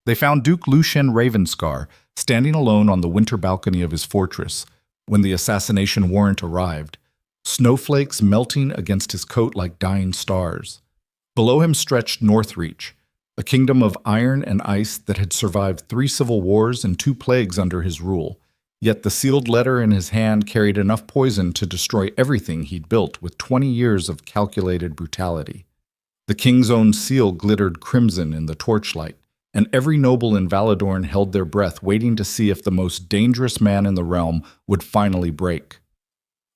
They found Duke Lucien Ravenscar standing alone on the winter balcony of his fortress when the assassination warrant arrived, snowflakes melting against his coat like dying stars. Below him stretched Northreach, a kingdom of iron and ice that had survived 3 civil wars and 2 plagues under his rule. Yet the sealed letter in his hand carried enough poison to destroy everything he'd built with 20 years of calculated brutality. The king's own seal glittered crimson in the torchlight, and every noble in Valadorn held their breath waiting to see if the most dangerous man in the realm would finally break.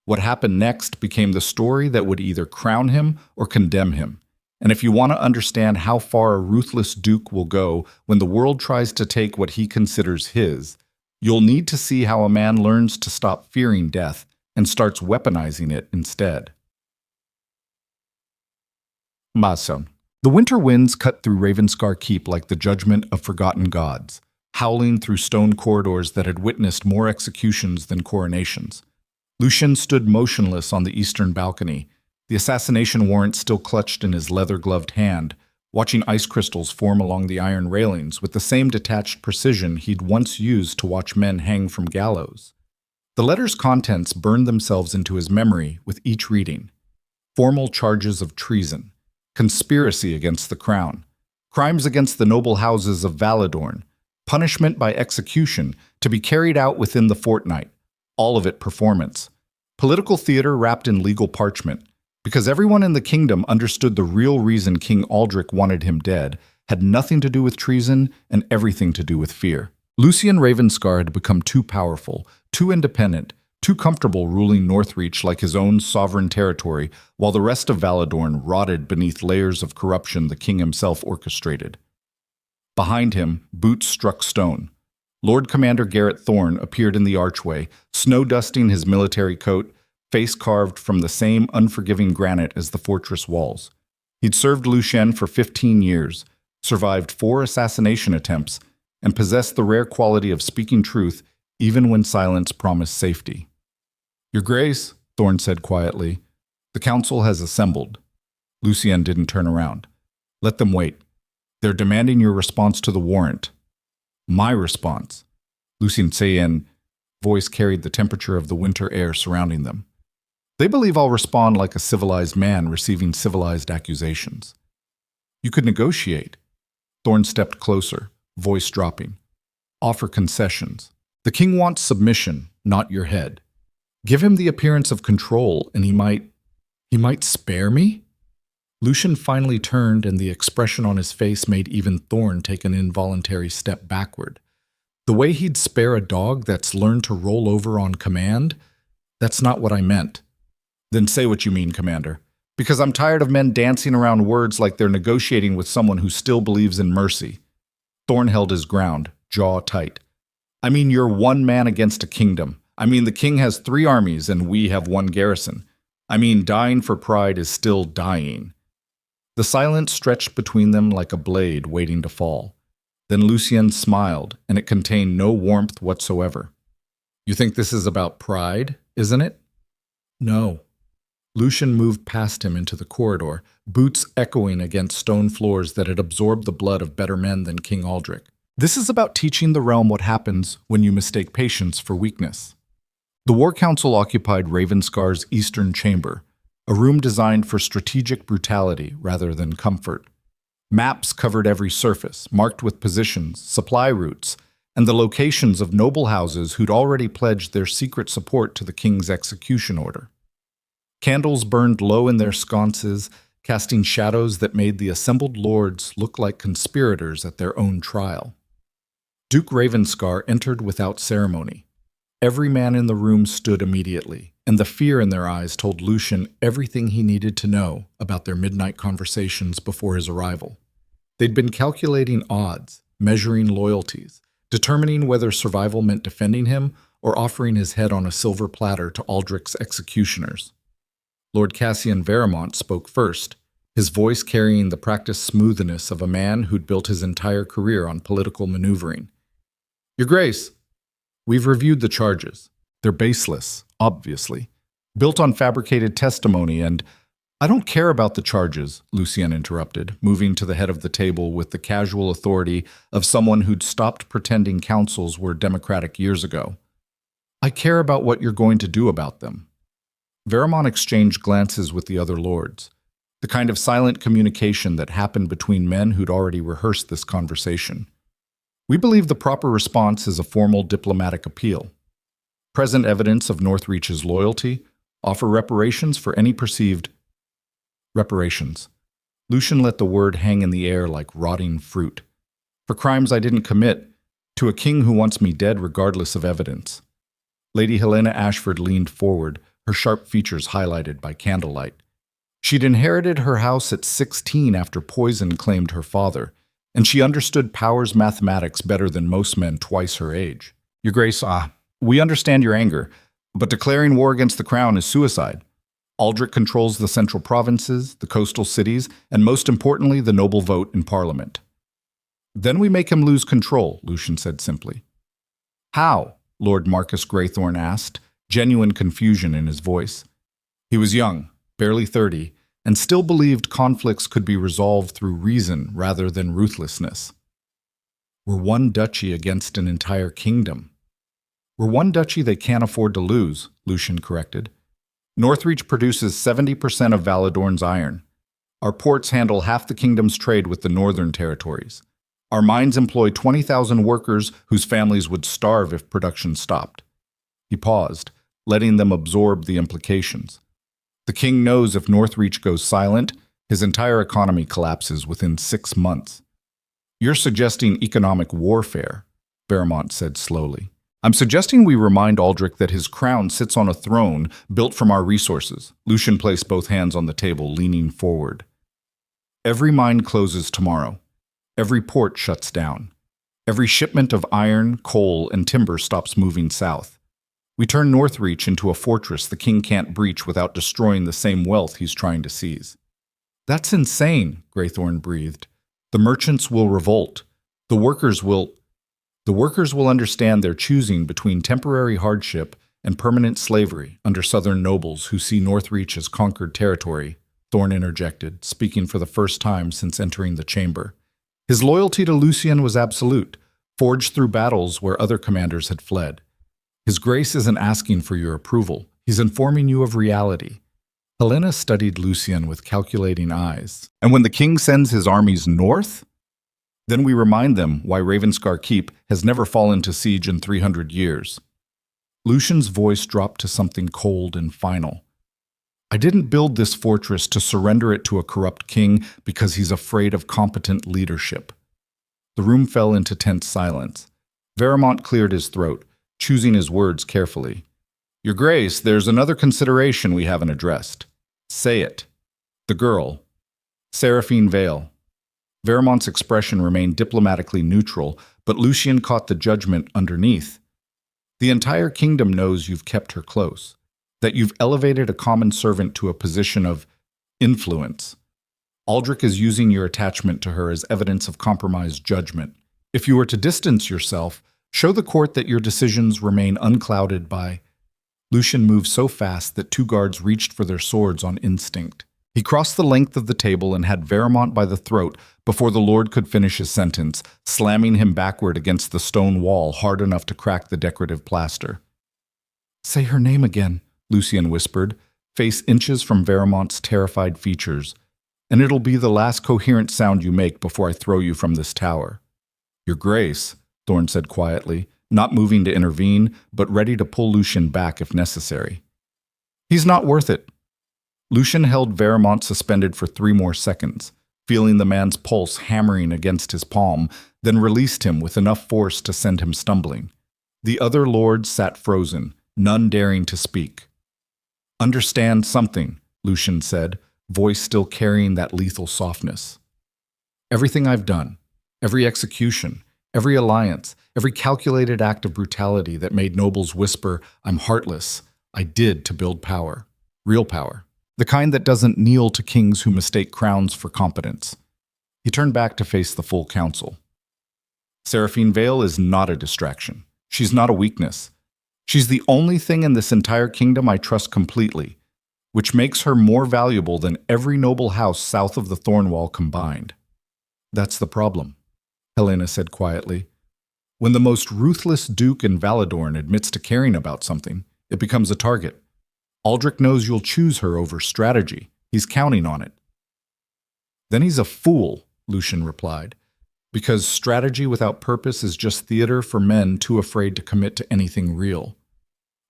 What happened next became the story that would either crown him or condemn him. And if you want to understand how far a ruthless duke will go when the world tries to take what he considers his, you'll need to see how a man learns to stop fearing death and starts weaponizing it instead. Mason. The winter winds cut through Ravenscar Keep like the judgment of forgotten gods, howling through stone corridors that had witnessed more executions than coronations. Lucien stood motionless on the eastern balcony, the assassination warrant still clutched in his leather-gloved hand, watching ice crystals form along the iron railings with the same detached precision he'd once used to watch men hang from gallows. The letter's contents burned themselves into his memory with each reading. Formal charges of treason, conspiracy against the crown, crimes against the noble houses of Valadorn, punishment by execution to be carried out within the fortnight, all of it performance. Political theater wrapped in legal parchment, because everyone in the kingdom understood the real reason King Aldrich wanted him dead had nothing to do with treason and everything to do with fear. Lucien Ravenscar had become too powerful, too independent, too comfortable ruling Northreach like his own sovereign territory, while the rest of Valadorn rotted beneath layers of corruption the king himself orchestrated. Behind him, boots struck stone. Lord Commander Garrett Thorne appeared in the archway, snow-dusting his military coat, face carved from the same unforgiving granite as the fortress walls. He'd served Lucien for 15 years, survived 4 assassination attempts, and possessed the rare quality of speaking truth even when silence promised safety. "Your Grace," Thorne said quietly, "the council has assembled." Lucien didn't turn around. "Let them wait. They're demanding your response to the warrant." "My response." Lucien Sayen's voice carried the temperature of the winter air surrounding them. "They believe I'll respond like a civilized man receiving civilized accusations." "You could negotiate." Thorne stepped closer, voice dropping. "Offer concessions. The king wants submission, not your head. Give him the appearance of control, and he might spare me?" Lucien finally turned, and the expression on his face made even Thorne take an involuntary step backward. The way he'd spare a dog that's learned to roll over on command? That's not what I meant. "Then say what you mean, Commander. Because I'm tired of men dancing around words like they're negotiating with someone who still believes in mercy." Thorne held his ground, jaw tight. "I mean, you're one man against a kingdom. I mean, the king has 3 armies and we have 1 garrison. I mean, dying for pride is still dying." The silence stretched between them like a blade waiting to fall. Then Lucien smiled, and it contained no warmth whatsoever. "You think this is about pride, isn't it?" "No." Lucien moved past him into the corridor, boots echoing against stone floors that had absorbed the blood of better men than King Aldrich. "This is about teaching the realm what happens when you mistake patience for weakness." The War Council occupied Ravenscar's eastern chamber, a room designed for strategic brutality rather than comfort. Maps covered every surface, marked with positions, supply routes, and the locations of noble houses who'd already pledged their secret support to the king's execution order. Candles burned low in their sconces, casting shadows that made the assembled lords look like conspirators at their own trial. Duke Ravenscar entered without ceremony. Every man in the room stood immediately, and the fear in their eyes told Lucien everything he needed to know about their midnight conversations before his arrival. They'd been calculating odds, measuring loyalties, determining whether survival meant defending him or offering his head on a silver platter to Aldrich's executioners. Lord Cassian Veramont spoke first, his voice carrying the practiced smoothness of a man who'd built his entire career on political maneuvering. "Your Grace, we've reviewed the charges. They're baseless, obviously, built on fabricated testimony, and I don't care about the charges, Lucien interrupted, moving to the head of the table with the casual authority of someone who'd stopped pretending councils were democratic years ago. I care about what you're going to do about them. Veramont exchanged glances with the other lords, the kind of silent communication that happened between men who'd already rehearsed this conversation. We believe the proper response is a formal diplomatic appeal. Present evidence of Northreach's loyalty, offer reparations for any perceived reparations. Lucien let the word hang in the air like rotting fruit. For crimes I didn't commit, to a king who wants me dead regardless of evidence. Lady Helena Ashford leaned forward, her sharp features highlighted by candlelight. She'd inherited her house at 16 after poison claimed her father, and she understood power's mathematics better than most men twice her age. Your Grace, we understand your anger, but declaring war against the crown is suicide. Aldrich controls the central provinces, the coastal cities, and most importantly, the noble vote in Parliament. Then we make him lose control, Lucien said simply. How? Lord Marcus Greythorne asked, genuine confusion in his voice. He was young, barely 30, and still believed conflicts could be resolved through reason rather than ruthlessness. We're one duchy against an entire kingdom. We're one duchy they can't afford to lose, Lucien corrected. Northreach produces 70% of Valadorn's iron. Our ports handle half the kingdom's trade with the northern territories. Our mines employ 20,000 workers whose families would starve if production stopped. He paused, letting them absorb the implications. The king knows if Northreach goes silent, his entire economy collapses within 6 months. You're suggesting economic warfare, Veramont said slowly. I'm suggesting we remind Aldrich that his crown sits on a throne built from our resources. Lucien placed both hands on the table, leaning forward. Every mine closes tomorrow. Every port shuts down. Every shipment of iron, coal, and timber stops moving south. We turn Northreach into a fortress the king can't breach without destroying the same wealth he's trying to seize. That's insane, Greythorne breathed. The merchants will revolt. The workers will understand they're choosing between temporary hardship and permanent slavery under southern nobles who see Northreach as conquered territory, Thorne interjected, speaking for the first time since entering the chamber. His loyalty to Lucien was absolute, forged through battles where other commanders had fled. His Grace isn't asking for your approval. He's informing you of reality. Helena studied Lucien with calculating eyes. And when the king sends his armies north? Then we remind them why Ravenscar Keep has never fallen to siege in 300 years. Lucien's voice dropped to something cold and final. I didn't build this fortress to surrender it to a corrupt king because he's afraid of competent leadership. The room fell into tense silence. Veramont cleared his throat, choosing his words carefully. Your Grace, there's another consideration we haven't addressed. Say it. The girl. Seraphine Vale. Veramont's expression remained diplomatically neutral, but Lucien caught the judgment underneath. The entire kingdom knows you've kept her close, that you've elevated a common servant to a position of influence. Aldrich is using your attachment to her as evidence of compromised judgment. If you were to distance yourself, show the court that your decisions remain unclouded by... Lucien moved so fast that 2 guards reached for their swords on instinct. He crossed the length of the table and had Veramont by the throat before the lord could finish his sentence, slamming him backward against the stone wall hard enough to crack the decorative plaster. Say her name again, Lucien whispered, face inches from Veramont's terrified features, and it'll be the last coherent sound you make before I throw you from this tower. Your Grace, Thorne said quietly, not moving to intervene, but ready to pull Lucien back if necessary. He's not worth it. Lucien held Veramont suspended for 3 more seconds, feeling the man's pulse hammering against his palm, then released him with enough force to send him stumbling. The other lords sat frozen, none daring to speak. Understand something, Lucien said, voice still carrying that lethal softness. Everything I've done, every execution, every alliance, every calculated act of brutality that made nobles whisper, I'm heartless, I did to build power, real power. The kind that doesn't kneel to kings who mistake crowns for competence. He turned back to face the full council. Seraphine Vale is not a distraction. She's not a weakness. She's the only thing in this entire kingdom I trust completely. which makes her more valuable than every noble house south of the Thornwall combined. That's the problem, Helena said quietly. When the most ruthless duke in Valadorn admits to caring about something, it becomes a target. Aldrich knows you'll choose her over strategy. He's counting on it. Then he's a fool, Lucian replied, because strategy without purpose is just theater for men too afraid to commit to anything real.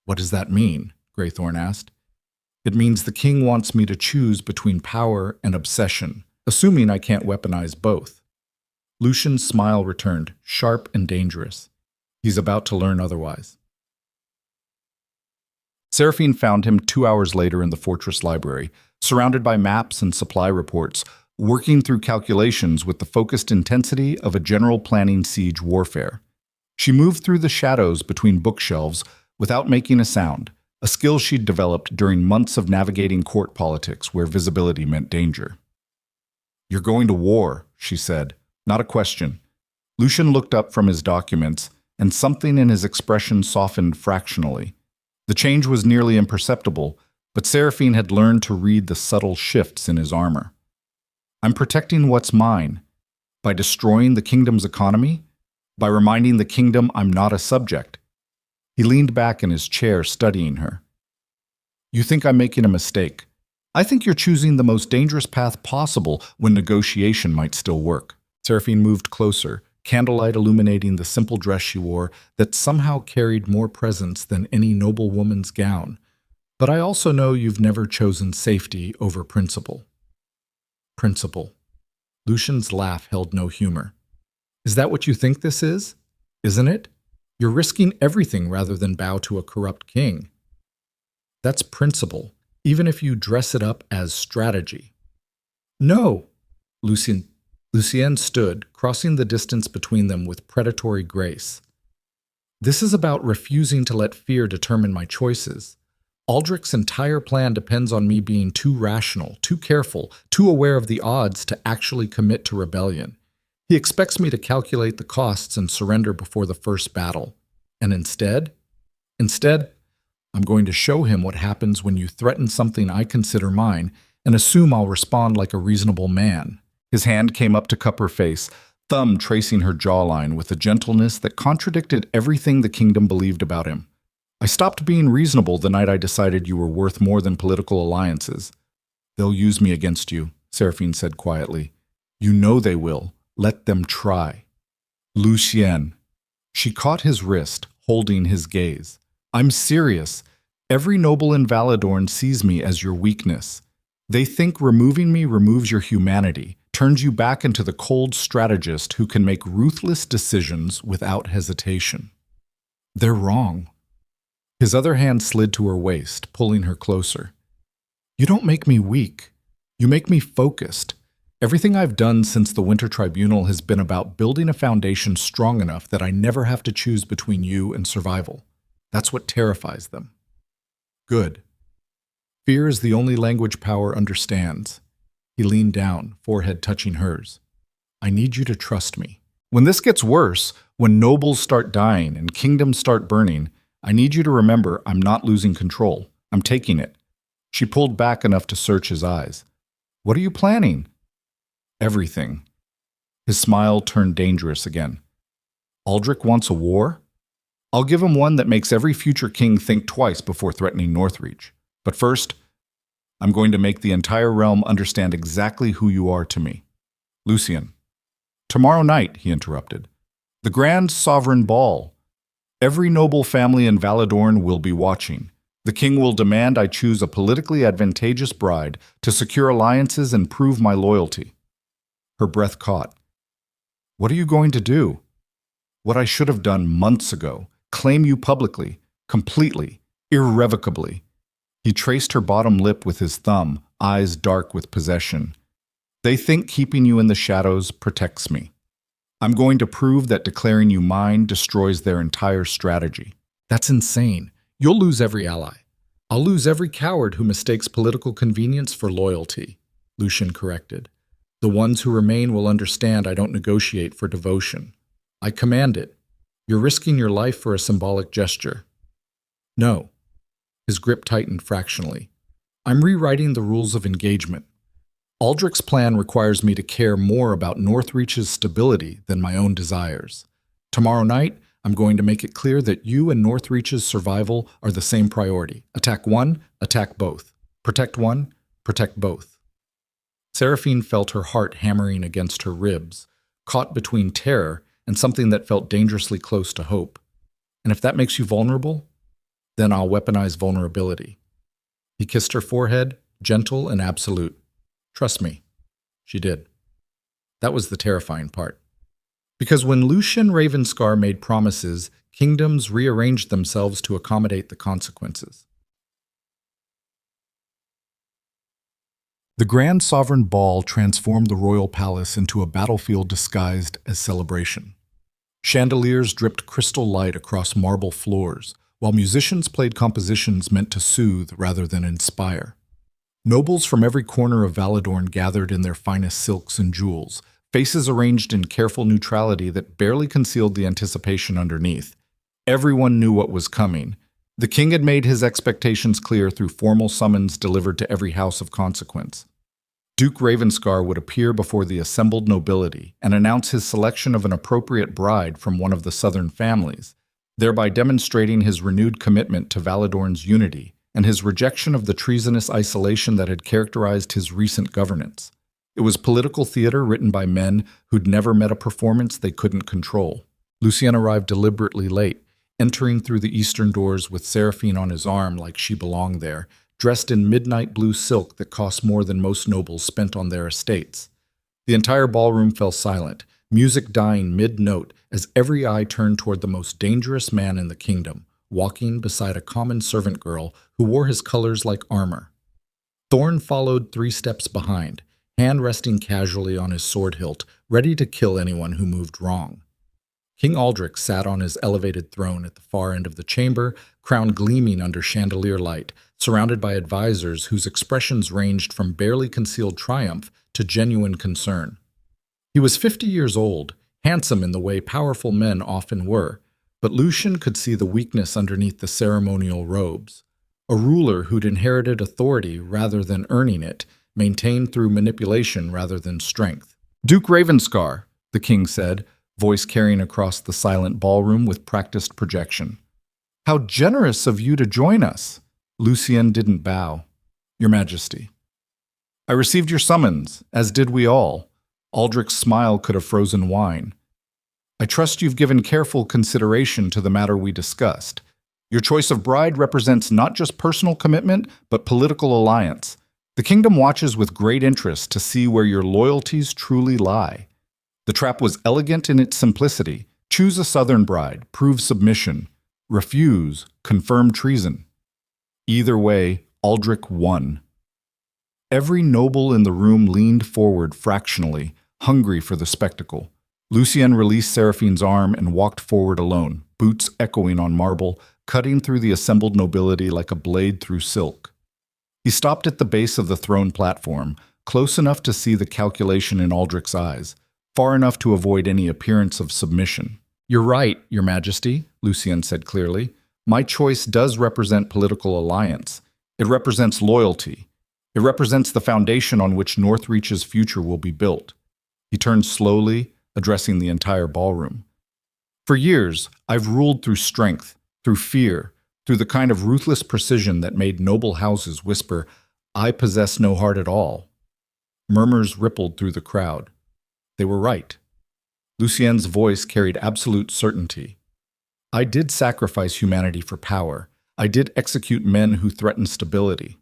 What does that mean? Greythorn asked. It means the king wants me to choose between power and obsession, assuming I can't weaponize both. Lucian's smile returned, sharp and dangerous. He's about to learn otherwise. Seraphine found him 2 hours later in the fortress library, surrounded by maps and supply reports, working through calculations with the focused intensity of a general planning siege warfare. She moved through the shadows between bookshelves without making a sound, a skill she'd developed during months of navigating court politics where visibility meant danger. "You're going to war," she said, not a question. Lucian looked up from his documents, and something in his expression softened fractionally. The change was nearly imperceptible, but Seraphine had learned to read the subtle shifts in his armor. "I'm protecting what's mine. By destroying the kingdom's economy? By reminding the kingdom I'm not a subject?" He leaned back in his chair, studying her. "You think I'm making a mistake. I think you're choosing the most dangerous path possible when negotiation might still work." Seraphine moved closer, candlelight illuminating the simple dress she wore that somehow carried more presence than any noble woman's gown. "But I also know you've never chosen safety over principle." "Principle." Lucian's laugh held no humor. "Is that what you think this is? Isn't it? You're risking everything rather than bow to a corrupt king. That's principle, even if you dress it up as strategy." "No!" Lucienne stood, crossing the distance between them with predatory grace. "This is about refusing to let fear determine my choices. Aldrich's entire plan depends on me being too rational, too careful, too aware of the odds to actually commit to rebellion. He expects me to calculate the costs and surrender before the first battle. And instead, I'm going to show him what happens when you threaten something I consider mine and assume I'll respond like a reasonable man." His hand came up to cup her face, thumb tracing her jawline with a gentleness that contradicted everything the kingdom believed about him. "I stopped being reasonable the night I decided you were worth more than political alliances." "They'll use me against you," Seraphine said quietly. "You know they will. Let them try." "Lucienne." She caught his wrist, holding his gaze. "I'm serious. Every noble in Valadorn sees me as your weakness. They think removing me removes your humanity, turns you back into the cold strategist who can make ruthless decisions without hesitation. They're wrong." His other hand slid to her waist, pulling her closer. "You don't make me weak. You make me focused. Everything I've done since the Winter Tribunal has been about building a foundation strong enough that I never have to choose between you and survival. That's what terrifies them." "Good. Fear is the only language power understands." He leaned down, forehead touching hers. "I need you to trust me. When this gets worse, when nobles start dying and kingdoms start burning, I need you to remember I'm not losing control. I'm taking it." She pulled back enough to search his eyes. "What are you planning?" "Everything." His smile turned dangerous again. "Aldrich wants a war? I'll give him one that makes every future king think twice before threatening Northreach. But first, I'm going to make the entire realm understand exactly who you are to me." "Lucian." "Tomorrow night," he interrupted. "The grand sovereign ball. Every noble family in Valadorn will be watching. The king will demand I choose a politically advantageous bride to secure alliances and prove my loyalty." Her breath caught. "What are you going to do?" "What I should have done months ago. Claim you publicly, completely, irrevocably." He traced her bottom lip with his thumb, eyes dark with possession. "They think keeping you in the shadows protects me. I'm going to prove that declaring you mine destroys their entire strategy." "That's insane. You'll lose every ally." "I'll lose every coward who mistakes political convenience for loyalty," Lucian corrected. "The ones who remain will understand I don't negotiate for devotion. I command it. You're risking your life for a symbolic gesture." "No." His grip tightened fractionally. I'm rewriting the rules of engagement. Aldrich's plan requires me to care more about Northreach's stability than my own desires. Tomorrow night, I'm going to make it clear that you and Northreach's survival are the same priority. Attack one, attack both. Protect one, protect both. Seraphine felt her heart hammering against her ribs, caught between terror and something that felt dangerously close to hope. And if that makes you vulnerable, then I'll weaponize vulnerability. He kissed her forehead, gentle and absolute. Trust me. She did. That was the terrifying part. Because when Lucien Ravenscar made promises, kingdoms rearranged themselves to accommodate the consequences. The Grand Sovereign Ball transformed the royal palace into a battlefield disguised as celebration. Chandeliers dripped crystal light across marble floors, while musicians played compositions meant to soothe rather than inspire. Nobles from every corner of Valadorn gathered in their finest silks and jewels, faces arranged in careful neutrality that barely concealed the anticipation underneath. Everyone knew what was coming. The king had made his expectations clear through formal summons delivered to every house of consequence. Duke Ravenscar would appear before the assembled nobility and announce his selection of an appropriate bride from one of the southern families, thereby demonstrating his renewed commitment to Valadorn's unity and his rejection of the treasonous isolation that had characterized his recent governance. It was political theater written by men who'd never met a performance they couldn't control. Lucien arrived deliberately late, entering through the eastern doors with Seraphine on his arm like she belonged there, dressed in midnight blue silk that cost more than most nobles spent on their estates. The entire ballroom fell silent, music dying mid-note as every eye turned toward the most dangerous man in the kingdom, walking beside a common servant girl who wore his colors like armor. Thorn followed 3 steps behind, hand resting casually on his sword hilt, ready to kill anyone who moved wrong. King Aldrich sat on his elevated throne at the far end of the chamber, crown gleaming under chandelier light, surrounded by advisors whose expressions ranged from barely concealed triumph to genuine concern. He was 50 years old, handsome in the way powerful men often were, but Lucien could see the weakness underneath the ceremonial robes. A ruler who'd inherited authority rather than earning it, maintained through manipulation rather than strength. "Duke Ravenscar," the king said, voice carrying across the silent ballroom with practiced projection. "How generous of you to join us." Lucien didn't bow. "Your Majesty." "I received your summons, as did we all." Aldrich's smile could have frozen wine. "I trust you've given careful consideration to the matter we discussed. Your choice of bride represents not just personal commitment, but political alliance. The kingdom watches with great interest to see where your loyalties truly lie. The trap was elegant in its simplicity. Choose a southern bride, prove submission. Refuse, confirm treason. Either way, Aldrich won. Every noble in the room leaned forward fractionally, hungry for the spectacle. Lucien released Seraphine's arm and walked forward alone, boots echoing on marble, cutting through the assembled nobility like a blade through silk. He stopped at the base of the throne platform, close enough to see the calculation in Aldrich's eyes, far enough to avoid any appearance of submission. "You're right, Your Majesty," Lucien said clearly. "My choice does represent political alliance. It represents loyalty. It represents the foundation on which Northreach's future will be built." He turned slowly, addressing the entire ballroom. "For years, I've ruled through strength, through fear, through the kind of ruthless precision that made noble houses whisper, 'I possess no heart at all.'" Murmurs rippled through the crowd. They were right. Lucien's voice carried absolute certainty. "I did sacrifice humanity for power. I did execute men who threatened stability.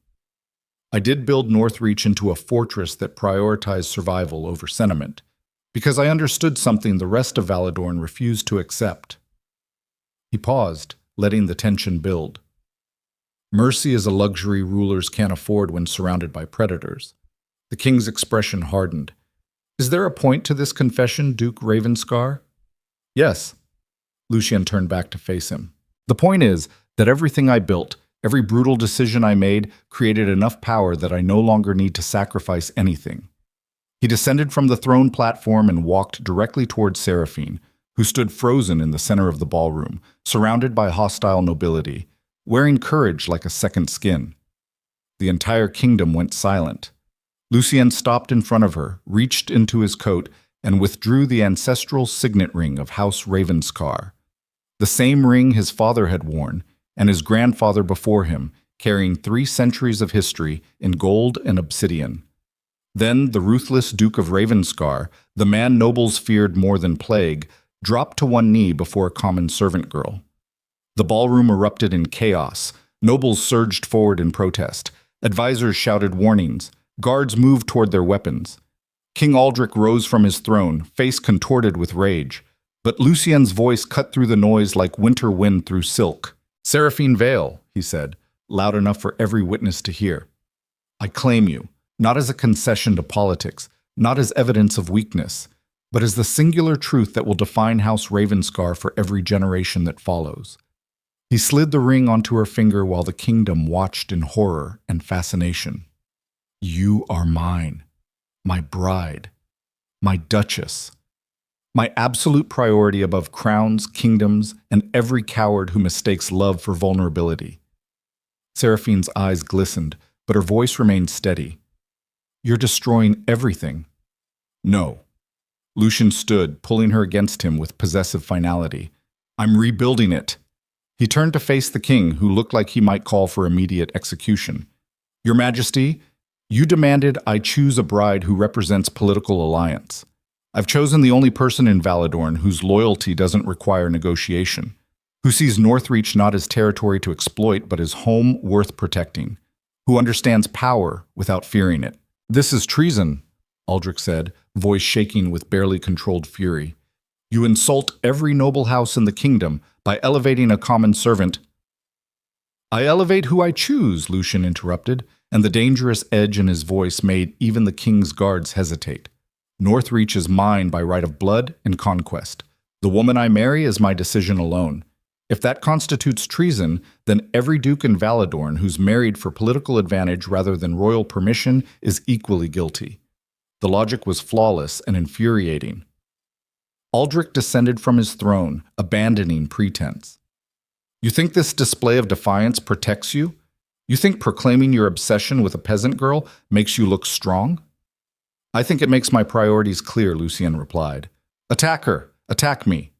I did build Northreach into a fortress that prioritized survival over sentiment, because I understood something the rest of Valadorn refused to accept." He paused, letting the tension build. Mercy is a luxury rulers can't afford when surrounded by predators. The king's expression hardened. "Is there a point to this confession, Duke Ravenscar?" "Yes." Lucien turned back to face him. "The point is that everything I built, every brutal decision I made, created enough power that I no longer need to sacrifice anything." He descended from the throne platform and walked directly toward Seraphine, who stood frozen in the center of the ballroom, surrounded by hostile nobility, wearing courage like a second skin. The entire kingdom went silent. Lucien stopped in front of her, reached into his coat, and withdrew the ancestral signet ring of House Ravenscar. The same ring his father had worn, and his grandfather before him, carrying 3 centuries of history in gold and obsidian. Then the ruthless Duke of Ravenscar, the man nobles feared more than plague, dropped to one knee before a common servant girl. The ballroom erupted in chaos. Nobles surged forward in protest. Advisors shouted warnings. Guards moved toward their weapons. King Aldrich rose from his throne, face contorted with rage. But Lucien's voice cut through the noise like winter wind through silk. "Seraphine Vale," he said, loud enough for every witness to hear. "I claim you, not as a concession to politics, not as evidence of weakness, but as the singular truth that will define House Ravenscar for every generation that follows." He slid the ring onto her finger while the kingdom watched in horror and fascination. "You are mine, my bride, my duchess, my absolute priority above crowns, kingdoms, and every coward who mistakes love for vulnerability." Seraphine's eyes glistened, but her voice remained steady. "You're destroying everything." "No." Lucien stood, pulling her against him with possessive finality. "I'm rebuilding it." He turned to face the king, who looked like he might call for immediate execution. "Your Majesty, you demanded I choose a bride who represents political alliance. I've chosen the only person in Valadorn whose loyalty doesn't require negotiation, who sees Northreach not as territory to exploit but as home worth protecting, who understands power without fearing it." "This is treason," Aldrich said, voice shaking with barely controlled fury. "You insult every noble house in the kingdom by elevating a common servant." "I elevate who I choose," Lucien interrupted, and the dangerous edge in his voice made even the king's guards hesitate. "Northreach is mine by right of blood and conquest. The woman I marry is my decision alone. If that constitutes treason, then every duke in Valadorn who's married for political advantage rather than royal permission is equally guilty." The logic was flawless and infuriating. Aldrich descended from his throne, abandoning pretense. "You think this display of defiance protects you? You think proclaiming your obsession with a peasant girl makes you look strong?" "I think it makes my priorities clear," Lucien replied. "Attack her. Attack me.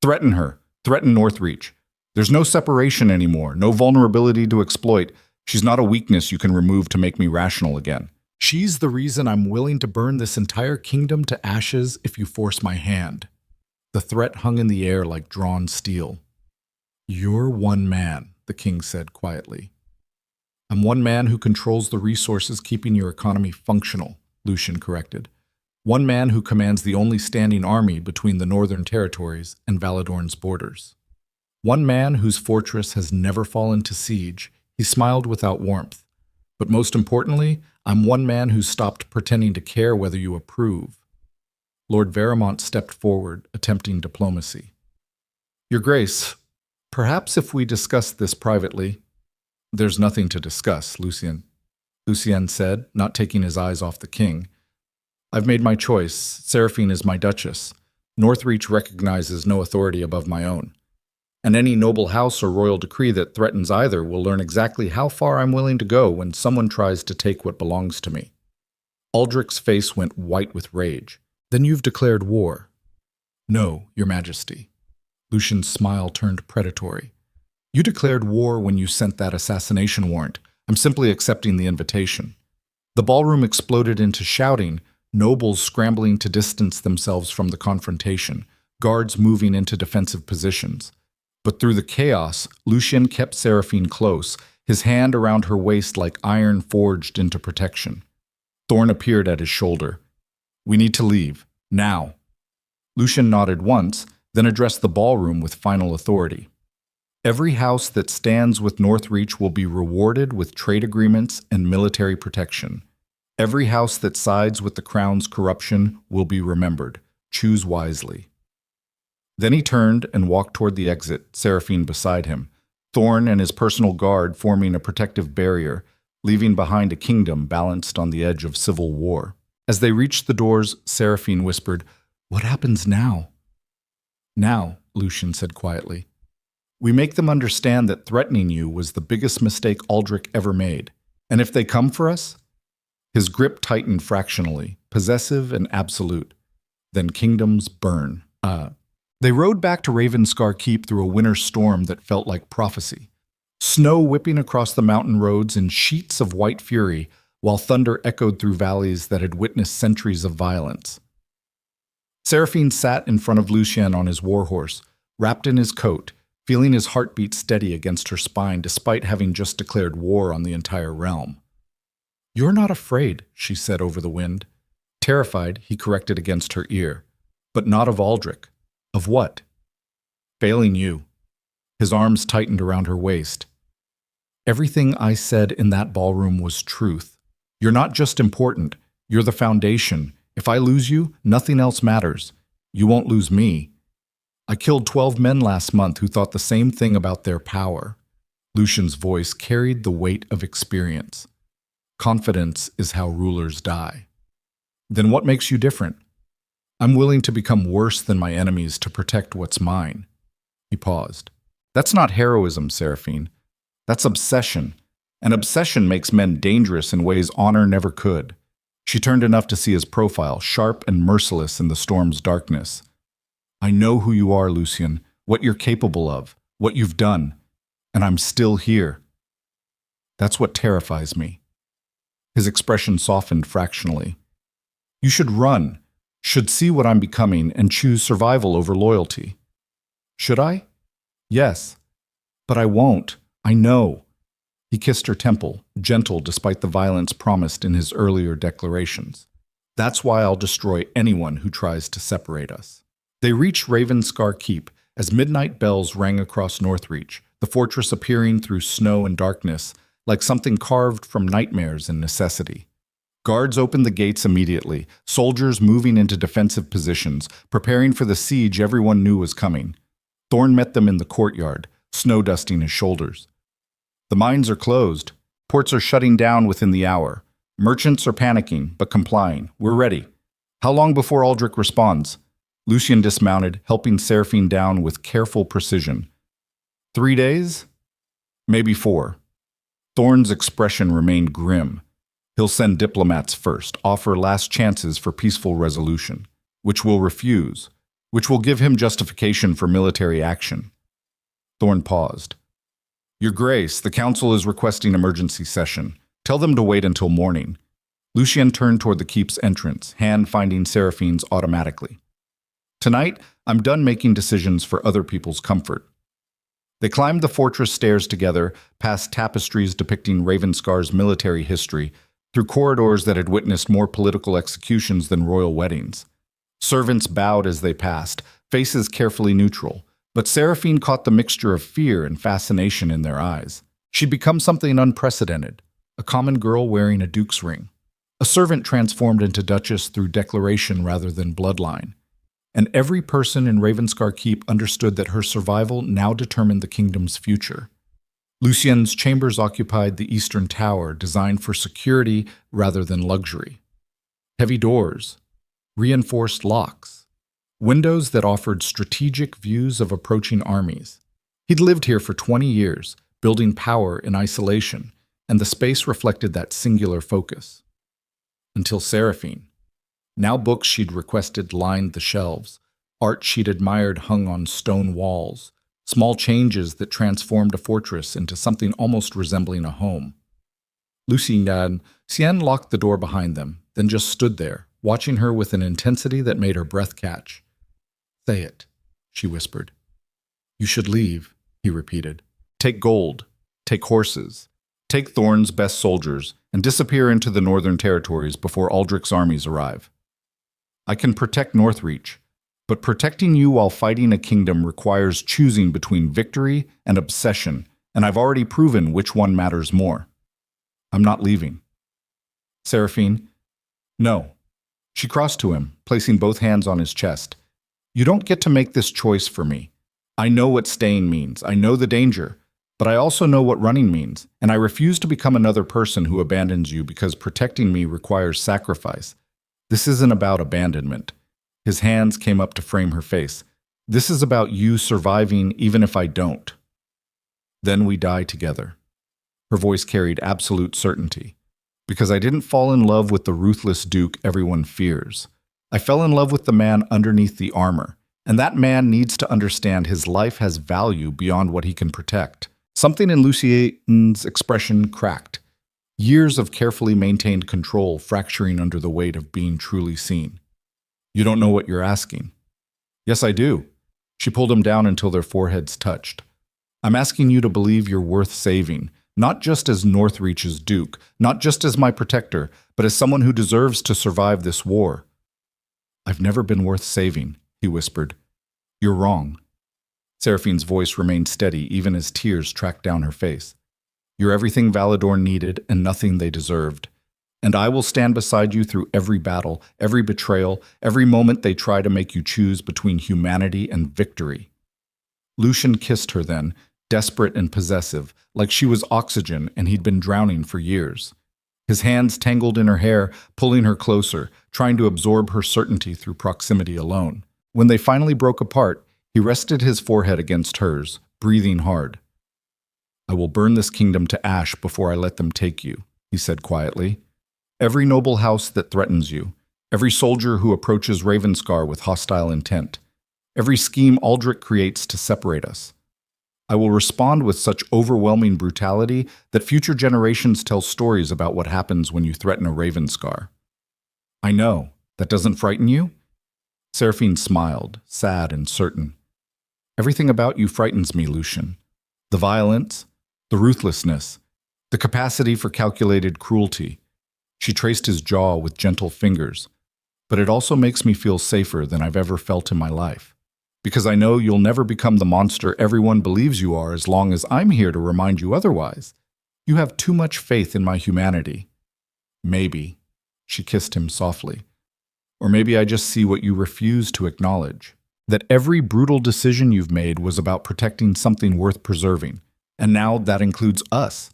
Threaten her. Threaten Northreach. There's no separation anymore, no vulnerability to exploit. She's not a weakness you can remove to make me rational again. She's the reason I'm willing to burn this entire kingdom to ashes if you force my hand." The threat hung in the air like drawn steel. "You're one man," the king said quietly. "I'm one man who controls the resources keeping your economy functional," Lucien corrected. "One man who commands the only standing army between the northern territories and Valadorn's borders. One man whose fortress has never fallen to siege." He smiled without warmth. "But most importantly, I'm one man who stopped pretending to care whether you approve." Lord Veramont stepped forward, attempting diplomacy. "Your Grace, perhaps if we discuss this privately—" "There's nothing to discuss, Lucien," Lucien said, not taking his eyes off the king. "I've made my choice. Seraphine is my duchess. Northreach recognizes no authority above my own. And any noble house or royal decree that threatens either will learn exactly how far I'm willing to go when someone tries to take what belongs to me." Aldrich's face went white with rage. "Then you've declared war." "No, Your Majesty." Lucien's smile turned predatory. "You declared war when you sent that assassination warrant. I'm simply accepting the invitation." The ballroom exploded into shouting, nobles scrambling to distance themselves from the confrontation, guards moving into defensive positions. But through the chaos, Lucien kept Seraphine close, his hand around her waist like iron forged into protection. Thorn appeared at his shoulder. "We need to leave. Now." Lucien nodded once, then addressed the ballroom with final authority. "Every house that stands with Northreach will be rewarded with trade agreements and military protection. Every house that sides with the crown's corruption will be remembered. Choose wisely." Then he turned and walked toward the exit, Seraphine beside him, Thorn and his personal guard forming a protective barrier, leaving behind a kingdom balanced on the edge of civil war. As they reached the doors, Seraphine whispered, "What happens now?" "Now," Lucien said quietly, "we make them understand that threatening you was the biggest mistake Aldrich ever made. And if they come for us? His grip tightened fractionally, possessive and absolute. Then kingdoms burn. They rode back to Ravenscar Keep through a winter storm that felt like prophecy. Snow whipping across the mountain roads in sheets of white fury, while thunder echoed through valleys that had witnessed centuries of violence. Seraphine sat in front of Lucien on his warhorse, wrapped in his coat, feeling his heartbeat steady against her spine despite having just declared war on the entire realm. "You're not afraid," she said over the wind. Terrified, he corrected against her ear. "But not of Aldrich." "Of what?" "Failing you." His arms tightened around her waist. "Everything I said in that ballroom was truth. You're not just important, you're the foundation. If I lose you, nothing else matters. You won't lose me. I killed 12 men last month who thought the same thing about their power." Lucian's voice carried the weight of experience. "Confidence is how rulers die." "Then what makes you different?" "I'm willing to become worse than my enemies to protect what's mine." He paused. "That's not heroism, Seraphine. That's obsession. And obsession makes men dangerous in ways honor never could." She turned enough to see his profile, sharp and merciless in the storm's darkness. "I know who you are, Lucien, what you're capable of, what you've done, and I'm still here. That's what terrifies me." His expression softened fractionally. "You should run, should see what I'm becoming, and choose survival over loyalty." "Should I?" "Yes. But I won't. I know." He kissed her temple, gentle despite the violence promised in his earlier declarations. "That's why I'll destroy anyone who tries to separate us." They reached Ravenscar Keep as midnight bells rang across Northreach, the fortress appearing through snow and darkness, like something carved from nightmares and necessity. Guards opened the gates immediately, soldiers moving into defensive positions, preparing for the siege everyone knew was coming. Thorn met them in the courtyard, snow dusting his shoulders. "The mines are closed. Ports are shutting down within the hour. Merchants are panicking, but complying. We're ready. How long before Aldrich responds?" Lucien dismounted, helping Seraphine down with careful precision. 3 days? Maybe 4. Thorn's expression remained grim. He'll send diplomats first, offer last chances for peaceful resolution, which will refuse, which will give him justification for military action. Thorn paused. "Your Grace, the Council is requesting emergency session. Tell them to wait until morning." Lucien turned toward the keep's entrance, hand finding Seraphine's automatically. "Tonight, I'm done making decisions for other people's comfort." They climbed the fortress stairs together, past tapestries depicting Ravenscar's military history, through corridors that had witnessed more political executions than royal weddings. Servants bowed as they passed, faces carefully neutral, but Seraphine caught the mixture of fear and fascination in their eyes. She'd become something unprecedented, a common girl wearing a duke's ring, a servant transformed into duchess through declaration rather than bloodline. And every person in Ravenscar Keep understood that her survival now determined the kingdom's future. Lucien's chambers occupied the eastern tower, designed for security rather than luxury. Heavy doors, reinforced locks, windows that offered strategic views of approaching armies. He'd lived here for 20 years, building power in isolation, and the space reflected that singular focus. Until Seraphine. Now books she'd requested lined the shelves, art she'd admired hung on stone walls, small changes that transformed a fortress into something almost resembling a home. Lucien locked the door behind them, then just stood there, watching her with an intensity that made her breath catch. "Say it," she whispered. "You should leave," he repeated. "Take gold, take horses, take Thorn's best soldiers, and disappear into the northern territories before Aldrich's armies arrive. I can protect Northreach, but protecting you while fighting a kingdom requires choosing between victory and obsession, and I've already proven which one matters more. I'm not leaving." "Seraphine?" "No." She crossed to him, placing both hands on his chest. "You don't get to make this choice for me. I know what staying means. I know the danger. But I also know what running means, and I refuse to become another person who abandons you because protecting me requires sacrifice. This isn't about abandonment." His hands came up to frame her face. "This is about you surviving even if I don't. Then we die together." Her voice carried absolute certainty. Because I didn't fall in love with the ruthless duke everyone fears. I fell in love with the man underneath the armor, and that man needs to understand his life has value beyond what he can protect. Something in Lucien's expression cracked. Years of carefully maintained control fracturing under the weight of being truly seen. You don't know what you're asking. Yes, I do. She pulled him down until their foreheads touched. I'm asking you to believe you're worth saving, not just as Northreach's duke, not just as my protector, but as someone who deserves to survive this war. I've never been worth saving, he whispered. You're wrong. Seraphine's voice remained steady even as tears tracked down her face. You're everything Valador needed and nothing they deserved. And I will stand beside you through every battle, every betrayal, every moment they try to make you choose between humanity and victory. Lucien kissed her then, desperate and possessive, like she was oxygen and he'd been drowning for years. His hands tangled in her hair, pulling her closer, trying to absorb her certainty through proximity alone. When they finally broke apart, he rested his forehead against hers, breathing hard. I will burn this kingdom to ash before I let them take you, he said quietly. Every noble house that threatens you, every soldier who approaches Ravenscar with hostile intent, every scheme Aldrich creates to separate us. I will respond with such overwhelming brutality that future generations tell stories about what happens when you threaten a Ravenscar. I know. That doesn't frighten you? Seraphine smiled, sad and certain. Everything about you frightens me, Lucien. The violence, the ruthlessness, the capacity for calculated cruelty. She traced his jaw with gentle fingers. But it also makes me feel safer than I've ever felt in my life. Because I know you'll never become the monster everyone believes you are as long as I'm here to remind you otherwise. You have too much faith in my humanity. Maybe. She kissed him softly. Or maybe I just see what you refuse to acknowledge. That every brutal decision you've made was about protecting something worth preserving. And now that includes us.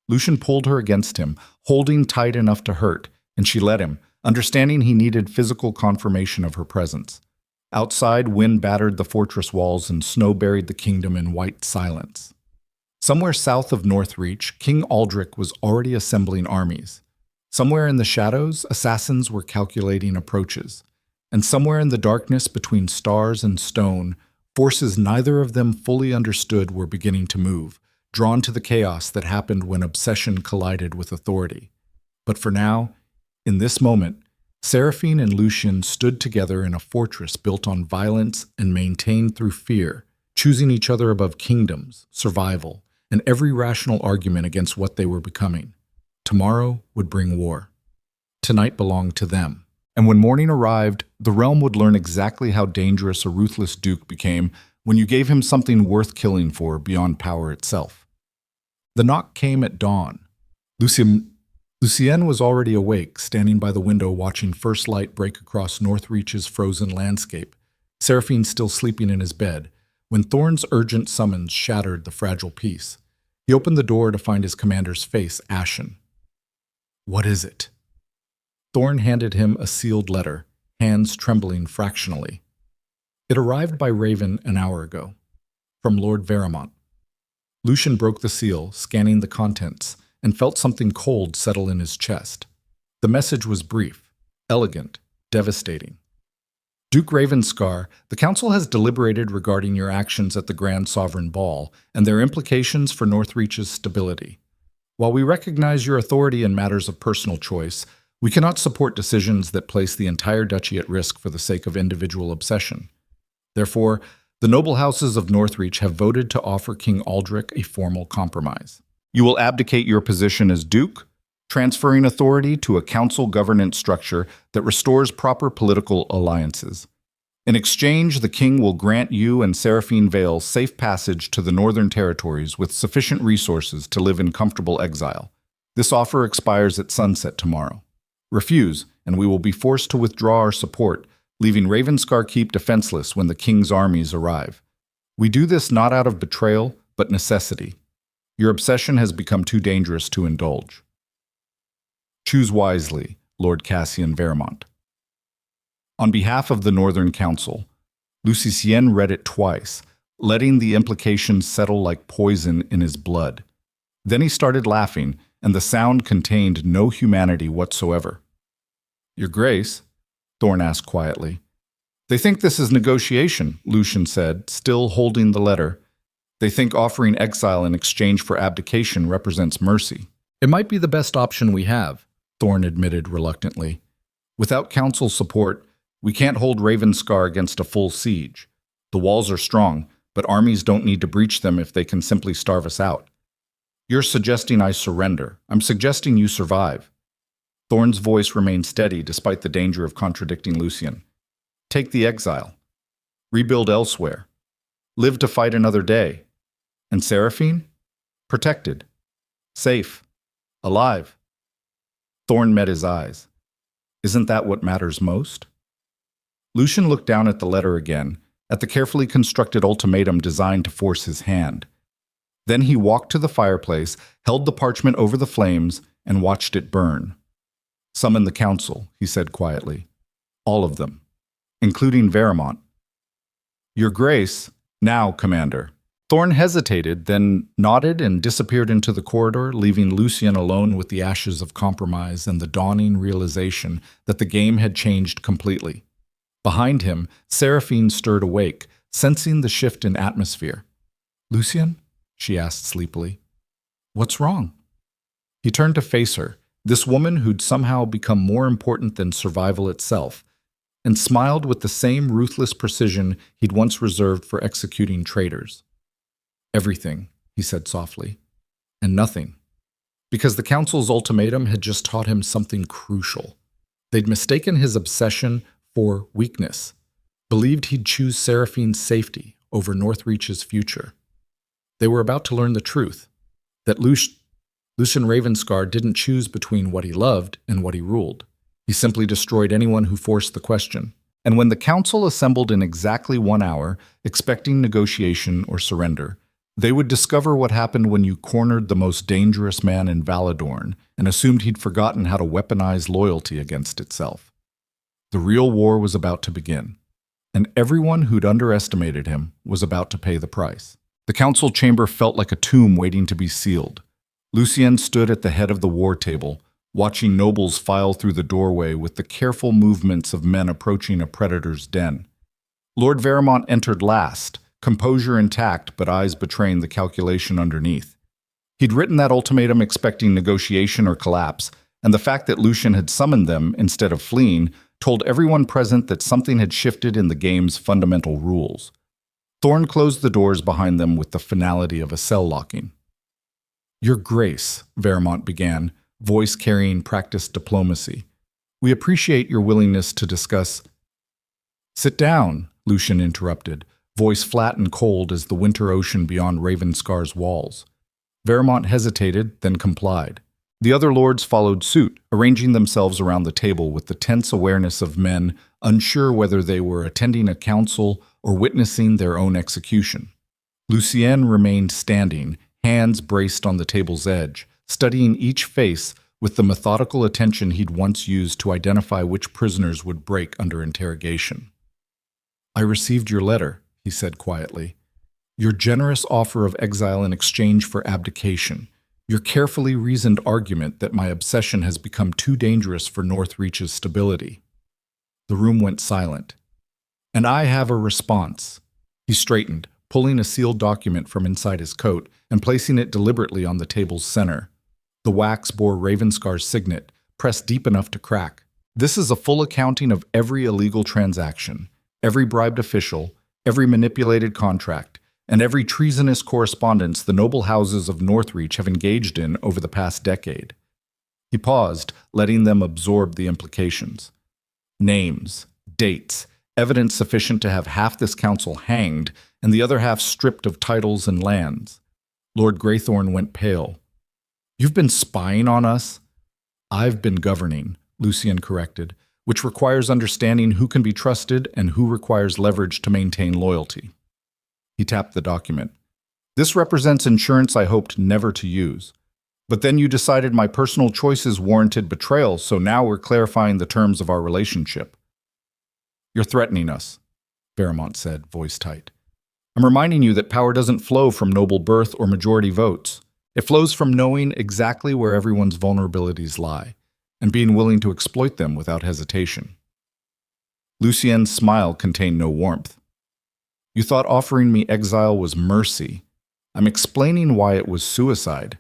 Lucien pulled her against him, holding tight enough to hurt, and she let him, understanding he needed physical confirmation of her presence. Outside, wind battered the fortress walls and snow buried the kingdom in white silence. Somewhere south of Northreach, King Aldrich was already assembling armies. Somewhere in the shadows, assassins were calculating approaches. And somewhere in the darkness between stars and stone, forces neither of them fully understood were beginning to move, drawn to the chaos that happened when obsession collided with authority. But for now, in this moment, Seraphine and Lucien stood together in a fortress built on violence and maintained through fear, choosing each other above kingdoms, survival, and every rational argument against what they were becoming. Tomorrow would bring war. Tonight belonged to them. And when morning arrived, the realm would learn exactly how dangerous a ruthless duke became when you gave him something worth killing for beyond power itself. The knock came at dawn. Lucien was already awake, standing by the window watching first light break across Northreach's frozen landscape, Seraphine still sleeping in his bed, when Thorn's urgent summons shattered the fragile peace. He opened the door to find his commander's face ashen. What is it? Thorn handed him a sealed letter, hands trembling fractionally. It arrived by Raven an hour ago, from Lord Veramont. Lucien broke the seal, scanning the contents, and felt something cold settle in his chest. The message was brief, elegant, devastating. Duke Ravenscar, the Council has deliberated regarding your actions at the Grand Sovereign Ball and their implications for Northreach's stability. While we recognize your authority in matters of personal choice, we cannot support decisions that place the entire duchy at risk for the sake of individual obsession. Therefore, the noble houses of Northreach have voted to offer King Aldrich a formal compromise. You will abdicate your position as Duke, transferring authority to a council governance structure that restores proper political alliances. In exchange, the king will grant you and Seraphine Vale safe passage to the northern territories with sufficient resources to live in comfortable exile. This offer expires at sunset tomorrow. Refuse, and we will be forced to withdraw our support, leaving Ravenscar Keep defenseless when the king's armies arrive. We do this not out of betrayal, but necessity. Your obsession has become too dangerous to indulge. Choose wisely, Lord Cassian Veramont. On behalf of the Northern Council, Lucien read it twice, letting the implications settle like poison in his blood. Then he started laughing, and the sound contained no humanity whatsoever. "Your Grace?" Thorn asked quietly. "They think this is negotiation," Lucian said, still holding the letter. "They think offering exile in exchange for abdication represents mercy." "It might be the best option we have," Thorn admitted reluctantly. "Without council support, we can't hold Ravenscar against a full siege. The walls are strong, but armies don't need to breach them if they can simply starve us out. You're suggesting I surrender. I'm suggesting you survive." Thorn's voice remained steady despite the danger of contradicting Lucian. "Take the exile. Rebuild elsewhere. Live to fight another day. And Seraphine? Protected. Safe. Alive." Thorn met his eyes. "Isn't that what matters most?" Lucian looked down at the letter again, at the carefully constructed ultimatum designed to force his hand. Then he walked to the fireplace, held the parchment over the flames, and watched it burn. "Summon the council," he said quietly. "All of them, including Veramont." "Your Grace, now, Commander." Thorn hesitated, then nodded and disappeared into the corridor, leaving Lucian alone with the ashes of compromise and the dawning realization that the game had changed completely. Behind him, Seraphine stirred awake, sensing the shift in atmosphere. "Lucian?" she asked sleepily. "What's wrong?" He turned to face her, this woman who'd somehow become more important than survival itself, and smiled with the same ruthless precision he'd once reserved for executing traitors. "Everything," he said softly, "and nothing." Because the Council's ultimatum had just taught him something crucial. They'd mistaken his obsession for weakness, believed he'd choose Seraphine's safety over Northreach's future. They were about to learn the truth, that Lucian Ravenscar didn't choose between what he loved and what he ruled. He simply destroyed anyone who forced the question. And when the Council assembled in exactly 1 hour, expecting negotiation or surrender, they would discover what happened when you cornered the most dangerous man in Valadorn and assumed he'd forgotten how to weaponize loyalty against itself. The real war was about to begin, and everyone who'd underestimated him was about to pay the price. The council chamber felt like a tomb waiting to be sealed. Lucien stood at the head of the war table, watching nobles file through the doorway with the careful movements of men approaching a predator's den. Lord Veramont entered last, composure intact but eyes betraying the calculation underneath. He'd written that ultimatum expecting negotiation or collapse, and the fact that Lucian had summoned them instead of fleeing told everyone present that something had shifted in the game's fundamental rules. Thorn closed the doors behind them with the finality of a cell locking. "Your Grace," Veramont began, voice carrying practiced diplomacy. "We appreciate your willingness to discuss—" "Sit down," Lucian interrupted, voice flat and cold as the winter ocean beyond Ravenscar's walls. Veramont hesitated, then complied. The other lords followed suit, arranging themselves around the table with the tense awareness of men unsure whether they were attending a council or witnessing their own execution. Lucien remained standing, hands braced on the table's edge, studying each face with the methodical attention he'd once used to identify which prisoners would break under interrogation. "I received your letter," he said quietly. "Your generous offer of exile in exchange for abdication. Your carefully reasoned argument that my obsession has become too dangerous for Northreach's stability." The room went silent. "And I have a response." He straightened, pulling a sealed document from inside his coat and placing it deliberately on the table's center. The wax bore Ravenscar's signet, pressed deep enough to crack. "This is a full accounting of every illegal transaction, every bribed official, every manipulated contract, and every treasonous correspondence the noble houses of Northreach have engaged in over the past decade." He paused, letting them absorb the implications. Names, dates, evidence sufficient to have half this council hanged and the other half stripped of titles and lands. Lord Greythorn went pale. "You've been spying on us?" "I've been governing," Lucien corrected, "which requires understanding who can be trusted and who requires leverage to maintain loyalty." He tapped the document. "This represents insurance I hoped never to use. But then you decided my personal choices warranted betrayal, so now we're clarifying the terms of our relationship." "You're threatening us," Veramont said, voice tight. "I'm reminding you that power doesn't flow from noble birth or majority votes. It flows from knowing exactly where everyone's vulnerabilities lie and being willing to exploit them without hesitation. Lucien's smile contained no warmth. You thought offering me exile was mercy. I'm explaining why it was suicide.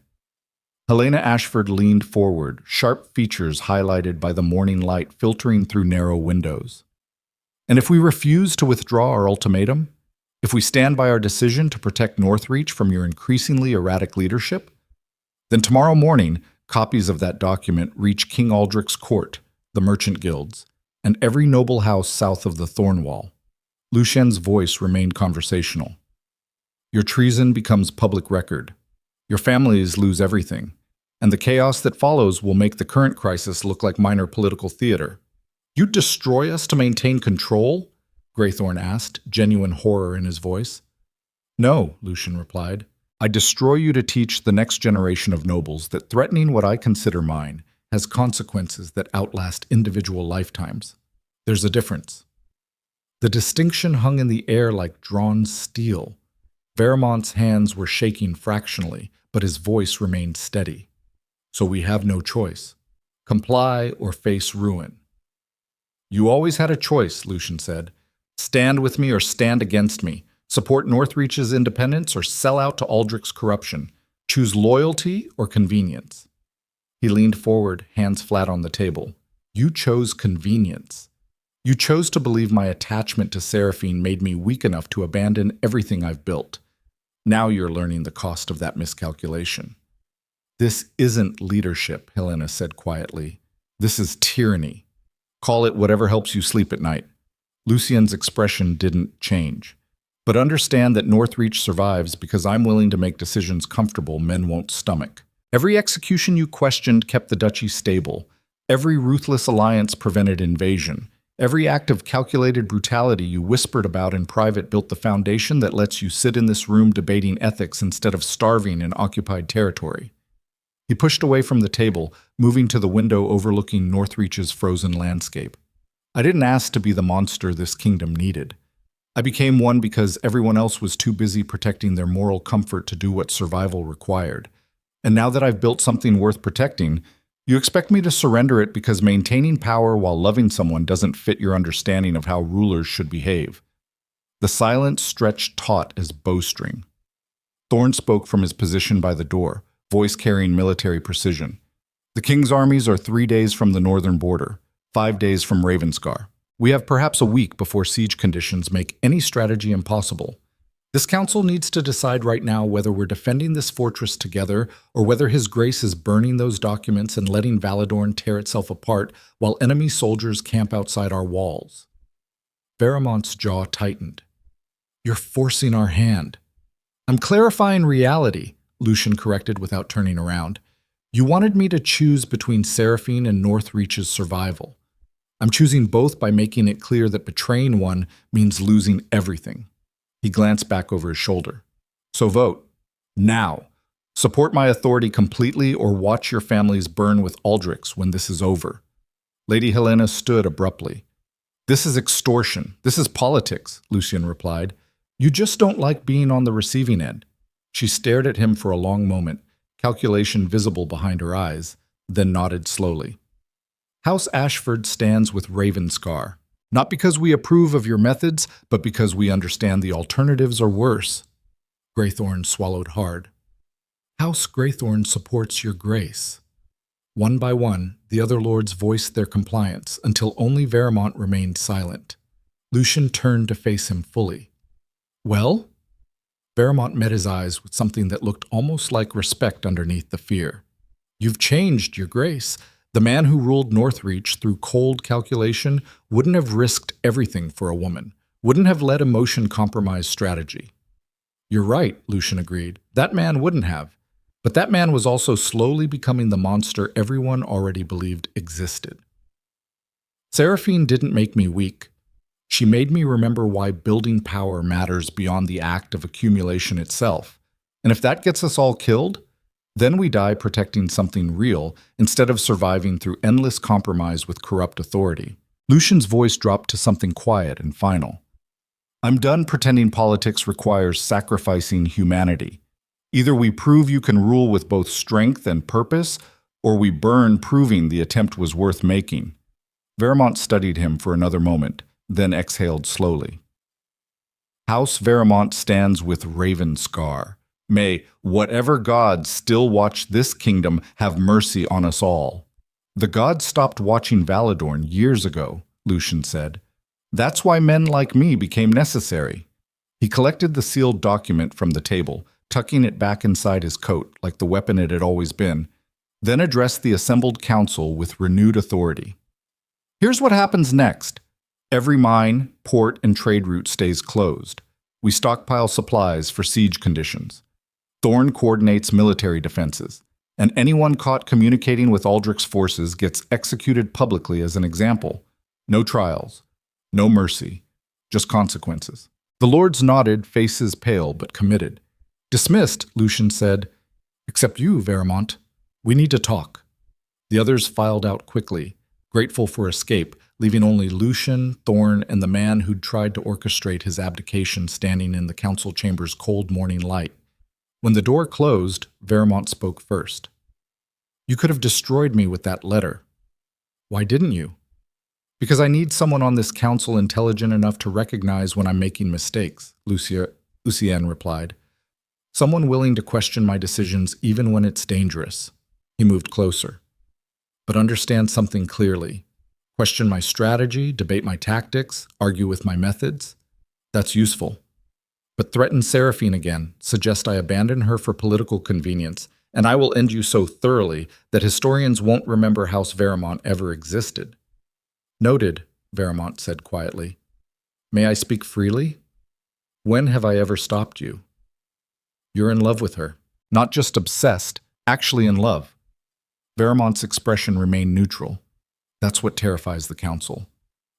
Helena Ashford leaned forward, sharp features highlighted by the morning light filtering through narrow windows. And if we refuse to withdraw our ultimatum, if we stand by our decision to protect Northreach from your increasingly erratic leadership, then tomorrow morning, copies of that document reach King Aldrich's court, the merchant guilds, and every noble house south of the Thornwall. Lucien's voice remained conversational. Your treason becomes public record. Your families lose everything, and the chaos that follows will make the current crisis look like minor political theater. You destroy us to maintain control? Greythorn asked, genuine horror in his voice. No, Lucien replied. I destroy you to teach the next generation of nobles that threatening what I consider mine has consequences that outlast individual lifetimes. There's a difference. The distinction hung in the air like drawn steel. Veremont's hands were shaking fractionally, but his voice remained steady. So we have no choice. Comply or face ruin. You always had a choice, Lucien said. Stand with me or stand against me. Support Northreach's independence or sell out to Aldrich's corruption. Choose loyalty or convenience. He leaned forward, hands flat on the table. You chose convenience. You chose to believe my attachment to Seraphine made me weak enough to abandon everything I've built. Now you're learning the cost of that miscalculation. This isn't leadership, Helena said quietly. This is tyranny. Call it whatever helps you sleep at night. Lucien's expression didn't change. But understand that Northreach survives because I'm willing to make decisions comfortable men won't stomach. Every execution you questioned kept the duchy stable. Every ruthless alliance prevented invasion. Every act of calculated brutality you whispered about in private built the foundation that lets you sit in this room debating ethics instead of starving in occupied territory. He pushed away from the table, moving to the window overlooking Northreach's frozen landscape. I didn't ask to be the monster this kingdom needed. I became one because everyone else was too busy protecting their moral comfort to do what survival required. And now that I've built something worth protecting, you expect me to surrender it because maintaining power while loving someone doesn't fit your understanding of how rulers should behave. The silence stretched taut as bowstring. Thorn spoke from his position by the door, voice carrying military precision. The king's armies are 3 days from the northern border, 5 days from Ravenscar. We have perhaps a week before siege conditions make any strategy impossible. This council needs to decide right now whether we're defending this fortress together or whether His Grace is burning those documents and letting Valadorn tear itself apart while enemy soldiers camp outside our walls. Veremont's jaw tightened. You're forcing our hand. I'm clarifying reality, Lucien corrected without turning around. You wanted me to choose between Seraphine and Northreach's survival. I'm choosing both by making it clear that betraying one means losing everything. He glanced back over his shoulder. So vote. Now. Support my authority completely or watch your families burn with Aldrich's when this is over. Lady Helena stood abruptly. This is extortion. This is politics, Lucien replied. You just don't like being on the receiving end. She stared at him for a long moment, calculation visible behind her eyes, then nodded slowly. House Ashford stands with Ravenscar. Not because we approve of your methods, but because we understand the alternatives are worse. Greythorn swallowed hard. House Greythorn supports your grace. One by one, the other lords voiced their compliance until only Veremont remained silent. Lucien turned to face him fully. Well? Veremont met his eyes with something that looked almost like respect underneath the fear. You've changed, your grace. The man who ruled Northreach through cold calculation wouldn't have risked everything for a woman, wouldn't have let emotion compromise strategy. You're right, Lucien agreed. That man wouldn't have. But that man was also slowly becoming the monster everyone already believed existed. Seraphine didn't make me weak. She made me remember why building power matters beyond the act of accumulation itself. And if that gets us all killed, then we die protecting something real instead of surviving through endless compromise with corrupt authority. Lucien's voice dropped to something quiet and final. I'm done pretending politics requires sacrificing humanity. Either we prove you can rule with both strength and purpose, or we burn proving the attempt was worth making. Veramont studied him for another moment, then exhaled slowly. House Veramont stands with Ravenscar. May whatever gods still watch this kingdom have mercy on us all. The gods stopped watching Valadorn years ago, Lucian said. That's why men like me became necessary. He collected the sealed document from the table, tucking it back inside his coat like the weapon it had always been, then addressed the assembled council with renewed authority. Here's what happens next. Every mine, port, and trade route stays closed. We stockpile supplies for siege conditions. Thorn coordinates military defenses, and anyone caught communicating with Aldrich's forces gets executed publicly as an example. No trials, no mercy, just consequences. The lords nodded, faces pale but committed. Dismissed, Lucian said. Except you, Veramont. We need to talk. The others filed out quickly, grateful for escape, leaving only Lucian, Thorn, and the man who'd tried to orchestrate his abdication standing in the council chamber's cold morning light. When the door closed, Veramont spoke first. You could have destroyed me with that letter. Why didn't you? Because I need someone on this council intelligent enough to recognize when I'm making mistakes, Lucien replied. Someone willing to question my decisions even when it's dangerous. He moved closer. But understand something clearly. Question my strategy, debate my tactics, argue with my methods. That's useful. But threaten Seraphine again, suggest I abandon her for political convenience, and I will end you so thoroughly that historians won't remember House Veramont ever existed. Noted, Veramont said quietly. May I speak freely? When have I ever stopped you? You're in love with her. Not just obsessed, actually in love. Veramont's expression remained neutral. That's what terrifies the council.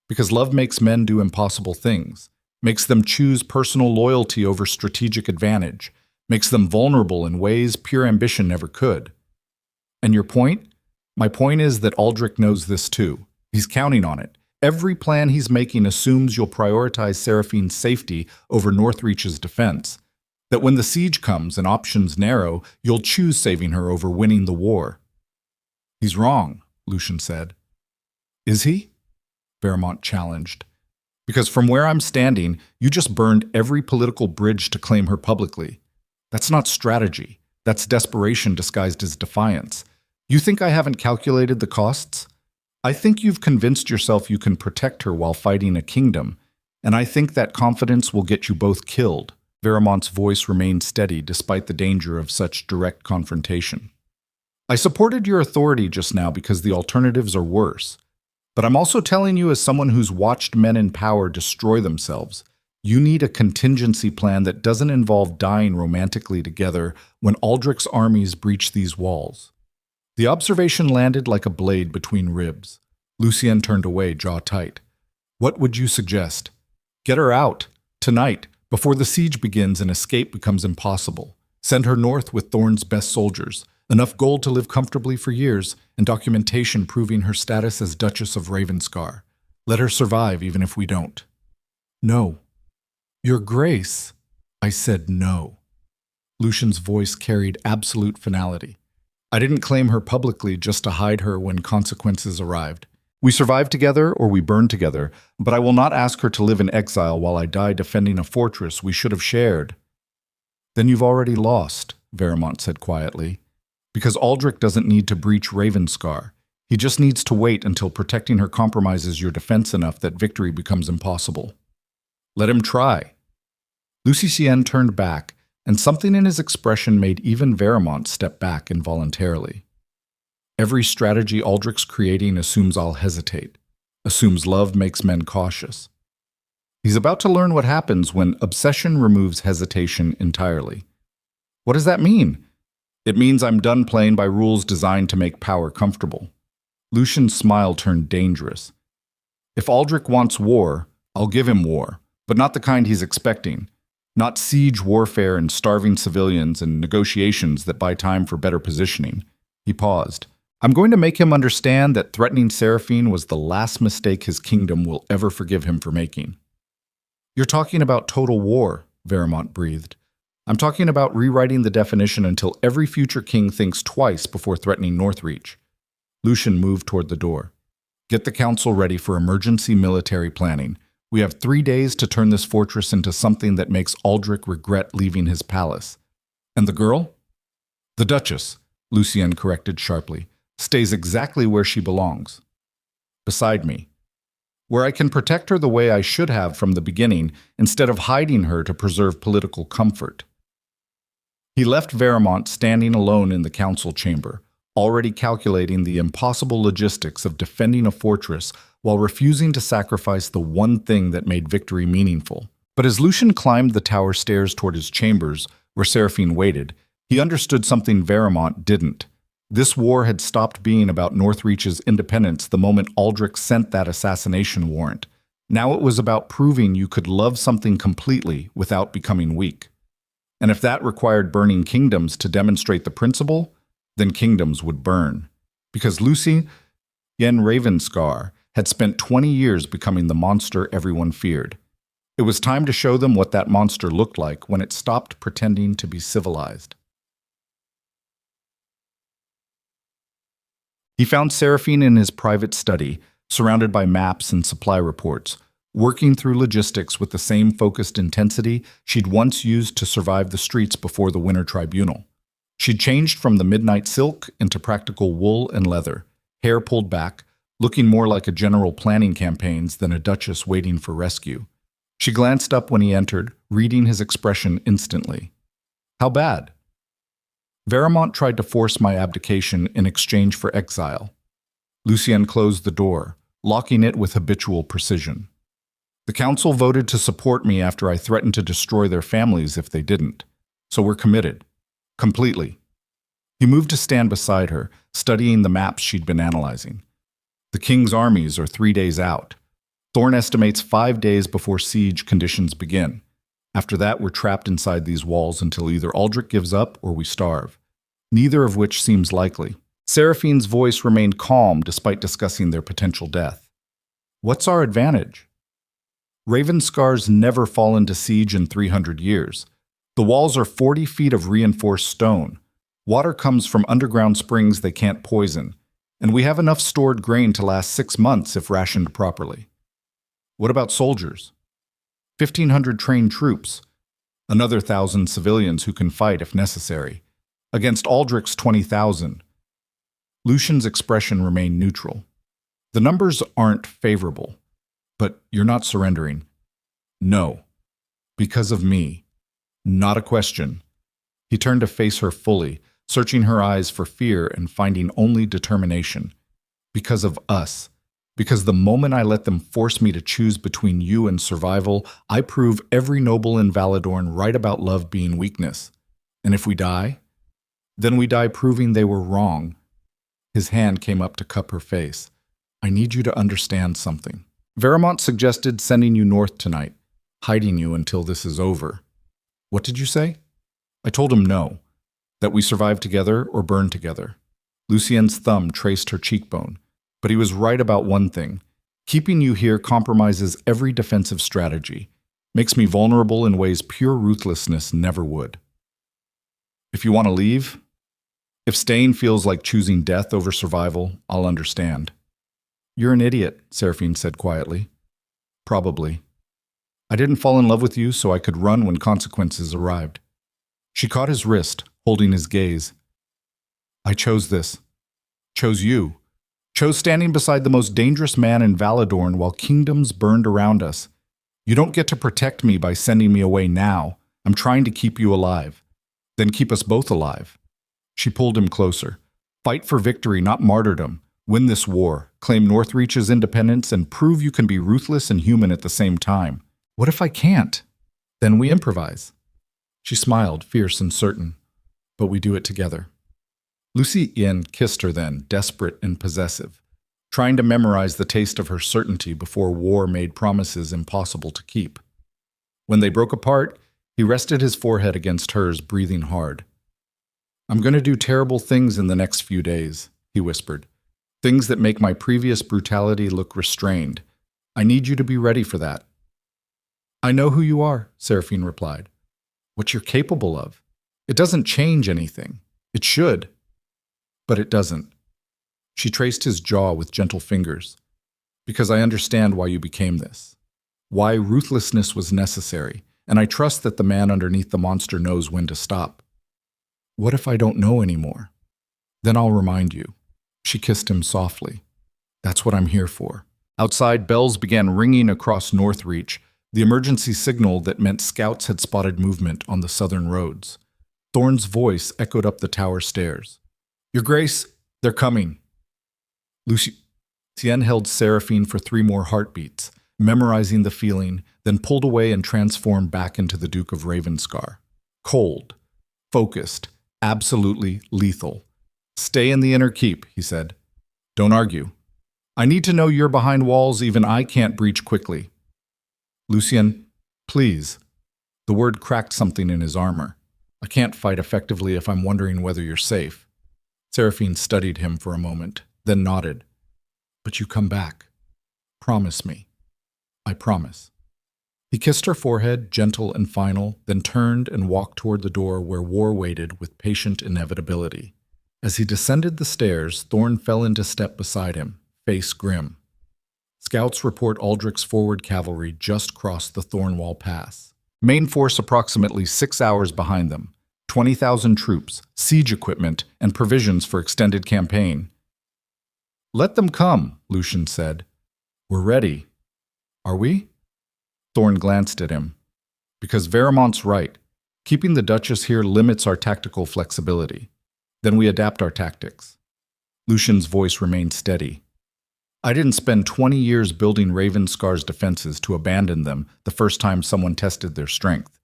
Because love makes men do impossible things, makes them choose personal loyalty over strategic advantage, makes them vulnerable in ways pure ambition never could. And your point? My point is that Aldrich knows this too. He's counting on it. Every plan he's making assumes you'll prioritize Seraphine's safety over Northreach's defense. That when the siege comes and options narrow, you'll choose saving her over winning the war. He's wrong, Lucian said. Is he? Veramont challenged. Because from where I'm standing, you just burned every political bridge to claim her publicly. That's not strategy. That's desperation disguised as defiance. You think I haven't calculated the costs? I think you've convinced yourself you can protect her while fighting a kingdom, and I think that confidence will get you both killed. Veramont's voice remained steady despite the danger of such direct confrontation. I supported your authority just now because the alternatives are worse. But I'm also telling you as someone who's watched men in power destroy themselves, you need a contingency plan that doesn't involve dying romantically together when Aldrich's armies breach these walls. The observation landed like a blade between ribs. Lucien turned away, jaw tight. What would you suggest? Get her out, tonight, before the siege begins and escape becomes impossible. Send her north with Thorn's best soldiers, enough gold to live comfortably for years, and documentation proving her status as Duchess of Ravenscar. Let her survive even if we don't. No. Your Grace. I said no. Lucian's voice carried absolute finality. I didn't claim her publicly just to hide her when consequences arrived. We survive together or we burn together, but I will not ask her to live in exile while I die defending a fortress we should have shared. Then you've already lost, Veramont said quietly. Because Aldrich doesn't need to breach Ravenscar. He just needs to wait until protecting her compromises your defense enough that victory becomes impossible. Let him try. Lucien turned back, and something in his expression made even Veramont step back involuntarily. Every strategy Aldrich's creating assumes I'll hesitate, assumes love makes men cautious. He's about to learn what happens when obsession removes hesitation entirely. What does that mean? It means I'm done playing by rules designed to make power comfortable. Lucian's smile turned dangerous. If Aldrich wants war, I'll give him war, but not the kind he's expecting. Not siege warfare and starving civilians and negotiations that buy time for better positioning. He paused. I'm going to make him understand that threatening Seraphine was the last mistake his kingdom will ever forgive him for making. You're talking about total war, Veramont breathed. I'm talking about rewriting the definition until every future king thinks twice before threatening Northreach. Lucian moved toward the door. Get the council ready for emergency military planning. We have 3 days to turn this fortress into something that makes Aldrich regret leaving his palace. And the girl? The Duchess, Lucien corrected sharply, stays exactly where she belongs. Beside me. Where I can protect her the way I should have from the beginning, instead of hiding her to preserve political comfort. He left Veramont standing alone in the council chamber, already calculating the impossible logistics of defending a fortress while refusing to sacrifice the one thing that made victory meaningful. But as Lucian climbed the tower stairs toward his chambers, where Seraphine waited, he understood something Veramont didn't. This war had stopped being about Northreach's independence the moment Aldrich sent that assassination warrant. Now it was about proving you could love something completely without becoming weak. And if that required burning kingdoms to demonstrate the principle, then kingdoms would burn. Because Lucy Yen Ravenscar had spent 20 years becoming the monster everyone feared. It was time to show them what that monster looked like when it stopped pretending to be civilized. He found Seraphine in his private study, surrounded by maps and supply reports, working through logistics with the same focused intensity she'd once used to survive the streets before the Winter Tribunal. She'd changed from the midnight silk into practical wool and leather, hair pulled back, looking more like a general planning campaigns than a duchess waiting for rescue. She glanced up when he entered, reading his expression instantly. How bad? Veramont tried to force my abdication in exchange for exile. Lucien closed the door, locking it with habitual precision. The council voted to support me after I threatened to destroy their families if they didn't. So we're committed. Completely. He moved to stand beside her, studying the maps she'd been analyzing. The king's armies are 3 days out. Thorne estimates 5 days before siege conditions begin. After that, we're trapped inside these walls until either Aldrich gives up or we starve, neither of which seems likely. Seraphine's voice remained calm despite discussing their potential death. What's our advantage? Ravenscar's never fallen to siege in 300 years. The walls are 40 feet of reinforced stone. Water comes from underground springs they can't poison, and we have enough stored grain to last 6 months if rationed properly. What about soldiers? 1,500 trained troops, another 1,000 civilians who can fight if necessary, against Aldrich's 20,000. Lucian's expression remained neutral. The numbers aren't favorable, but you're not surrendering. No, because of me. Not a question. He turned to face her fully, searching her eyes for fear and finding only determination. Because of us. Because the moment I let them force me to choose between you and survival, I prove every noble in Valadorn right about love being weakness. And if we die, then we die proving they were wrong. His hand came up to cup her face. I need you to understand something. Veramont suggested sending you north tonight, hiding you until this is over. What did you say? I told him no, that we survive together or burn together. Lucien's thumb traced her cheekbone. But he was right about one thing. Keeping you here compromises every defensive strategy, makes me vulnerable in ways pure ruthlessness never would. If you want to leave, if staying feels like choosing death over survival, I'll understand. You're an idiot, Seraphine said quietly. Probably. I didn't fall in love with you so I could run when consequences arrived. She caught his wrist, holding his gaze. I chose this. Chose you. Chose standing beside the most dangerous man in Valadorn while kingdoms burned around us. You don't get to protect me by sending me away now. I'm trying to keep you alive. Then keep us both alive. She pulled him closer. Fight for victory, not martyrdom. Win this war. Claim Northreach's independence and prove you can be ruthless and human at the same time. What if I can't? Then we improvise. She smiled, fierce and certain. But we do it together. Lucy Yen kissed her then, desperate and possessive, trying to memorize the taste of her certainty before war made promises impossible to keep. When they broke apart, he rested his forehead against hers, breathing hard. I'm going to do terrible things in the next few days, he whispered. Things that make my previous brutality look restrained. I need you to be ready for that. I know who you are, Seraphine replied. what you're capable of. It doesn't change anything. It should, but it doesn't. She traced his jaw with gentle fingers. Because I understand why you became this. Why ruthlessness was necessary, and I trust that the man underneath the monster knows when to stop. What if I don't know anymore? Then I'll remind you. She kissed him softly. That's what I'm here for. Outside, bells began ringing across Northreach, the emergency signal that meant scouts had spotted movement on the southern roads. Thorne's voice echoed up the tower stairs. Your Grace, they're coming. Lucien held Seraphine for 3 more heartbeats, memorizing the feeling, then pulled away and transformed back into the Duke of Ravenscar. Cold, focused, absolutely lethal. Stay in the inner keep, he said. Don't argue. I need to know you're behind walls even I can't breach quickly. Lucien, please. The word cracked something in his armor. I can't fight effectively if I'm wondering whether you're safe. Seraphine studied him for a moment, then nodded. But you come back. Promise me. I promise. He kissed her forehead, gentle and final, then turned and walked toward the door where war waited with patient inevitability. As he descended the stairs, Thorne fell into step beside him, face grim. Scouts report Aldrich's forward cavalry just crossed the Thornwall Pass. Main force approximately 6 hours behind them. 20,000 troops, siege equipment, and provisions for extended campaign. Let them come, Lucian said. We're ready. Are we? Thorne glanced at him. Because Varamont's right. Keeping the Duchess here limits our tactical flexibility. Then we adapt our tactics. Lucian's voice remained steady. I didn't spend 20 years building Ravenscar's defenses to abandon them the first time someone tested their strength.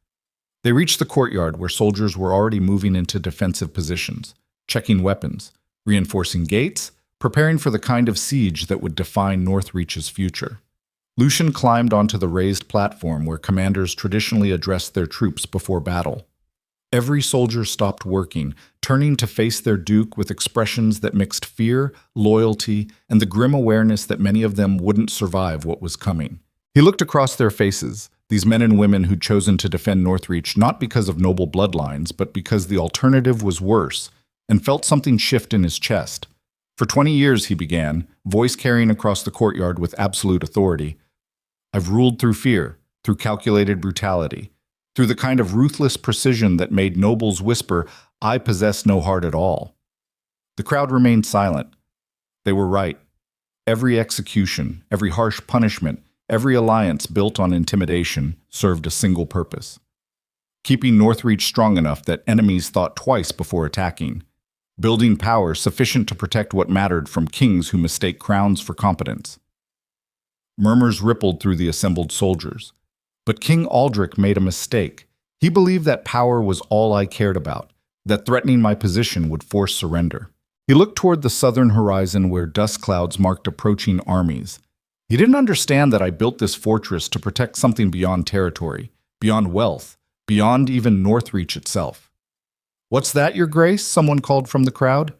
They reached the courtyard where soldiers were already moving into defensive positions, checking weapons, reinforcing gates, preparing for the kind of siege that would define Northreach's future. Lucian climbed onto the raised platform where commanders traditionally addressed their troops before battle. Every soldier stopped working, turning to face their duke with expressions that mixed fear, loyalty, and the grim awareness that many of them wouldn't survive what was coming. He looked across their faces, these men and women who'd chosen to defend Northreach not because of noble bloodlines, but because the alternative was worse, and felt something shift in his chest. For 20 years, he began, voice carrying across the courtyard with absolute authority. I've ruled through fear, through calculated brutality, through the kind of ruthless precision that made nobles whisper, I possess no heart at all. The crowd remained silent. They were right. Every execution, every harsh punishment, every alliance built on intimidation served a single purpose. Keeping Northreach strong enough that enemies thought twice before attacking. Building power sufficient to protect what mattered from kings who mistake crowns for competence. Murmurs rippled through the assembled soldiers. But King Aldrich made a mistake. He believed that power was all I cared about, that threatening my position would force surrender. He looked toward the southern horizon where dust clouds marked approaching armies. He didn't understand that I built this fortress to protect something beyond territory, beyond wealth, beyond even Northreach itself. What's that, Your Grace? Someone called from the crowd.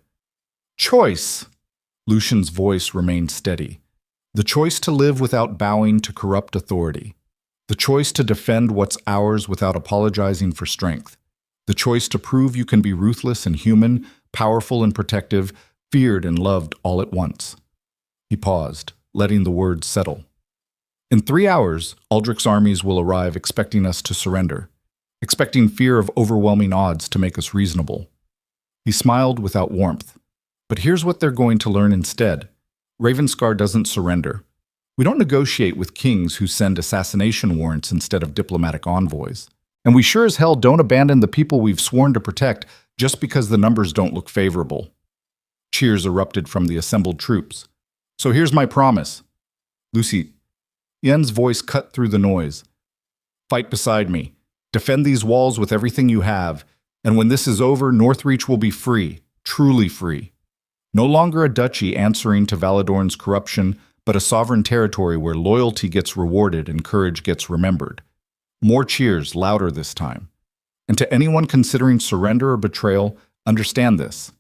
Choice. Lucian's voice remained steady. The choice to live without bowing to corrupt authority. The choice to defend what's ours without apologizing for strength. The choice to prove you can be ruthless and human, powerful and protective, feared and loved all at once. He paused, letting the words settle. In 3 hours, Aldrich's armies will arrive expecting us to surrender, expecting fear of overwhelming odds to make us reasonable. He smiled without warmth. But here's what they're going to learn instead. Ravenscar doesn't surrender. We don't negotiate with kings who send assassination warrants instead of diplomatic envoys. And we sure as hell don't abandon the people we've sworn to protect just because the numbers don't look favorable. Cheers erupted from the assembled troops. So here's my promise. Lucien's voice cut through the noise. Fight beside me. Defend these walls with everything you have. And when this is over, Northreach will be free, truly free. No longer a duchy answering to Valadorn's corruption, but a sovereign territory where loyalty gets rewarded and courage gets remembered. More cheers, louder this time. And to anyone considering surrender or betrayal, understand this.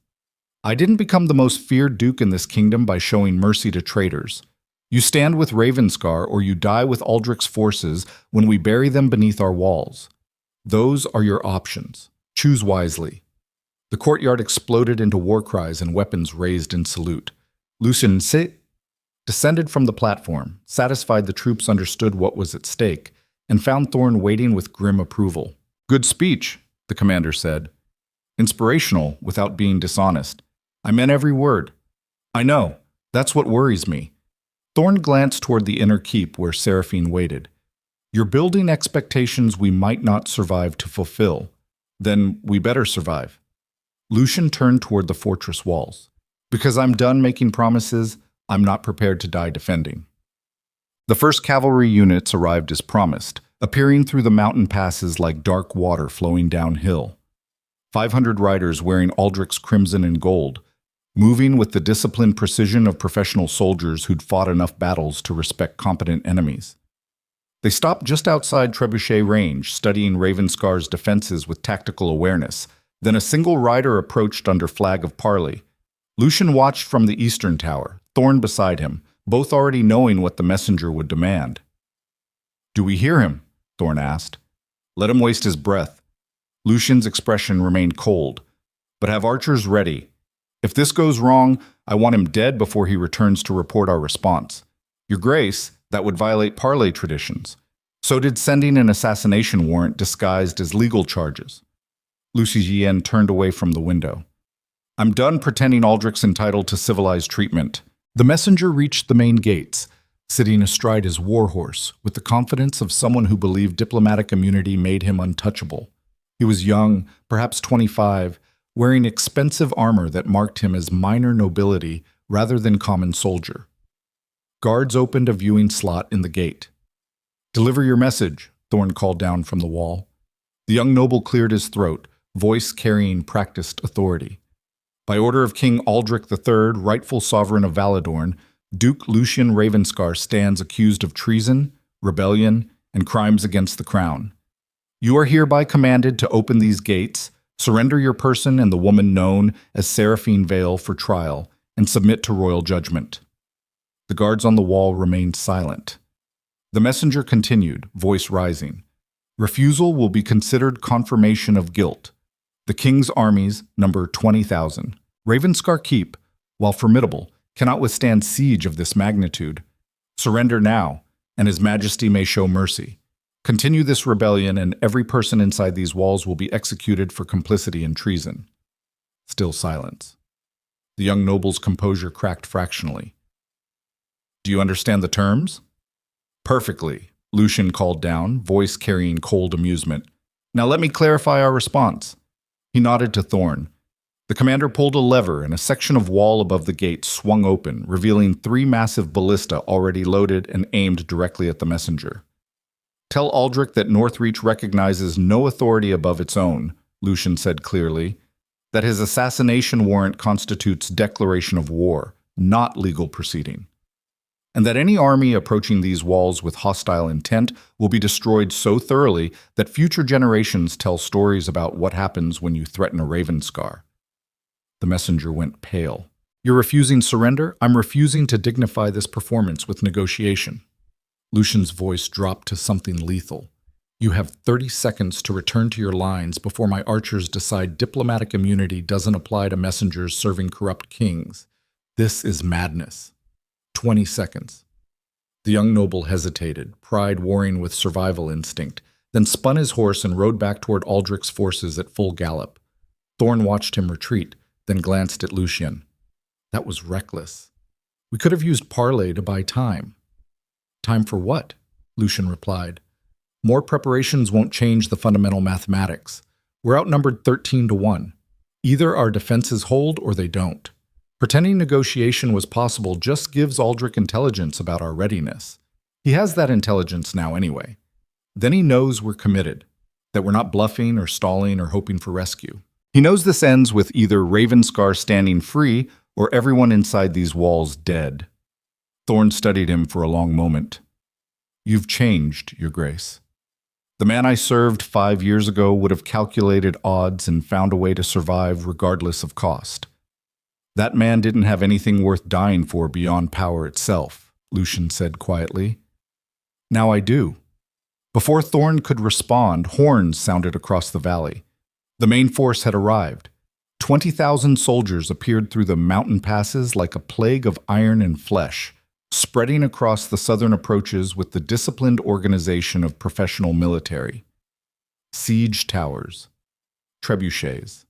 I didn't become the most feared duke in this kingdom by showing mercy to traitors. You stand with Ravenscar or you die with Aldrich's forces when we bury them beneath our walls. Those are your options. Choose wisely. The courtyard exploded into war cries and weapons raised in salute. Lucien descended from the platform, satisfied the troops understood what was at stake, and found Thorn waiting with grim approval. "Good speech," the commander said. "Inspirational without being dishonest. I meant every word." "I know. That's what worries me." Thorn glanced toward the inner keep where Seraphine waited. "You're building expectations we might not survive to fulfill. Then we better survive." Lucien turned toward the fortress walls. "Because I'm done making promises, I'm not prepared to die defending." The first cavalry units arrived as promised, appearing through the mountain passes like dark water flowing downhill. 500 riders wearing Aldrich's crimson and gold, moving with the disciplined precision of professional soldiers who'd fought enough battles to respect competent enemies. They stopped just outside Trebuchet range, studying Ravenscar's defenses with tactical awareness. Then a single rider approached under flag of parley. Lucien watched from the eastern tower, Thorn beside him, both already knowing what the messenger would demand. "Do we hear him?" Thorn asked. "Let him waste his breath." Lucien's expression remained cold. "But have archers ready. If this goes wrong, I want him dead before he returns to report our response. Your Grace, that would violate parley traditions. So did sending an assassination warrant disguised as legal charges." Lucien turned away from the window. "I'm done pretending Aldrich's entitled to civilized treatment." The messenger reached the main gates, sitting astride his warhorse, with the confidence of someone who believed diplomatic immunity made him untouchable. He was young, perhaps 25, wearing expensive armor that marked him as minor nobility rather than common soldier. Guards opened a viewing slot in the gate. "Deliver your message," Thorn called down from the wall. The young noble cleared his throat, voice carrying practiced authority. "By order of King Aldrich III, rightful sovereign of Valadorn, Duke Lucien Ravenscar stands accused of treason, rebellion, and crimes against the crown. You are hereby commanded to open these gates, surrender your person and the woman known as Seraphine Vale for trial, and submit to royal judgment." The guards on the wall remained silent. The messenger continued, voice rising. "Refusal will be considered confirmation of guilt. The king's armies number 20,000. Ravenscar Keep, while formidable, cannot withstand siege of this magnitude. Surrender now, and His Majesty may show mercy. Continue this rebellion, and every person inside these walls will be executed for complicity in treason." Still silence. The young noble's composure cracked fractionally. "Do you understand the terms?" "Perfectly," Lucien called down, voice carrying cold amusement. "Now let me clarify our response." He nodded to Thorn. The commander pulled a lever, and a section of wall above the gate swung open, revealing 3 massive ballista already loaded and aimed directly at the messenger. "Tell Aldrich that Northreach recognizes no authority above its own," Lucien said clearly, "that his assassination warrant constitutes declaration of war, not legal proceeding, and that any army approaching these walls with hostile intent will be destroyed so thoroughly that future generations tell stories about what happens when you threaten a Ravenscar." The messenger went pale. "You're refusing surrender? I'm refusing to dignify this performance with negotiation." Lucien's voice dropped to something lethal. "You have 30 seconds to return to your lines before my archers decide diplomatic immunity doesn't apply to messengers serving corrupt kings. This is madness." 20 seconds. The young noble hesitated, pride warring with survival instinct, then spun his horse and rode back toward Aldrich's forces at full gallop. Thorn watched him retreat, then glanced at Lucien. "That was reckless. We could have used parley to buy time." "Time for what?" Lucien replied. "More preparations won't change the fundamental mathematics. We're outnumbered 13-1. Either our defenses hold or they don't. Pretending negotiation was possible just gives Aldrich intelligence about our readiness. He has that intelligence now anyway. Then he knows we're committed, that we're not bluffing or stalling or hoping for rescue. He knows this ends with either Ravenscar standing free or everyone inside these walls dead." Thorn studied him for a long moment. "You've changed, Your Grace. The man I served 5 years ago would have calculated odds and found a way to survive regardless of cost. That man didn't have anything worth dying for beyond power itself," Lucien said quietly. "Now I do. Before Thorn could respond, horns sounded across the valley. The main force had arrived. 20,000 soldiers appeared through the mountain passes like a plague of iron and flesh, spreading across the southern approaches with the disciplined organization of professional military. Siege towers, trebuchets,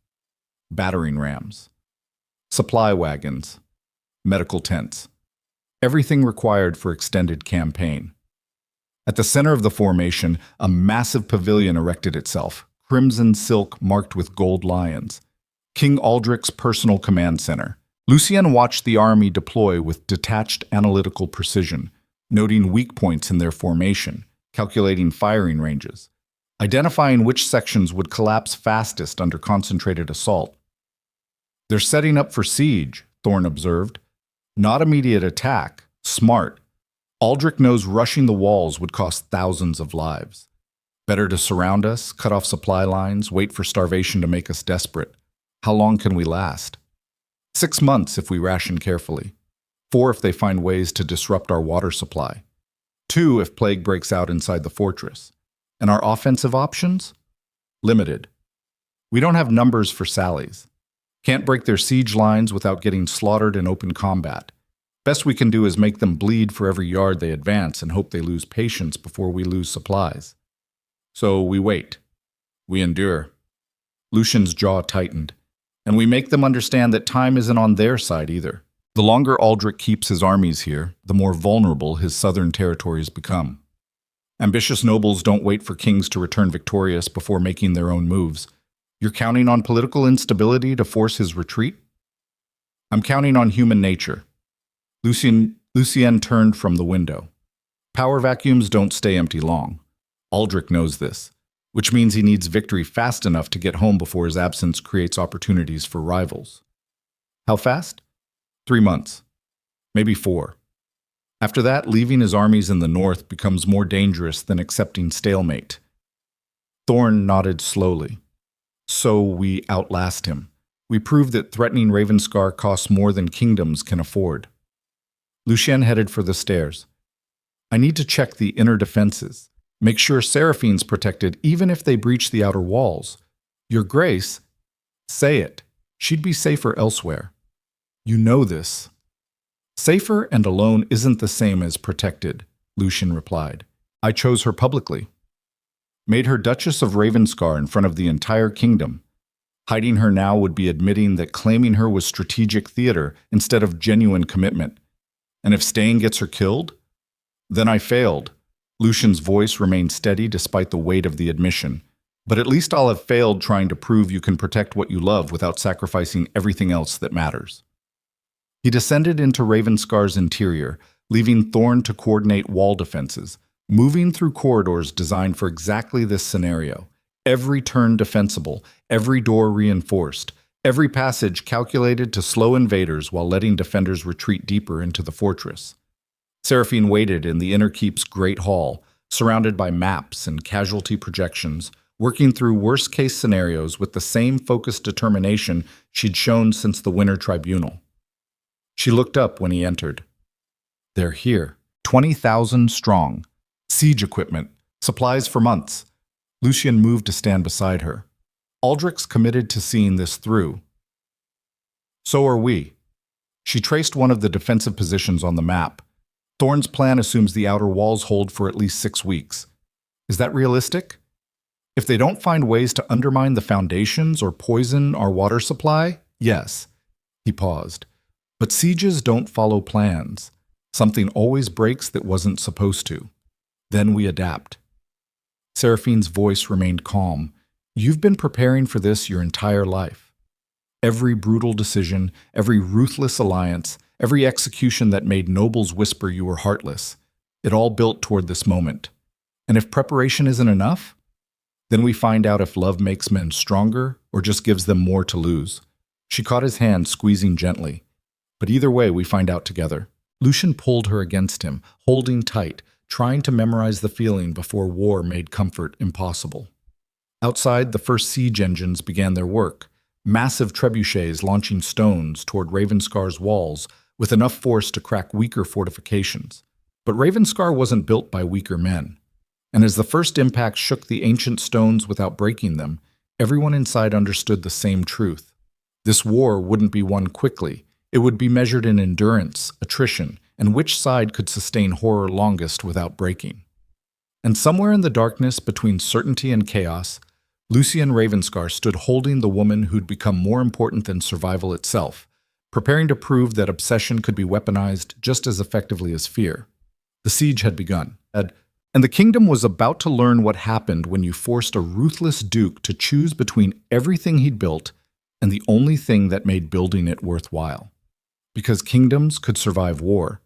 battering rams, supply wagons, medical tents, everything required for extended campaign. At the center of the formation, a massive pavilion erected itself, crimson silk marked with gold lions. King Aldrich's personal command center. Lucien watched the army deploy with detached analytical precision, noting weak points in their formation, calculating firing ranges, identifying which sections would collapse fastest under concentrated assault. "They're setting up for siege," Thorn observed. "Not immediate attack. Smart. Aldrich knows rushing the walls would cost thousands of lives. Better to surround us, cut off supply lines, wait for starvation to make us desperate. How long can we last? 6 months if we ration carefully. 4 if they find ways to disrupt our water supply. 2 if plague breaks out inside the fortress. And our offensive options? Limited. We don't have numbers for sallies. Can't break their siege lines without getting slaughtered in open combat. Best we can do is make them bleed for every yard they advance and hope they lose patience before we lose supplies. So we wait. We endure." Lucian's jaw tightened. "And we make them understand that time isn't on their side either. The longer Aldrich keeps his armies here, the more vulnerable his southern territories become. Ambitious nobles don't wait for kings to return victorious before making their own moves. You're counting on political instability to force his retreat?" "I'm counting on human nature." Lucien turned from the window. Power vacuums don't stay empty long. Aldrich knows this, which means he needs victory fast enough to get home before his absence creates opportunities for rivals. How fast? 3 months. Maybe 4. After that, leaving his armies in the north becomes more dangerous than accepting stalemate. Thorn nodded slowly. "So we outlast him. We prove that threatening Ravenscar costs more than kingdoms can afford." Lucien headed for the stairs. "I need to check the inner defenses. Make sure Seraphine's protected even if they breach the outer walls. Your Grace, say it. She'd be safer elsewhere. You know this." "Safer and alone isn't the same as protected," Lucien replied. "I chose her publicly. Made her Duchess of Ravenscar in front of the entire kingdom. Hiding her now would be admitting that claiming her was strategic theater instead of genuine commitment. And if staying gets her killed? Then I failed." Lucian's voice remained steady despite the weight of the admission. "But at least I'll have failed trying to prove you can protect what you love without sacrificing everything else that matters." He descended into Ravenscar's interior, leaving Thorn to coordinate wall defenses, moving through corridors designed for exactly this scenario. Every turn defensible, every door reinforced, every passage calculated to slow invaders while letting defenders retreat deeper into the fortress. Seraphine waited in the inner keep's great hall, surrounded by maps and casualty projections, working through worst-case scenarios with the same focused determination she'd shown since the Winter Tribunal. She looked up when he entered. "They're here, 20,000 strong. Siege equipment, supplies for months." Lucien moved to stand beside her. "Aldrich's committed to seeing this through. So are we." She traced one of the defensive positions on the map. "Thorn's plan assumes the outer walls hold for at least 6 weeks. Is that realistic? If they don't find ways to undermine the foundations or poison our water supply, yes." He paused. "But sieges don't follow plans. Something always breaks that wasn't supposed to. Then we adapt." Seraphine's voice remained calm. "You've been preparing for this your entire life. Every brutal decision, every ruthless alliance, every execution that made nobles whisper you were heartless, it all built toward this moment. And if preparation isn't enough, then we find out if love makes men stronger or just gives them more to lose." She caught his hand, squeezing gently. "But either way, we find out together." Lucien pulled her against him, holding tight, trying to memorize the feeling before war made comfort impossible. Outside, the first siege engines began their work, massive trebuchets launching stones toward Ravenscar's walls with enough force to crack weaker fortifications. But Ravenscar wasn't built by weaker men. And as the first impact shook the ancient stones without breaking them, everyone inside understood the same truth. This war wouldn't be won quickly. It would be measured in endurance, attrition, and which side could sustain horror longest without breaking. And somewhere in the darkness between certainty and chaos, Lucien Ravenscar stood holding the woman who'd become more important than survival itself, preparing to prove that obsession could be weaponized just as effectively as fear. The siege had begun, and the kingdom was about to learn what happened when you forced a ruthless duke to choose between everything he'd built and the only thing that made building it worthwhile. Because kingdoms could survive war,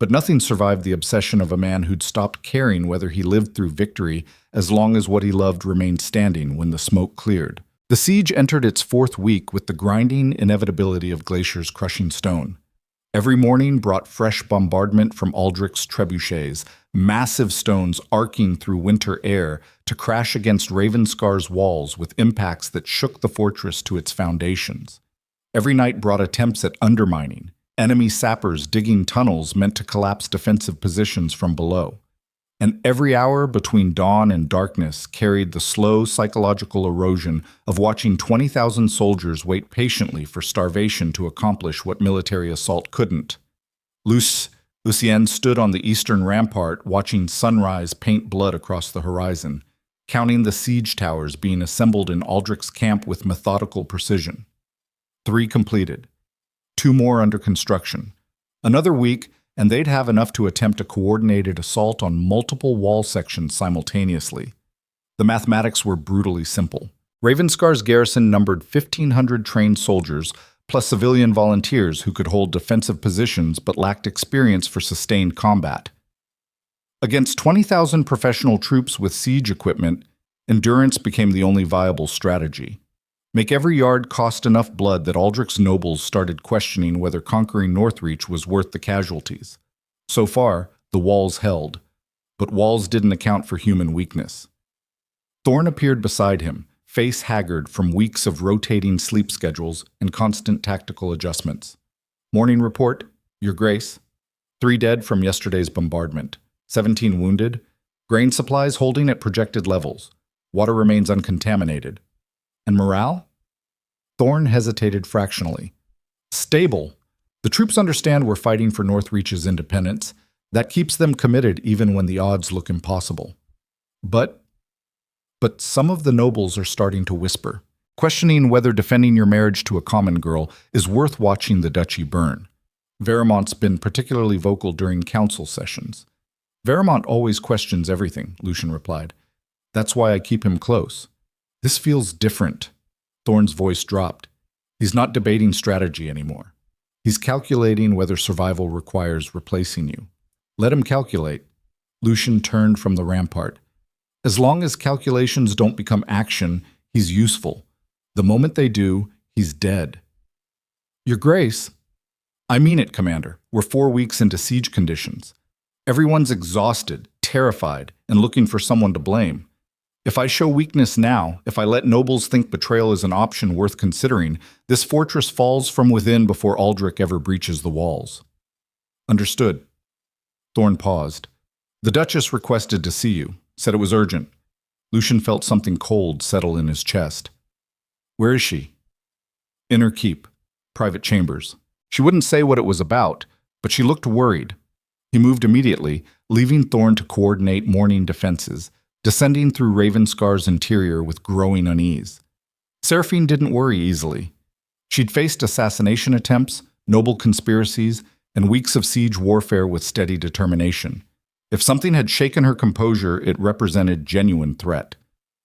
but nothing survived the obsession of a man who'd stopped caring whether he lived through victory as long as what he loved remained standing when the smoke cleared. The siege entered its fourth week with the grinding inevitability of glaciers crushing stone. Every morning brought fresh bombardment from Aldrich's trebuchets, massive stones arcing through winter air to crash against Ravenscar's walls with impacts that shook the fortress to its foundations. Every night brought attempts at undermining, enemy sappers digging tunnels meant to collapse defensive positions from below. And every hour between dawn and darkness carried the slow psychological erosion of watching 20,000 soldiers wait patiently for starvation to accomplish what military assault couldn't. Lucien stood on the eastern rampart watching sunrise paint blood across the horizon, counting the siege towers being assembled in Aldrich's camp with methodical precision. 3 completed. 2 more under construction. Another week, and they'd have enough to attempt a coordinated assault on multiple wall sections simultaneously. The mathematics were brutally simple. Ravenscar's garrison numbered 1,500 trained soldiers, plus civilian volunteers who could hold defensive positions but lacked experience for sustained combat. Against 20,000 professional troops with siege equipment, endurance became the only viable strategy. Make every yard cost enough blood that Aldrich's nobles started questioning whether conquering Northreach was worth the casualties. So far, the walls held, but walls didn't account for human weakness. Thorn appeared beside him, face haggard from weeks of rotating sleep schedules and constant tactical adjustments. Morning report, Your Grace. 3 dead from yesterday's bombardment, 17 wounded, grain supplies holding at projected levels, water remains uncontaminated. And morale? Thorn hesitated fractionally. Stable. The troops understand we're fighting for Northreach's independence. That keeps them committed even when the odds look impossible. But some of the nobles are starting to whisper, questioning whether defending your marriage to a common girl is worth watching the duchy burn. Veremont's been particularly vocal during council sessions. Veremont always questions everything, Lucien replied. That's why I keep him close. This feels different. Thorn's voice dropped. He's not debating strategy anymore. He's calculating whether survival requires replacing you. Let him calculate. Lucien turned from the rampart. As long as calculations don't become action, he's useful. The moment they do, he's dead. Your Grace. I mean it, Commander. We're 4 weeks into siege conditions. Everyone's exhausted, terrified, and looking for someone to blame. If I show weakness now, if I let nobles think betrayal is an option worth considering, this fortress falls from within before Aldrich ever breaches the walls. Understood. Thorn paused. The Duchess requested to see you, said it was urgent. Lucien felt something cold settle in his chest. Where is she? Inner keep, private chambers. She wouldn't say what it was about, but she looked worried. He moved immediately, leaving Thorn to coordinate morning defenses, descending through Ravenscar's interior with growing unease. Seraphine didn't worry easily. She'd faced assassination attempts, noble conspiracies, and weeks of siege warfare with steady determination. If something had shaken her composure, it represented genuine threat.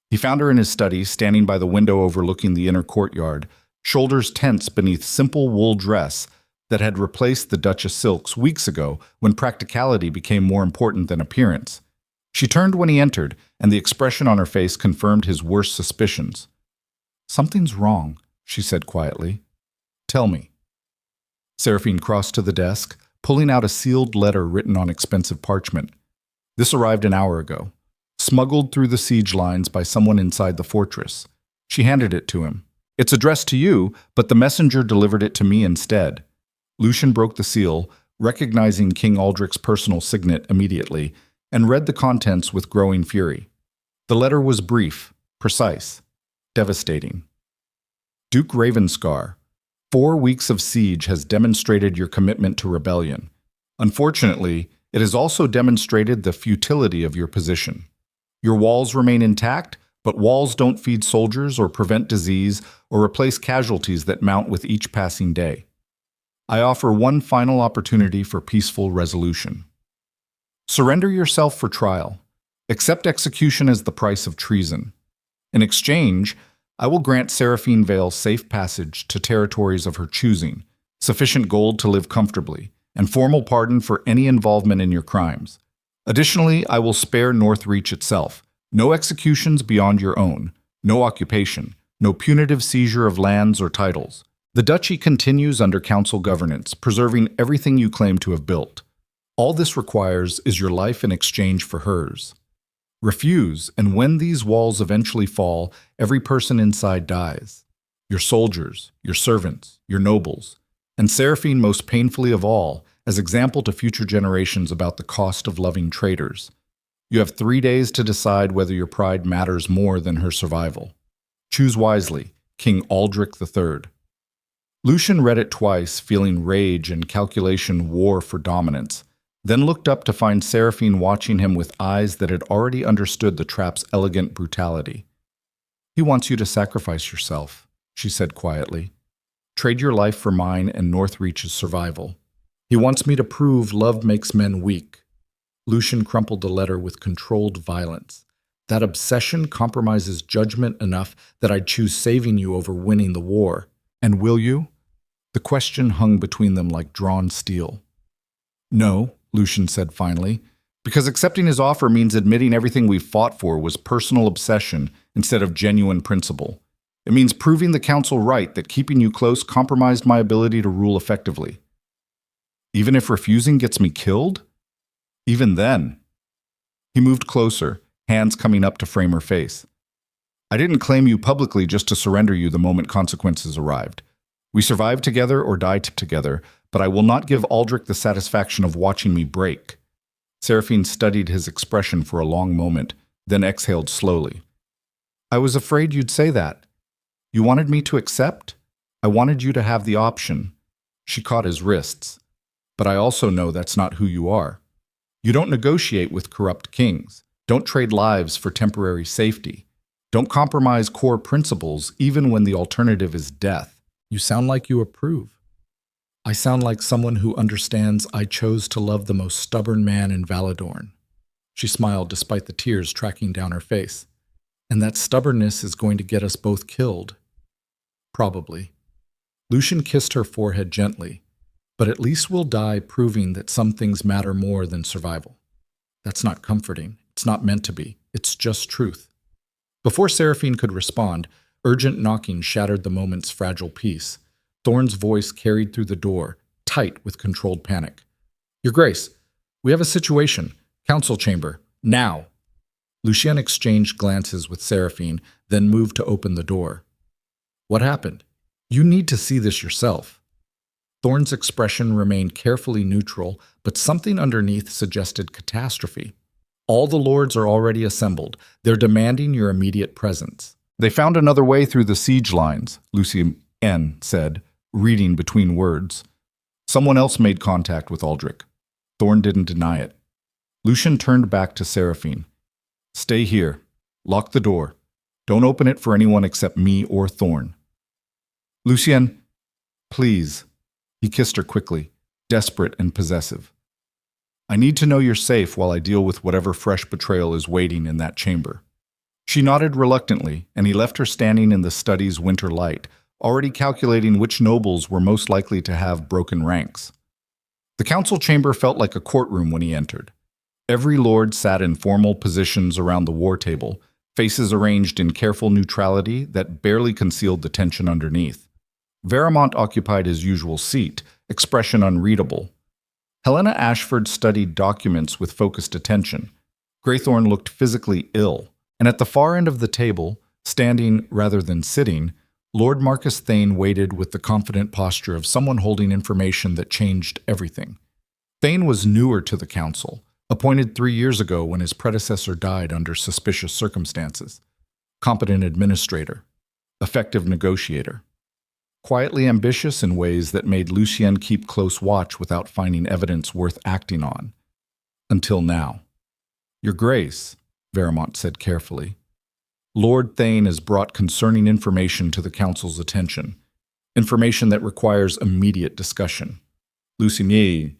He found her in his study, standing by the window overlooking the inner courtyard, shoulders tense beneath simple wool dress that had replaced the Duchess silks weeks ago when practicality became more important than appearance. She turned when he entered, and the expression on her face confirmed his worst suspicions. Something's wrong, she said quietly. Tell me. Seraphine crossed to the desk, pulling out a sealed letter written on expensive parchment. This arrived an hour ago, smuggled through the siege lines by someone inside the fortress. She handed it to him. It's addressed to you, but the messenger delivered it to me instead. Lucien broke the seal, recognizing King Aldrich's personal signet immediately, and read the contents with growing fury. The letter was brief, precise, devastating. Duke Ravenscar, 4 weeks of siege has demonstrated your commitment to rebellion. Unfortunately, it has also demonstrated the futility of your position. Your walls remain intact, but walls don't feed soldiers or prevent disease or replace casualties that mount with each passing day. I offer one final opportunity for peaceful resolution. Surrender yourself for trial. Accept execution as the price of treason. In exchange, I will grant Seraphine Vale safe passage to territories of her choosing, sufficient gold to live comfortably, and formal pardon for any involvement in your crimes. Additionally, I will spare Northreach itself. No executions beyond your own, no occupation, no punitive seizure of lands or titles. The duchy continues under council governance, preserving everything you claim to have built. All this requires is your life in exchange for hers. Refuse, and when these walls eventually fall, every person inside dies. Your soldiers, your servants, your nobles, and Seraphine most painfully of all, as example to future generations about the cost of loving traitors. You have 3 days to decide whether your pride matters more than her survival. Choose wisely, King Aldrich III. Lucian read it twice, feeling rage and calculation war for dominance, then looked up to find Seraphine watching him with eyes that had already understood the trap's elegant brutality. He wants you to sacrifice yourself, she said quietly. Trade your life for mine and Northreach's survival. He wants me to prove love makes men weak. Lucian crumpled the letter with controlled violence. That obsession compromises judgment enough that I'd choose saving you over winning the war. And will you? The question hung between them like drawn steel. No, Lucian said finally, because accepting his offer means admitting everything we fought for was personal obsession instead of genuine principle. It means proving the council right that keeping you close compromised my ability to rule effectively. Even if refusing gets me killed? Even then. He moved closer, hands coming up to frame her face. I didn't claim you publicly just to surrender you the moment consequences arrived. We survived together or died together, but I will not give Aldrich the satisfaction of watching me break. Seraphine studied his expression for a long moment, then exhaled slowly. I was afraid you'd say that. You wanted me to accept? I wanted you to have the option. She caught his wrists. But I also know that's not who you are. You don't negotiate with corrupt kings. Don't trade lives for temporary safety. Don't compromise core principles even when the alternative is death. You sound like you approve. I sound like someone who understands I chose to love the most stubborn man in Valadorn. She smiled despite the tears tracking down her face. And that stubbornness is going to get us both killed. Probably. Lucian kissed her forehead gently. But at least we'll die proving that some things matter more than survival. That's not comforting. It's not meant to be. It's just truth. Before Seraphine could respond, urgent knocking shattered the moment's fragile peace. Thorn's voice carried through the door, tight with controlled panic. Your Grace, we have a situation. Council chamber. Now. Lucian exchanged glances with Seraphine, then moved to open the door. What happened? You need to see this yourself. Thorn's expression remained carefully neutral, but something underneath suggested catastrophe. All the lords are already assembled. They're demanding your immediate presence. They found another way through the siege lines, Lucian said, reading between words. Someone else made contact with Aldrich. Thorn didn't deny it. Lucian turned back to Seraphine. Stay here. Lock the door. Don't open it for anyone except me or Thorn. Lucian, please. He kissed her quickly, desperate and possessive. I need to know you're safe while I deal with whatever fresh betrayal is waiting in that chamber. She nodded reluctantly, and he left her standing in the study's winter light, already calculating which nobles were most likely to have broken ranks. The council chamber felt like a courtroom when he entered. Every lord sat in formal positions around the war table, faces arranged in careful neutrality that barely concealed the tension underneath. Veramont occupied his usual seat, expression unreadable. Helena Ashford studied documents with focused attention. Greythorn looked physically ill. And at the far end of the table, standing rather than sitting, Lord Marcus Thane waited with the confident posture of someone holding information that changed everything. Thane was newer to the council, Appointed 3 years ago when his predecessor died under suspicious circumstances. Competent administrator. Effective negotiator. Quietly ambitious in ways that made Lucien keep close watch without finding evidence worth acting on. Until now. Your Grace, Veramont said carefully, Lord Thane has brought concerning information to the Council's attention. Information that requires immediate discussion. Lucien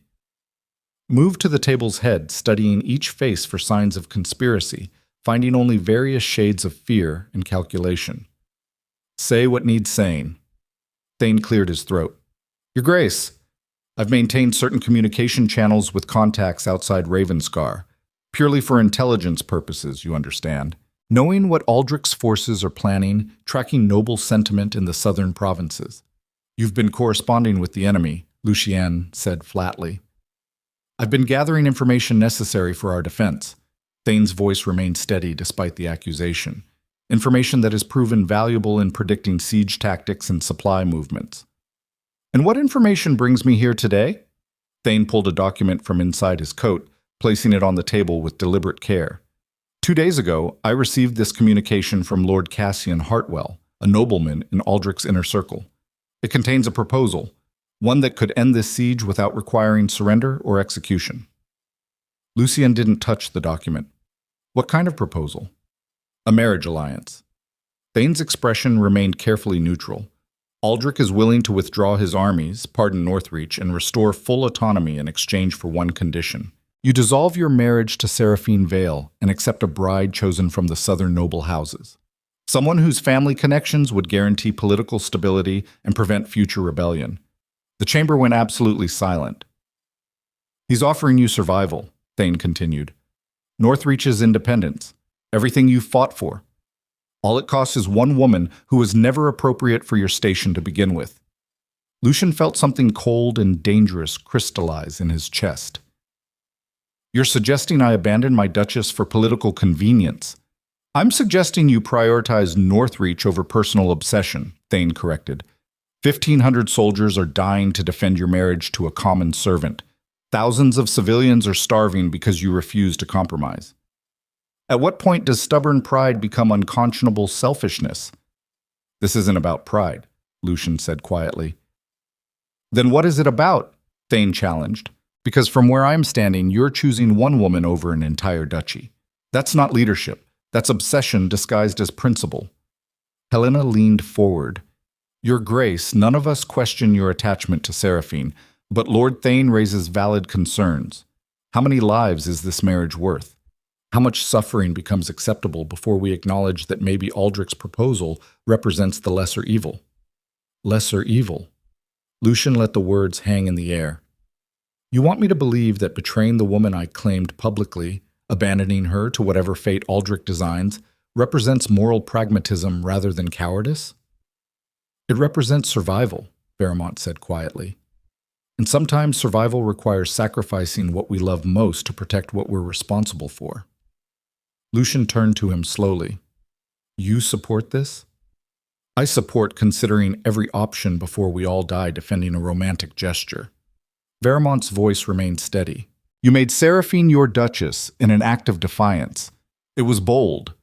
moved to the table's head, studying each face for signs of conspiracy, finding only various shades of fear and calculation. Say what needs saying. Thane cleared his throat. Your Grace, I've maintained certain communication channels with contacts outside Ravenscar, purely for intelligence purposes, you understand. Knowing what Aldrich's forces are planning, tracking noble sentiment in the southern provinces. You've been corresponding with the enemy, Lucien said flatly. I've been gathering information necessary for our defense. Thane's voice remained steady despite the accusation. Information that has proven valuable in predicting siege tactics and supply movements. And what information brings me here today? Thane pulled a document from inside his coat, placing it on the table with deliberate care. 2 days ago, I received this communication from Lord Cassian Hartwell, a nobleman in Aldrich's inner circle. It contains a proposal, one that could end this siege without requiring surrender or execution. Lucien didn't touch the document. What kind of proposal? A marriage alliance. Thane's expression remained carefully neutral. Aldrich is willing to withdraw his armies, pardon Northreach, and restore full autonomy in exchange for one condition. You dissolve your marriage to Seraphine Vale and accept a bride chosen from the southern noble houses. Someone whose family connections would guarantee political stability and prevent future rebellion. The chamber went absolutely silent. He's offering you survival, Thane continued. Northreach's independence. Everything you fought for. All it costs is one woman who was never appropriate for your station to begin with. Lucien felt something cold and dangerous crystallize in his chest. You're suggesting I abandon my Duchess for political convenience. I'm suggesting you prioritize Northreach over personal obsession, Thane corrected. 1,500 soldiers are dying to defend your marriage to a common servant. Thousands of civilians are starving because you refuse to compromise. At what point does stubborn pride become unconscionable selfishness? This isn't about pride, Lucien said quietly. Then what is it about? Thane challenged. Because from where I'm standing, you're choosing one woman over an entire duchy. That's not leadership. That's obsession disguised as principle. Helena leaned forward. Your Grace, none of us question your attachment to Seraphine, but Lord Thane raises valid concerns. How many lives is this marriage worth? How much suffering becomes acceptable before we acknowledge that maybe Aldrich's proposal represents the lesser evil? Lesser evil. Lucien let the words hang in the air. You want me to believe that betraying the woman I claimed publicly, abandoning her to whatever fate Aldrich designs, represents moral pragmatism rather than cowardice? It represents survival, Veramont said quietly. And sometimes survival requires sacrificing what we love most to protect what we're responsible for. Lucien turned to him slowly. You support this? I support considering every option before we all die defending a romantic gesture. Veramont's voice remained steady. You made Seraphine your Duchess in an act of defiance. It was bold,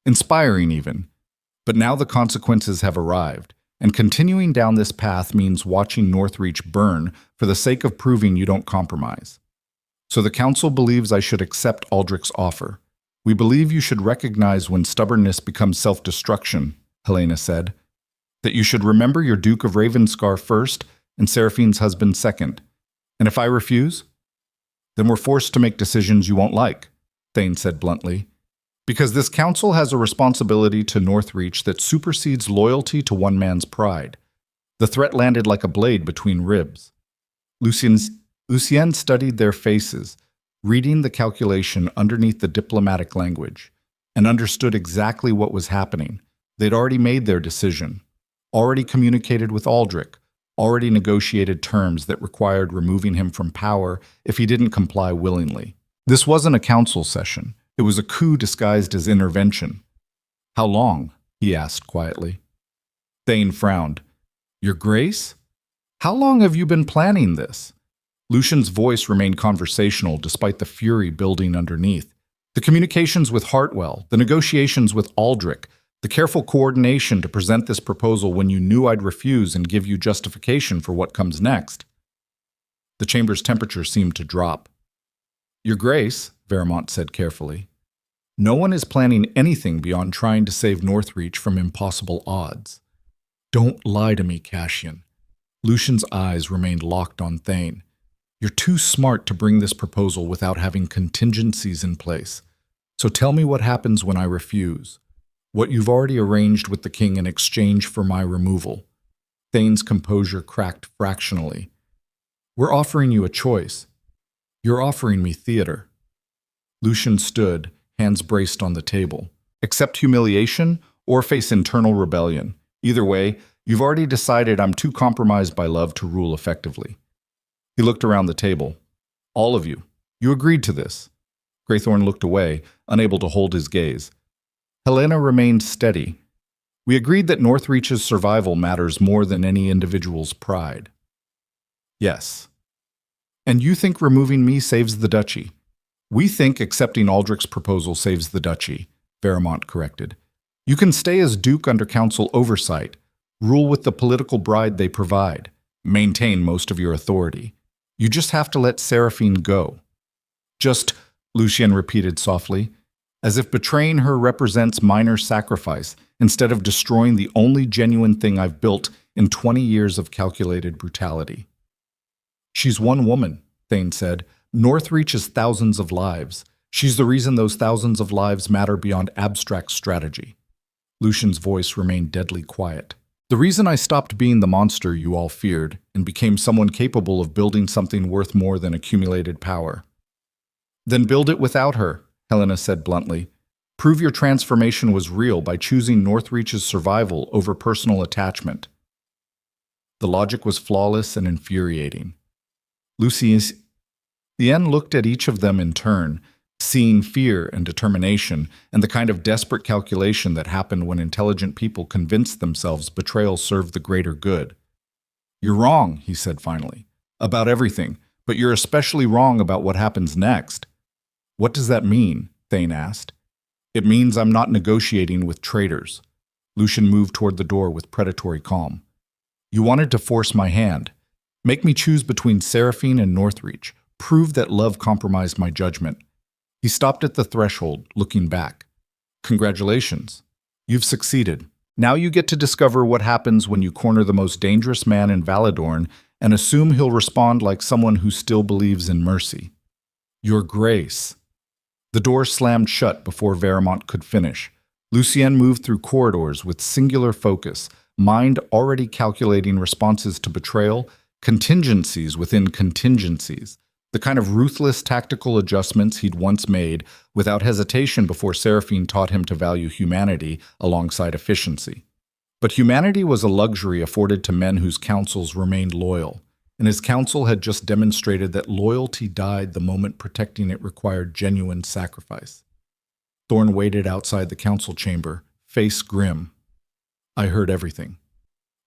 inspiring even. But now the consequences have arrived, and continuing down this path means watching Northreach burn for the sake of proving you don't compromise. So the Council believes I should accept Aldrich's offer. We believe you should recognize when stubbornness becomes self-destruction, Helena said. That you should remember your Duke of Ravenscar first and Seraphine's husband second. And if I refuse? Then we're forced to make decisions you won't like, Thane said bluntly. Because this council has a responsibility to Northreach that supersedes loyalty to one man's pride. The threat landed like a blade between ribs. Lucien studied their faces, reading the calculation underneath the diplomatic language, and understood exactly what was happening. They'd already made their decision, already communicated with Aldrich, already negotiated terms that required removing him from power if he didn't comply willingly. This wasn't a council session. It was a coup disguised as intervention. How long? He asked quietly. Thane frowned. Your Grace? How long have you been planning this? Lucian's voice remained conversational despite the fury building underneath. The communications with Hartwell, the negotiations with Aldrich, the careful coordination to present this proposal when you knew I'd refuse and give you justification for what comes next. The chamber's temperature seemed to drop. Your Grace, Vermont said carefully, no one is planning anything beyond trying to save Northreach from impossible odds. Don't lie to me, Cassian. Lucian's eyes remained locked on Thane. You're too smart to bring this proposal without having contingencies in place. So tell me what happens when I refuse. What you've already arranged with the king in exchange for my removal. Thane's composure cracked fractionally. We're offering you a choice. You're offering me theater. Lucian stood, hands braced on the table. Accept humiliation or face internal rebellion. Either way, you've already decided I'm too compromised by love to rule effectively. He looked around the table. All of you. You agreed to this. Graythorn looked away, unable to hold his gaze. Helena remained steady. We agreed that Northreach's survival matters more than any individual's pride. Yes. And you think removing me saves the duchy? We think accepting Aldrich's proposal saves the duchy, Vermont corrected. You can stay as Duke under council oversight, rule with the political bride they provide, maintain most of your authority. You just have to let Seraphine go. Just, Lucien repeated softly, as if betraying her represents minor sacrifice instead of destroying the only genuine thing I've built in 20 years of calculated brutality. She's one woman, Thane said. Northreach is thousands of lives. She's the reason those thousands of lives matter beyond abstract strategy. Lucian's voice remained deadly quiet. The reason I stopped being the monster you all feared and became someone capable of building something worth more than accumulated power. Then build it without her, Helena said bluntly. Prove your transformation was real by choosing Northreach's survival over personal attachment. The logic was flawless and infuriating. Lucien looked at each of them in turn, seeing fear and determination and the kind of desperate calculation that happened when intelligent people convinced themselves betrayal served the greater good. You're wrong, he said finally, about everything, but you're especially wrong about what happens next. What does that mean? Thane asked. It means I'm not negotiating with traitors. Lucian moved toward the door with predatory calm. You wanted to force my hand. Make me choose between Seraphine and Northreach. Prove that love compromised my judgment. He stopped at the threshold, looking back. Congratulations. You've succeeded. Now you get to discover what happens when you corner the most dangerous man in Valadorn and assume he'll respond like someone who still believes in mercy. Your Grace. The door slammed shut before Vermont could finish. Lucien moved through corridors with singular focus, mind already calculating responses to betrayal, contingencies within contingencies, the kind of ruthless tactical adjustments he'd once made without hesitation before Seraphine taught him to value humanity alongside efficiency. But humanity was a luxury afforded to men whose counsels remained loyal, and his counsel had just demonstrated that loyalty died the moment protecting it required genuine sacrifice. Thorn waited outside the council chamber, face grim. I heard everything.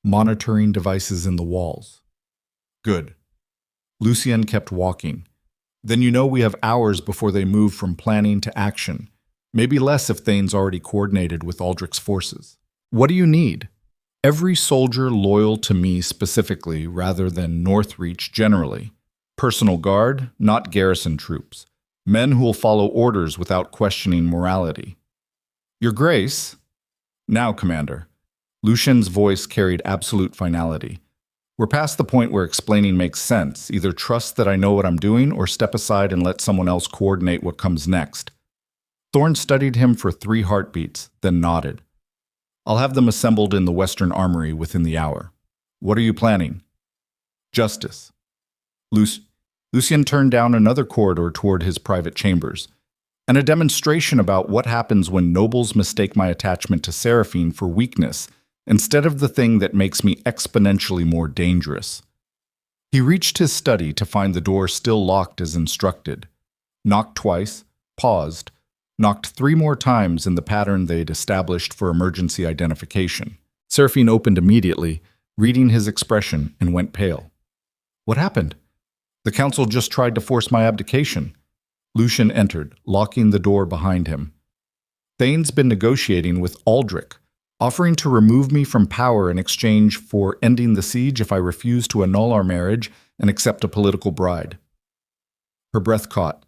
Monitoring devices in the walls. Good. Lucien kept walking. Then you know we have hours before they move from planning to action. Maybe less if Thane's already coordinated with Aldrich's forces. What do you need? Every soldier loyal to me specifically rather than Northreach generally. Personal guard, not garrison troops. Men who will follow orders without questioning morality. Your Grace. Now, Commander. Lucien's voice carried absolute finality. We're past the point where explaining makes sense. Either trust that I know what I'm doing or step aside and let someone else coordinate what comes next. Thorn studied him for 3 heartbeats, then nodded. I'll have them assembled in the Western Armory within the hour. What are you planning? Justice. Lucien turned down another corridor toward his private chambers, and a demonstration about what happens when nobles mistake my attachment to Seraphine for weakness instead of the thing that makes me exponentially more dangerous. He reached his study to find the door still locked as instructed, knocked twice, paused, knocked 3 more times in the pattern they'd established for emergency identification. Seraphine opened immediately, reading his expression, and went pale. What happened? The council just tried to force my abdication. Lucian entered, locking the door behind him. Thane's been negotiating with Aldrich, offering to remove me from power in exchange for ending the siege if I refuse to annul our marriage and accept a political bride. Her breath caught.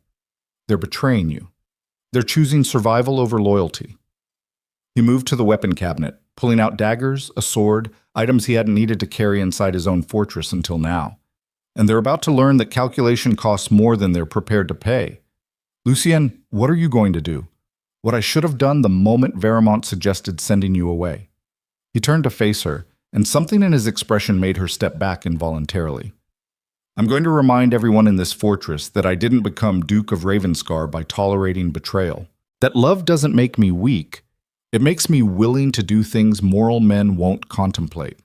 They're betraying you. They're choosing survival over loyalty. He moved to the weapon cabinet, pulling out daggers, a sword, items he hadn't needed to carry inside his own fortress until now. And they're about to learn that calculation costs more than they're prepared to pay. Lucien, what are you going to do? What I should have done the moment Veramont suggested sending you away. He turned to face her, and something in his expression made her step back involuntarily. I'm going to remind everyone in this fortress that I didn't become Duke of Ravenscar by tolerating betrayal. That love doesn't make me weak. It makes me willing to do things moral men won't contemplate.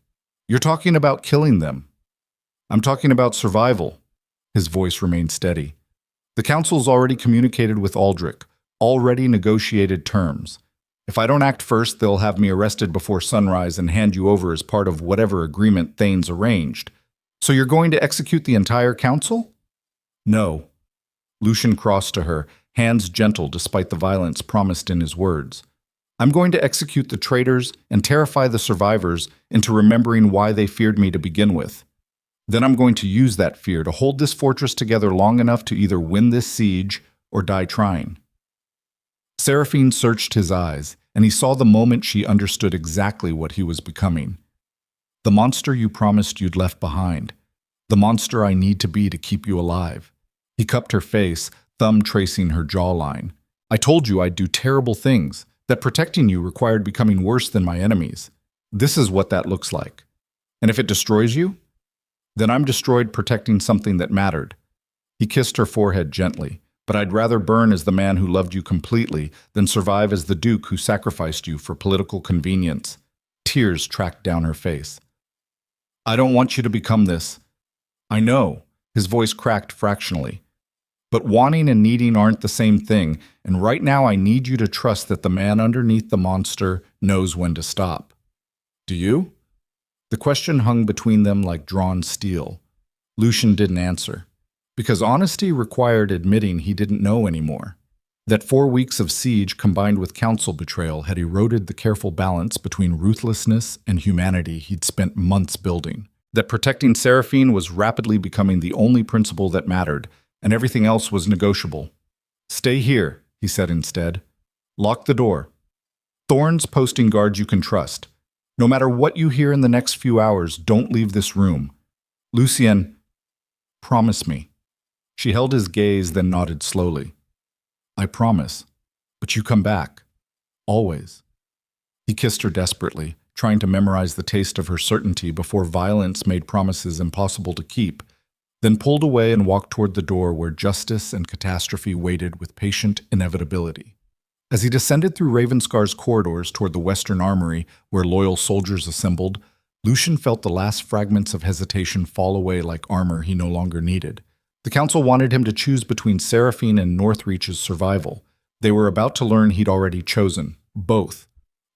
You're talking about killing them. I'm talking about survival. His voice remained steady. The council's already communicated with Aldrich, already negotiated terms. If I don't act first, they'll have me arrested before sunrise and hand you over as part of whatever agreement Thane's arranged. So you're going to execute the entire council? No. Lucian crossed to her, hands gentle despite the violence promised in his words. I'm going to execute the traitors and terrify the survivors into remembering why they feared me to begin with. Then I'm going to use that fear to hold this fortress together long enough to either win this siege or die trying. Seraphine searched his eyes, and he saw the moment she understood exactly what he was becoming. The monster you promised you'd left behind. The monster I need to be to keep you alive. He cupped her face, thumb tracing her jawline. I told you I'd do terrible things, that protecting you required becoming worse than my enemies. This is what that looks like. And if it destroys you, then I'm destroyed protecting something that mattered. He kissed her forehead gently. But I'd rather burn as the man who loved you completely than survive as the duke who sacrificed you for political convenience. Tears tracked down her face. I don't want you to become this. I know, his voice cracked fractionally. But wanting and needing aren't the same thing, and right now I need you to trust that the man underneath the monster knows when to stop. Do you? The question hung between them like drawn steel. Lucian didn't answer. Because honesty required admitting he didn't know anymore. That 4 weeks of siege combined with council betrayal had eroded the careful balance between ruthlessness and humanity he'd spent months building. That protecting Seraphine was rapidly becoming the only principle that mattered, and everything else was negotiable. Stay here, he said instead. Lock the door. Thorn's posting guards you can trust. No matter what you hear in the next few hours, don't leave this room. Lucien, promise me. She held his gaze, then nodded slowly. I promise, but you come back. Always. He kissed her desperately, trying to memorize the taste of her certainty before violence made promises impossible to keep, then pulled away and walked toward the door where justice and catastrophe waited with patient inevitability. As he descended through Ravenscar's corridors toward the western armory where loyal soldiers assembled, Lucian felt the last fragments of hesitation fall away like armor he no longer needed. The council wanted him to choose between Seraphine and Northreach's survival. They were about to learn he'd already chosen, both,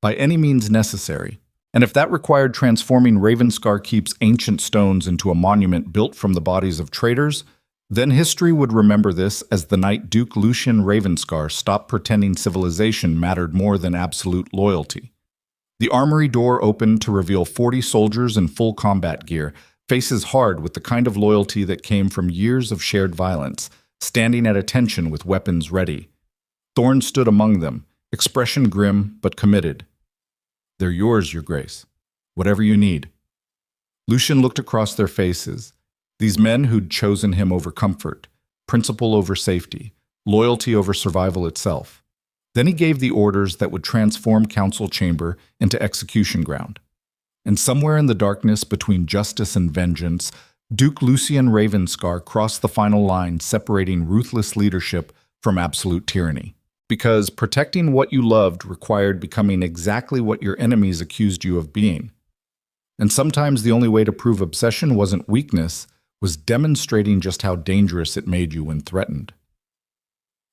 by any means necessary. And if that required transforming Ravenscar Keep's ancient stones into a monument built from the bodies of traitors, then history would remember this as the night Duke Lucien Ravenscar stopped pretending civilization mattered more than absolute loyalty. The armory door opened to reveal 40 soldiers in full combat gear, faces hard with the kind of loyalty that came from years of shared violence, standing at attention with weapons ready. Thorn stood among them, expression grim but committed. They're yours, Your Grace. Whatever you need. Lucian looked across their faces, these men who'd chosen him over comfort, principle over safety, loyalty over survival itself. Then he gave the orders that would transform Council Chamber into execution ground. And somewhere in the darkness between justice and vengeance, Duke Lucien Ravenscar crossed the final line separating ruthless leadership from absolute tyranny. Because protecting what you loved required becoming exactly what your enemies accused you of being. And sometimes the only way to prove obsession wasn't weakness, was demonstrating just how dangerous it made you when threatened.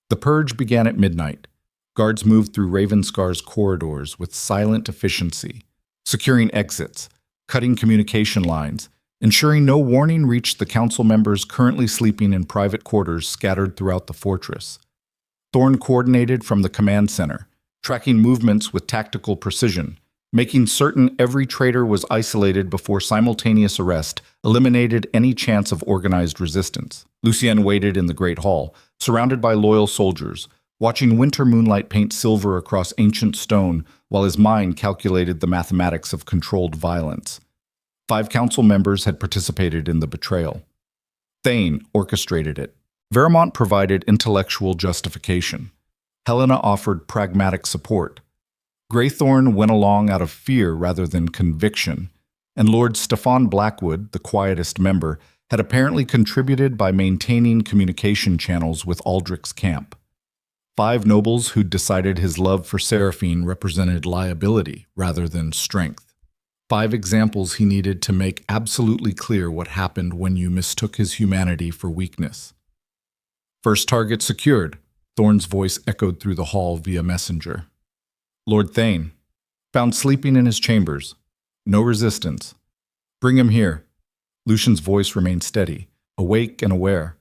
The purge began at midnight. Guards moved through Ravenscar's corridors with silent efficiency, securing exits, cutting communication lines, ensuring no warning reached the council members currently sleeping in private quarters scattered throughout the fortress. Thorn coordinated from the command center, tracking movements with tactical precision, making certain every traitor was isolated before simultaneous arrest eliminated any chance of organized resistance. Lucien waited in the Great Hall, surrounded by loyal soldiers, watching winter moonlight paint silver across ancient stone while his mind calculated the mathematics of controlled violence. 5 council members had participated in the betrayal. Thane orchestrated it. Vermont provided intellectual justification. Helena offered pragmatic support. Greythorn went along out of fear rather than conviction, and Lord Stefan Blackwood, the quietest member, had apparently contributed by maintaining communication channels with Aldrich's camp. 5 nobles who'd decided his love for Seraphine represented liability rather than strength. 5 examples he needed to make absolutely clear what happened when you mistook his humanity for weakness. First target secured, Thorn's voice echoed through the hall via messenger. Lord Thane, found sleeping in his chambers. No resistance. Bring him here. Lucian's voice remained steady, awake and aware.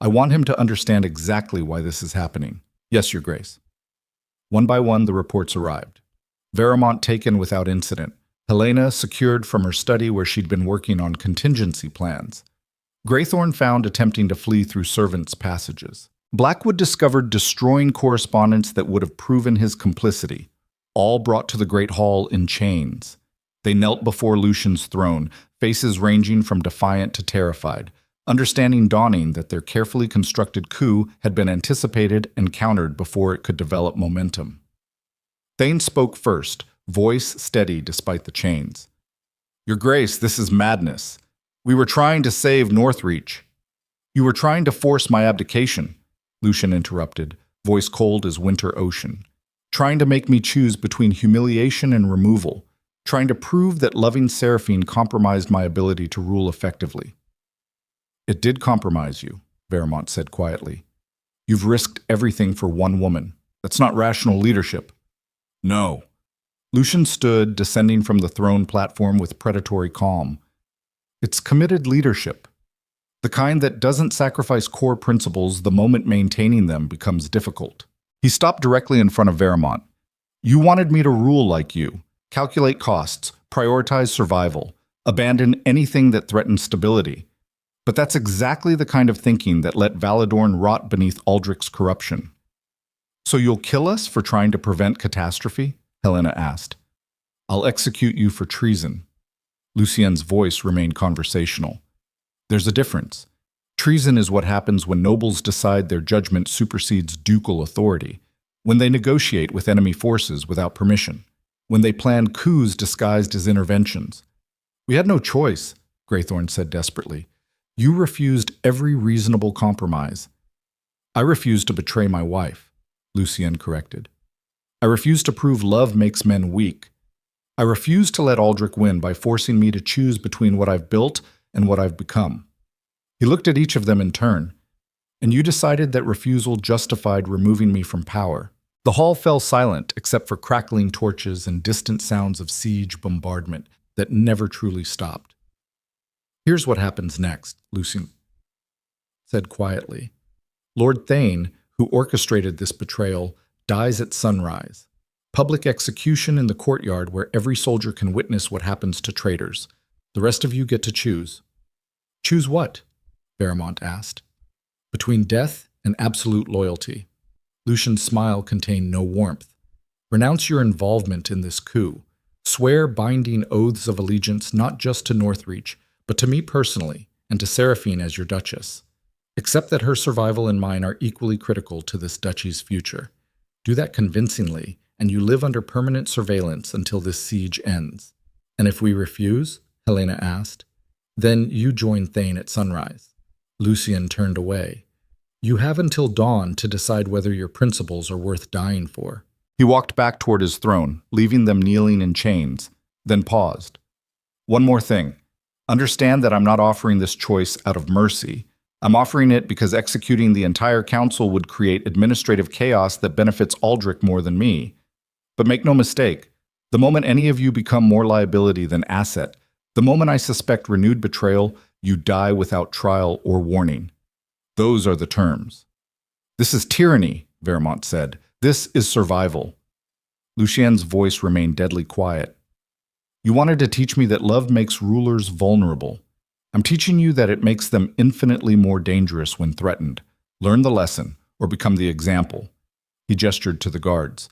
I want him to understand exactly why this is happening. Yes, Your Grace. One by one, the reports arrived. Vermont taken without incident. Helena secured from her study where she'd been working on contingency plans. Greythorn found attempting to flee through servants' passages. Blackwood discovered destroying correspondence that would have proven his complicity, all brought to the Great Hall in chains. They knelt before Lucian's throne, faces ranging from defiant to terrified, understanding dawning that their carefully constructed coup had been anticipated and countered before it could develop momentum. Thane spoke first, voice steady despite the chains. Your Grace, this is madness. We were trying to save Northreach. You were trying to force my abdication, Lucian interrupted, voice cold as winter ocean. Trying to make me choose between humiliation and removal, trying to prove that loving Seraphine compromised my ability to rule effectively. It did compromise you, Vermont said quietly. You've risked everything for one woman. That's not rational leadership. No. Lucian stood, descending from the throne platform with predatory calm. It's committed leadership. The kind that doesn't sacrifice core principles the moment maintaining them becomes difficult. He stopped directly in front of Vermont. You wanted me to rule like you, calculate costs, prioritize survival, abandon anything that threatened stability. But that's exactly the kind of thinking that let Valadorn rot beneath Aldrich's corruption. So you'll kill us for trying to prevent catastrophe? Helena asked. I'll execute you for treason. Lucien's voice remained conversational. There's a difference. Treason is what happens when nobles decide their judgment supersedes ducal authority, when they negotiate with enemy forces without permission, when they plan coups disguised as interventions. We had no choice, Greythorn said desperately. You refused every reasonable compromise. I refused to betray my wife, Lucien corrected. I refused to prove love makes men weak. I refused to let Aldrich win by forcing me to choose between what I've built and what I've become. He looked at each of them in turn, and you decided that refusal justified removing me from power. The hall fell silent except for crackling torches and distant sounds of siege bombardment that never truly stopped. Here's what happens next, Lucien said quietly. Lord Thane, who orchestrated this betrayal, dies at sunrise. Public execution in the courtyard where every soldier can witness what happens to traitors. The rest of you get to choose. Choose what? Vermont asked. Between death and absolute loyalty. Lucian's smile contained no warmth. Renounce your involvement in this coup. Swear binding oaths of allegiance not just to Northreach, but to me personally and to Seraphine as your Duchess. Accept that her survival and mine are equally critical to this duchy's future. Do that convincingly, and you live under permanent surveillance until this siege ends. And if we refuse, Helena asked, then you join Thane at sunrise. Lucien turned away. You have until dawn to decide whether your principles are worth dying for. He walked back toward his throne, leaving them kneeling in chains, then paused. One more thing. Understand that I'm not offering this choice out of mercy. I'm offering it because executing the entire council would create administrative chaos that benefits Aldrich more than me. But make no mistake, the moment any of you become more liability than asset, The moment I suspect renewed betrayal, you die without trial or warning. Those are the terms. This is tyranny, Vermont said. This is survival. Lucien's voice remained deadly quiet. You wanted to teach me that love makes rulers vulnerable. I'm teaching you that it makes them infinitely more dangerous when threatened. Learn the lesson, or become the example. He gestured to the guards.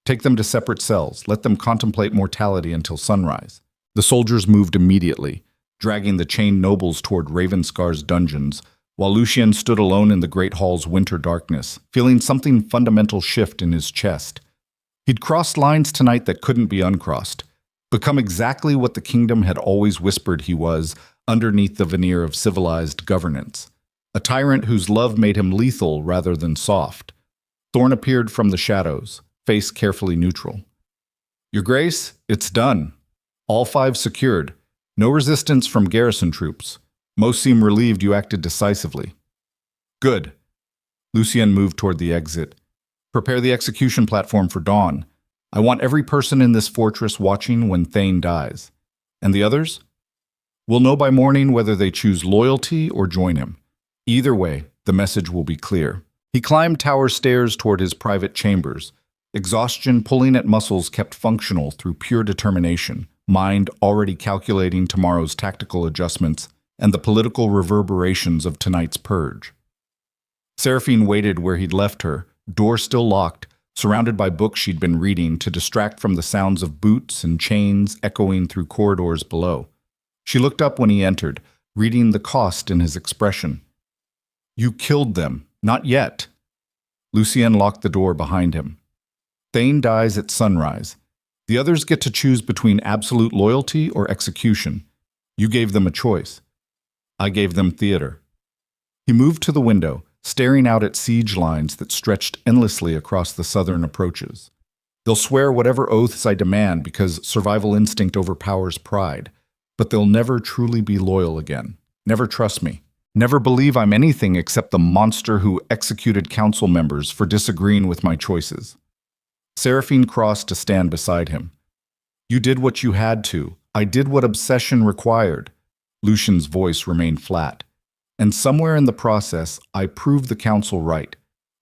Take them to separate cells. Let them contemplate mortality until sunrise. The soldiers moved immediately, dragging the chained nobles toward Ravenscar's dungeons, while Lucien stood alone in the great hall's winter darkness, feeling something fundamental shift in his chest. He'd crossed lines tonight that couldn't be uncrossed, become exactly what the kingdom had always whispered he was underneath the veneer of civilized governance. A tyrant whose love made him lethal rather than soft. Thorn appeared from the shadows, face carefully neutral. Your Grace, it's done. All 5 secured. No resistance from garrison troops. Most seem relieved you acted decisively. Good. Lucien moved toward the exit. Prepare the execution platform for dawn. I want every person in this fortress watching when Thane dies. And the others? We'll know by morning whether they choose loyalty or join him. Either way, the message will be clear. He climbed tower stairs toward his private chambers. Exhaustion pulling at muscles kept functional through pure determination, mind already calculating tomorrow's tactical adjustments and the political reverberations of tonight's purge. Seraphine waited where he'd left her, door still locked, surrounded by books she'd been reading to distract from the sounds of boots and chains echoing through corridors below. She looked up when he entered, reading the cost in his expression. You killed them. Not yet. Lucien locked the door behind him. Thane dies at sunrise. The others get to choose between absolute loyalty or execution. You gave them a choice. I gave them theater. He moved to the window, staring out at siege lines that stretched endlessly across the southern approaches. They'll swear whatever oaths I demand because survival instinct overpowers pride, but they'll never truly be loyal again. Never trust me. Never believe I'm anything except the monster who executed council members for disagreeing with my choices. Seraphine crossed to stand beside him. You did what you had to. I did what obsession required. Lucien's voice remained flat. And somewhere in the process, I proved the council right.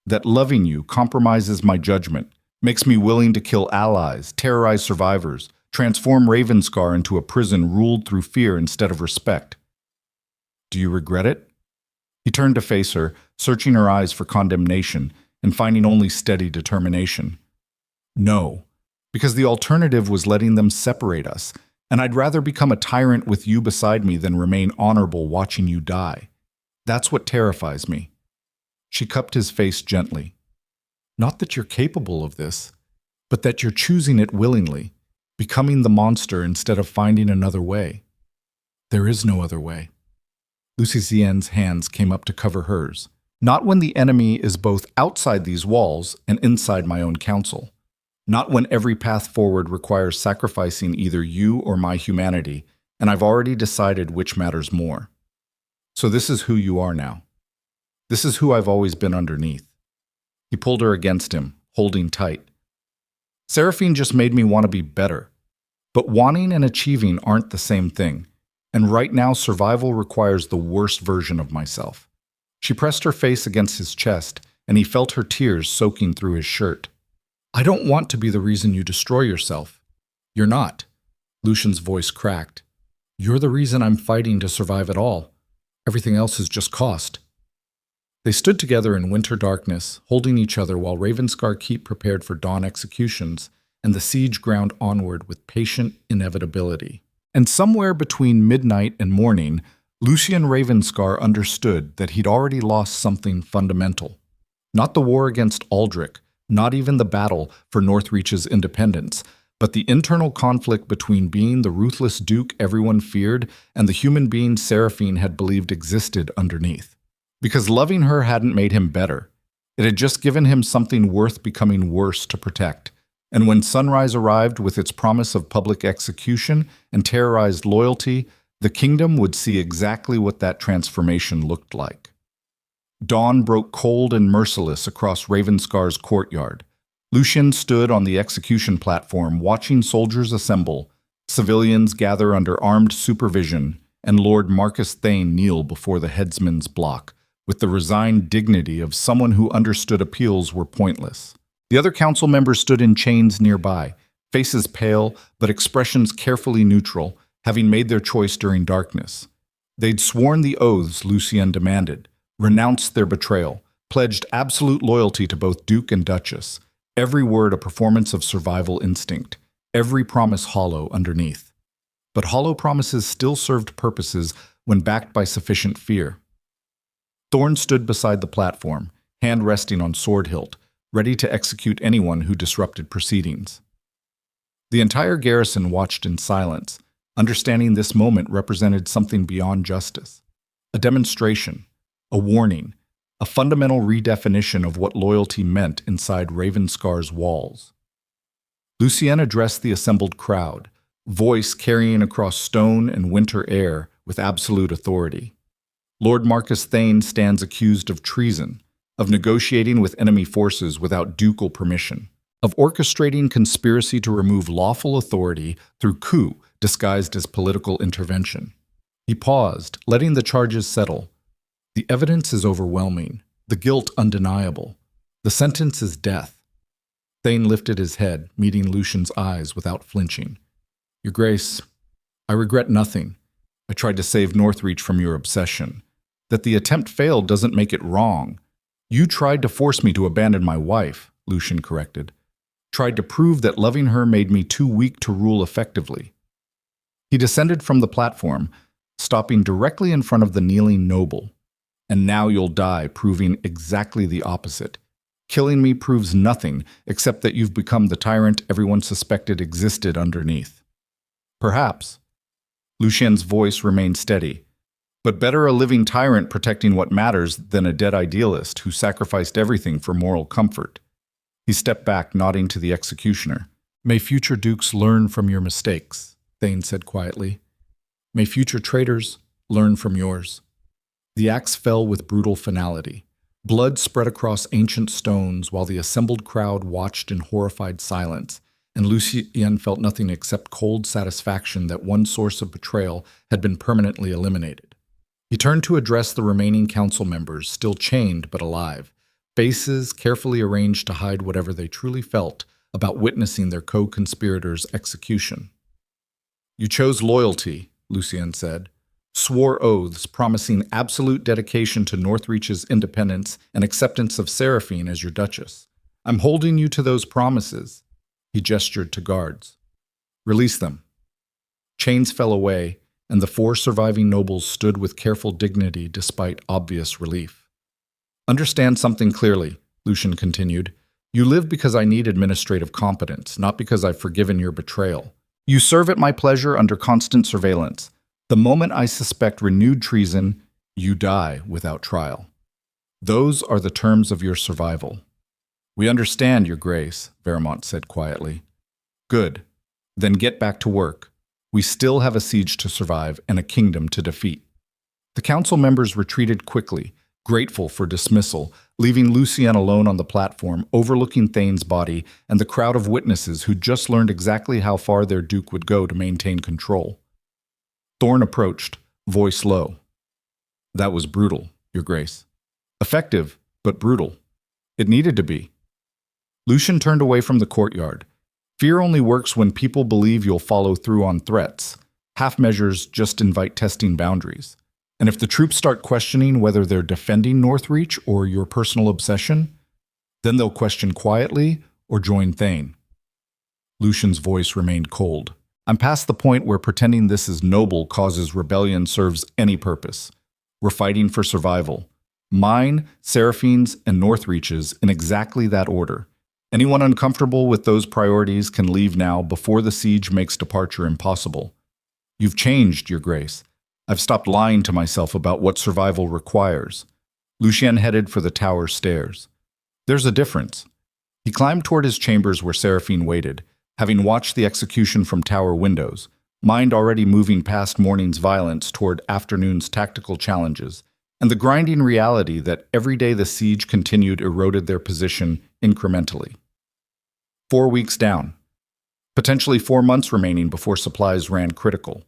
That loving you compromises my judgment, makes me willing to kill allies, terrorize survivors, transform Ravenscar into a prison ruled through fear instead of respect. Do you regret it? He turned to face her, searching her eyes for condemnation and finding only steady determination. No, because the alternative was letting them separate us, and I'd rather become a tyrant with you beside me than remain honorable watching you die. That's what terrifies me. She cupped his face gently. Not that you're capable of this, but that you're choosing it willingly, becoming the monster instead of finding another way. There is no other way. Lucien's hands came up to cover hers. Not when the enemy is both outside these walls and inside my own council. Not when every path forward requires sacrificing either you or my humanity, and I've already decided which matters more. So this is who you are now. This is who I've always been underneath. He pulled her against him, holding tight. Seraphine just made me want to be better. But wanting and achieving aren't the same thing. And right now, survival requires the worst version of myself. She pressed her face against his chest, and he felt her tears soaking through his shirt. I don't want to be the reason you destroy yourself. You're not. Lucien's voice cracked. You're the reason I'm fighting to survive at all. Everything else is just cost. They stood together in winter darkness, holding each other while Ravenscar Keep prepared for dawn executions, and the siege ground onward with patient inevitability. And somewhere between midnight and morning, Lucien Ravenscar understood that he'd already lost something fundamental. Not the war against Aldrich, not even the battle for Northreach's independence, but the internal conflict between being the ruthless duke everyone feared and the human being Seraphine had believed existed underneath. Because loving her hadn't made him better. It had just given him something worth becoming worse to protect. And when sunrise arrived with its promise of public execution and terrorized loyalty, the kingdom would see exactly what that transformation looked like. Dawn broke cold and merciless across Ravenscar's courtyard. Lucien stood on the execution platform watching soldiers assemble, Civilians gather under armed supervision, and Lord Marcus Thane kneel before the headsman's block, with the resigned dignity of someone who understood appeals were pointless. The other council members stood in chains nearby, faces pale, but expressions carefully neutral, having made their choice during darkness. They'd sworn the oaths Lucien demanded, renounced their betrayal, pledged absolute loyalty to both Duke and Duchess, every word a performance of survival instinct, every promise hollow underneath. But hollow promises still served purposes when backed by sufficient fear. Thorne stood beside the platform, hand resting on sword hilt, ready to execute anyone who disrupted proceedings. The entire garrison watched in silence, understanding this moment represented something beyond justice. A demonstration, a warning, a fundamental redefinition of what loyalty meant inside Ravenscar's walls. Lucien addressed the assembled crowd, voice carrying across stone and winter air with absolute authority. Lord Marcus Thane stands accused of treason, of negotiating with enemy forces without ducal permission, of orchestrating conspiracy to remove lawful authority through coup disguised as political intervention. He paused, letting the charges settle. The evidence is overwhelming, the guilt undeniable. The sentence is death. Thane lifted his head, meeting Lucian's eyes without flinching. Your Grace, I regret nothing. I tried to save Northreach from your obsession. That the attempt failed doesn't make it wrong. You tried to force me to abandon my wife, Lucian corrected. Tried to prove that loving her made me too weak to rule effectively. He descended from the platform, stopping directly in front of the kneeling noble. And now you'll die, proving exactly the opposite. Killing me proves nothing except that you've become the tyrant everyone suspected existed underneath. Perhaps. Lucien's voice remained steady. But better a living tyrant protecting what matters than a dead idealist who sacrificed everything for moral comfort. He stepped back, nodding to the executioner. May future dukes learn from your mistakes, Thane said quietly. May future traitors learn from yours. The axe fell with brutal finality. Blood spread across ancient stones while the assembled crowd watched in horrified silence, and Lucien felt nothing except cold satisfaction that one source of betrayal had been permanently eliminated. He turned to address the remaining council members, still chained but alive, faces carefully arranged to hide whatever they truly felt about witnessing their co-conspirators' execution. You chose loyalty, Lucien said, swore oaths promising absolute dedication to Northreach's independence and acceptance of Seraphine as your Duchess. I'm holding you to those promises. He gestured to guards. Release them. Chains fell away, and the 4 surviving nobles stood with careful dignity despite obvious relief. Understand something clearly, Lucien continued. You live because I need administrative competence, not because I've forgiven your betrayal. You serve at my pleasure under constant surveillance. The moment I suspect renewed treason, you die without trial. Those are the terms of your survival. We understand, Your Grace, Vermont said quietly. Good. Then get back to work. We still have a siege to survive and a kingdom to defeat. The council members retreated quickly, grateful for dismissal, leaving Lucien alone on the platform, overlooking Thane's body and the crowd of witnesses who'd just learned exactly how far their duke would go to maintain control. Thorne approached, voice low. That was brutal, Your Grace. Effective, but brutal. It needed to be. Lucien turned away from the courtyard. Fear only works when people believe you'll follow through on threats. Half measures just invite testing boundaries. And if the troops start questioning whether they're defending Northreach or your personal obsession, then they'll question quietly or join Thane. Lucian's voice remained cold. I'm past the point where pretending this is noble causes rebellion serves any purpose. We're fighting for survival. Mine, Seraphine's, and Northreach's in exactly that order. Anyone uncomfortable with those priorities can leave now before the siege makes departure impossible. You've changed, Your Grace. I've stopped lying to myself about what survival requires. Lucien headed for the tower stairs. There's a difference. He climbed toward his chambers where Seraphine waited, having watched the execution from tower windows, mind already moving past morning's violence toward afternoon's tactical challenges, and the grinding reality that every day the siege continued eroded their position incrementally. 4 weeks down. Potentially 4 months remaining before supplies ran critical.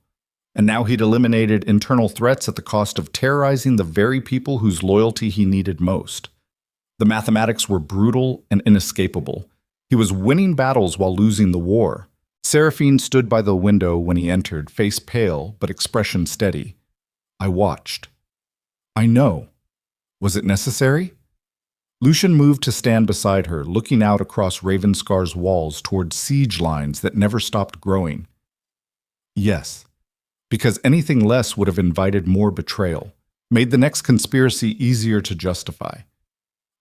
And now he'd eliminated internal threats at the cost of terrorizing the very people whose loyalty he needed most. The mathematics were brutal and inescapable. He was winning battles while losing the war. Seraphine stood by the window when he entered, face pale but expression steady. I watched. I know. Was it necessary? Lucian moved to stand beside her, looking out across Ravenscar's walls toward siege lines that never stopped growing. Yes, because anything less would have invited more betrayal, made the next conspiracy easier to justify.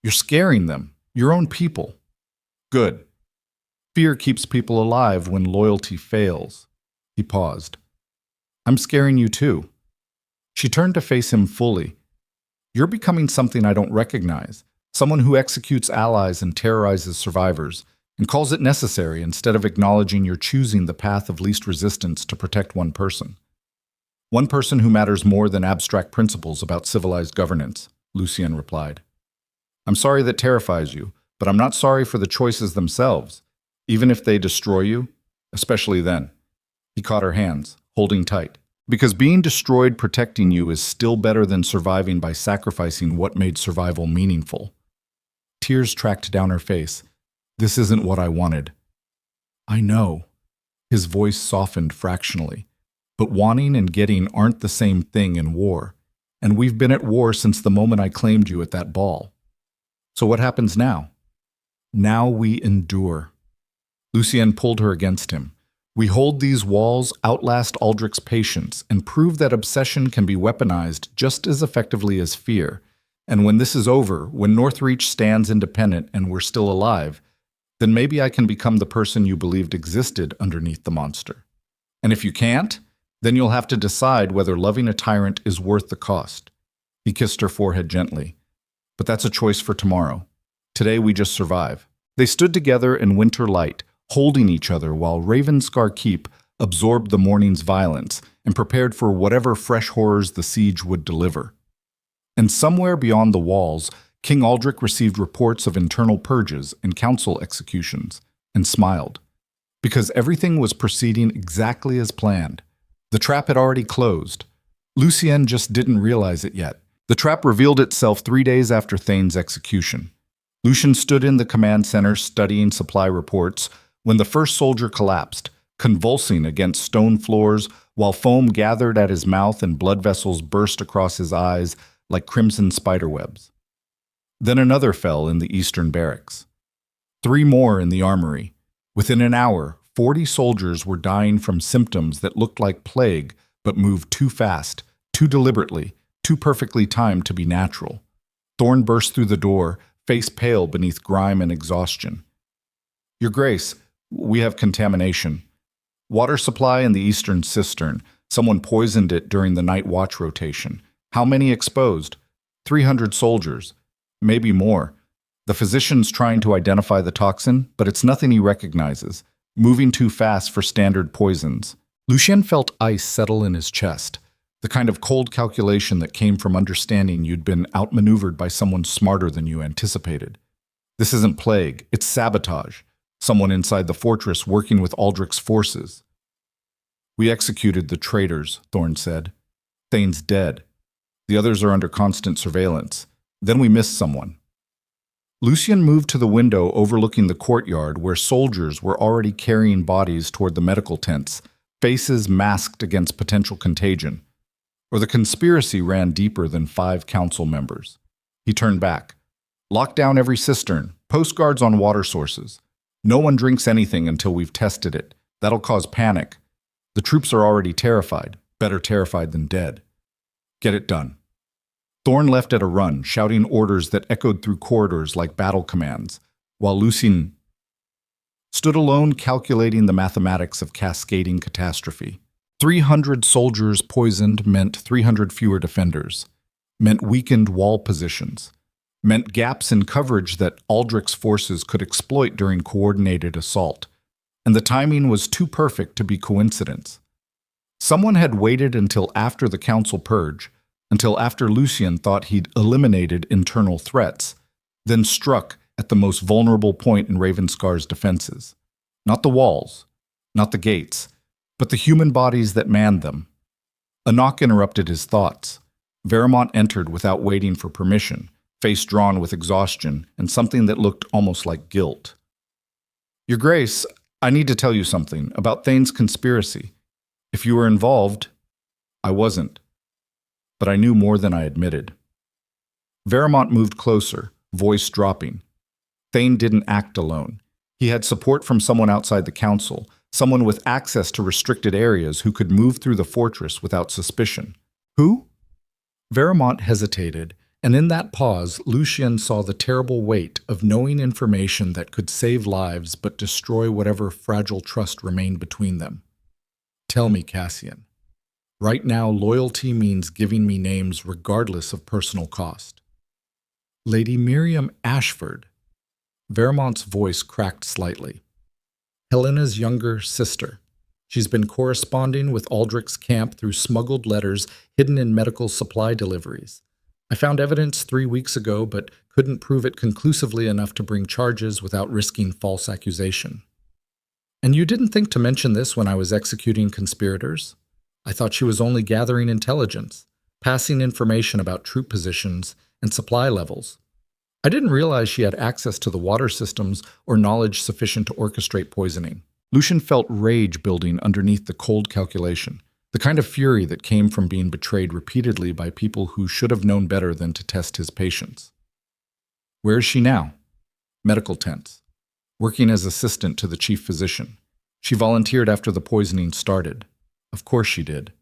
You're scaring them, your own people. Good. Fear keeps people alive when loyalty fails. He paused. I'm scaring you too. She turned to face him fully. You're becoming something I don't recognize, someone who executes allies and terrorizes survivors, and calls it necessary instead of acknowledging you're choosing the path of least resistance to protect one person. One person who matters more than abstract principles about civilized governance, Lucien replied. I'm sorry that terrifies you, but I'm not sorry for the choices themselves, even if they destroy you, especially then. He caught her hands, holding tight. Because being destroyed protecting you is still better than surviving by sacrificing what made survival meaningful. Tears tracked down her face. This isn't what I wanted. I know. His voice softened fractionally. But wanting and getting aren't the same thing in war. And we've been at war since the moment I claimed you at that ball. So what happens now? Now we endure. Lucien pulled her against him. We hold these walls, outlast Aldrich's patience, and prove that obsession can be weaponized just as effectively as fear. And when this is over, when Northreach stands independent and we're still alive, then maybe I can become the person you believed existed underneath the monster. And if you can't, then you'll have to decide whether loving a tyrant is worth the cost. He kissed her forehead gently. But that's a choice for tomorrow. Today we just survive. They stood together in winter light, holding each other while Ravenscar Keep absorbed the morning's violence and prepared for whatever fresh horrors the siege would deliver. And somewhere beyond the walls, King Aldrich received reports of internal purges and council executions, and smiled. Because everything was proceeding exactly as planned. The trap had already closed. Lucien just didn't realize it yet. The trap revealed itself 3 days after Thane's execution. Lucian stood in the command center studying supply reports when the first soldier collapsed, convulsing against stone floors while foam gathered at his mouth and blood vessels burst across his eyes like crimson spiderwebs. Then another fell in the eastern barracks. 3 more in the armory. Within an hour, 40 soldiers were dying from symptoms that looked like plague but moved too fast, too deliberately, too perfectly timed to be natural. Thorn burst through the door, face pale beneath grime and exhaustion. Your Grace, we have contamination. Water supply in the eastern cistern. Someone poisoned it during the night watch rotation. How many exposed? 300 soldiers. Maybe more. The physician's trying to identify the toxin, but it's nothing he recognizes. Moving too fast for standard poisons. Lucien felt ice settle in his chest. The kind of cold calculation that came from understanding you'd been outmaneuvered by someone smarter than you anticipated. This isn't plague, it's sabotage. Someone inside the fortress working with Aldrich's forces. We executed the traitors, Thorn said. Thane's dead. The others are under constant surveillance. Then we missed someone. Lucien moved to the window overlooking the courtyard where soldiers were already carrying bodies toward the medical tents, faces masked against potential contagion. Or the conspiracy ran deeper than 5 council members. He turned back. Lock down every cistern, post guards on water sources. No one drinks anything until we've tested it. That'll cause panic. The troops are already terrified, better terrified than dead. Get it done. Thorn left at a run, shouting orders that echoed through corridors like battle commands, while Lucien stood alone calculating the mathematics of cascading catastrophe. 300 soldiers poisoned meant 300 fewer defenders, meant weakened wall positions, meant gaps in coverage that Aldrich's forces could exploit during coordinated assault, and the timing was too perfect to be coincidence. Someone had waited until after the council purge, until after Lucien thought he'd eliminated internal threats, then struck at the most vulnerable point in Ravenscar's defenses. Not the walls, not the gates, but the human bodies that manned them. A knock interrupted his thoughts. Veramont entered without waiting for permission, face drawn with exhaustion and something that looked almost like guilt. "Your Grace, I need to tell you something about Thane's conspiracy. If you were involved, I wasn't. But I knew more than I admitted." Veramont moved closer, voice dropping. Thane didn't act alone. He had support from someone outside the council, someone with access to restricted areas who could move through the fortress without suspicion. Who? Veramont hesitated, and in that pause, Lucien saw the terrible weight of knowing information that could save lives but destroy whatever fragile trust remained between them. "Tell me, Cassian. Right now, loyalty means giving me names regardless of personal cost." "Lady Miriam Ashford." Veramont's voice cracked slightly. "Helena's younger sister. She's been corresponding with Aldrich's camp through smuggled letters hidden in medical supply deliveries. I found evidence 3 weeks ago, but couldn't prove it conclusively enough to bring charges without risking false accusation." "And you didn't think to mention this when I was executing conspirators? I thought she was only gathering intelligence, passing information about troop positions and supply levels. I didn't realize she had access to the water systems or knowledge sufficient to orchestrate poisoning." Lucien felt rage building underneath the cold calculation, the kind of fury that came from being betrayed repeatedly by people who should have known better than to test his patience. "Where is she now?" "Medical tents, working as assistant to the chief physician. She volunteered after the poisoning started." "Of course she did."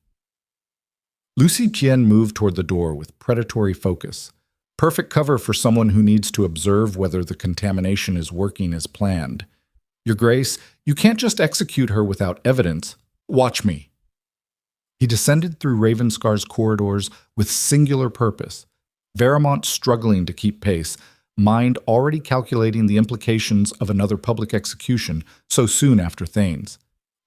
Lucy Tien moved toward the door with predatory focus. Perfect cover for someone who needs to observe whether the contamination is working as planned. "Your Grace, you can't just execute her without evidence. Watch me." He descended through Ravenscar's corridors with singular purpose, Veramont struggling to keep pace, mind already calculating the implications of another public execution so soon after Thane's.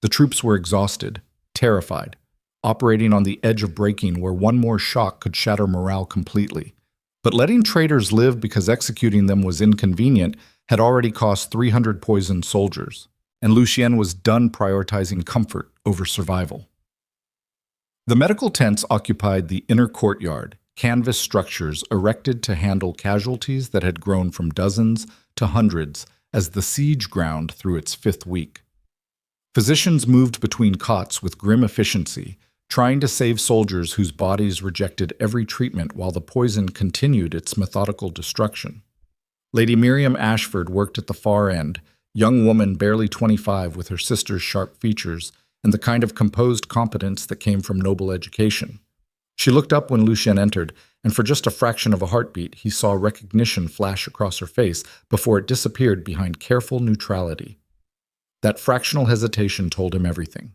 The troops were exhausted, terrified, operating on the edge of breaking where one more shock could shatter morale completely. But letting traitors live because executing them was inconvenient had already cost 300 poisoned soldiers, and Lucien was done prioritizing comfort over survival. The medical tents occupied the inner courtyard, canvas structures erected to handle casualties that had grown from dozens to hundreds as the siege ground through its 5th week. Physicians moved between cots with grim efficiency, trying to save soldiers whose bodies rejected every treatment while the poison continued its methodical destruction. Lady Miriam Ashford worked at the far end, young woman barely 25 with her sister's sharp features and the kind of composed competence that came from noble education. She looked up when Lucien entered, and for just a fraction of a heartbeat, he saw recognition flash across her face before it disappeared behind careful neutrality. That fractional hesitation told him everything.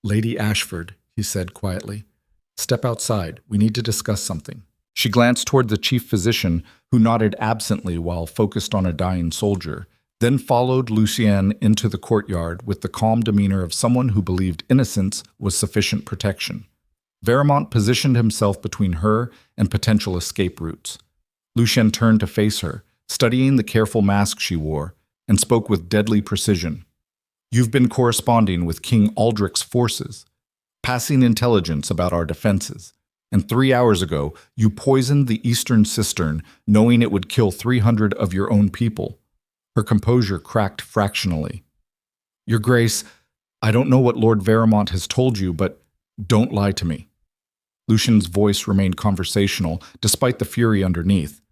"Lady Ashford," he said quietly, "step outside. We need to discuss something." She glanced toward the chief physician, who nodded absently while focused on a dying soldier, then followed Lucien into the courtyard with the calm demeanor of someone who believed innocence was sufficient protection. Veramont positioned himself between her and potential escape routes. Lucien turned to face her, studying the careful mask she wore, and spoke with deadly precision. "You've been corresponding with King Aldrich's forces, passing intelligence about our defenses, and 3 hours ago you poisoned the eastern cistern, knowing it would kill 300 of your own people." Her composure cracked fractionally. "Your Grace, I don't know what Lord Veramont has told you, but don't lie to me." Lucien's voice remained conversational, despite the fury underneath.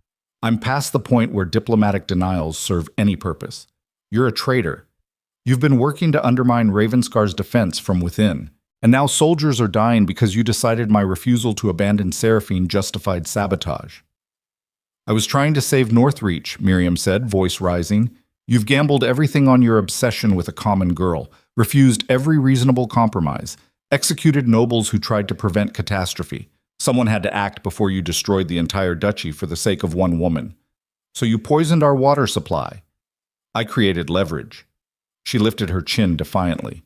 "I'm past the point where diplomatic denials serve any purpose. You're a traitor. You've been working to undermine Ravenscar's defense from within, and now soldiers are dying because you decided my refusal to abandon Seraphine justified sabotage." "I was trying to save Northreach," Miriam said, voice rising. "You've gambled everything on your obsession with a common girl, refused every reasonable compromise, executed nobles who tried to prevent catastrophe. Someone had to act before you destroyed the entire duchy for the sake of one woman. So you poisoned our water supply. I created leverage." She lifted her chin defiantly.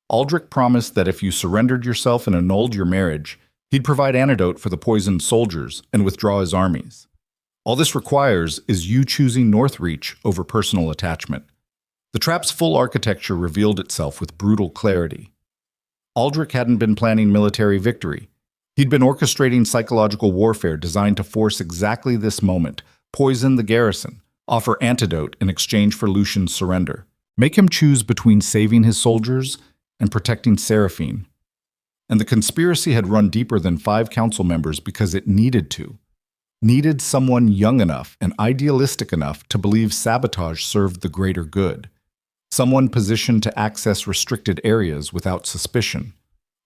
"Aldrich promised that if you surrendered yourself and annulled your marriage, he'd provide antidote for the poisoned soldiers and withdraw his armies. All this requires is you choosing Northreach over personal attachment. The trap's full architecture revealed itself with brutal clarity. Aldrich hadn't been planning military victory. He'd been orchestrating psychological warfare designed to force exactly this moment, poison the garrison, offer antidote in exchange for Lucian's surrender, make him choose between saving his soldiers and protecting Seraphine. And the conspiracy had run deeper than 5 council members because it needed to. Needed someone young enough and idealistic enough to believe sabotage served the greater good. Someone positioned to access restricted areas without suspicion.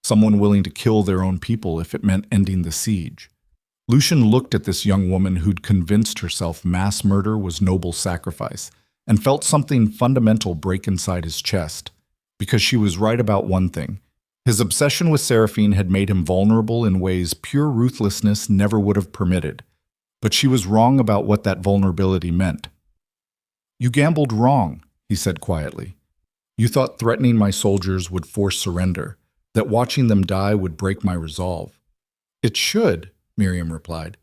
Someone willing to kill their own people if it meant ending the siege. Lucian looked at this young woman who'd convinced herself mass murder was noble sacrifice and felt something fundamental break inside his chest. Because she was right about one thing. His obsession with Seraphine had made him vulnerable in ways pure ruthlessness never would have permitted. But she was wrong about what that vulnerability meant. "You gambled wrong," he said quietly. "You thought threatening my soldiers would force surrender, that watching them die would break my resolve." "It should," Miriam replied.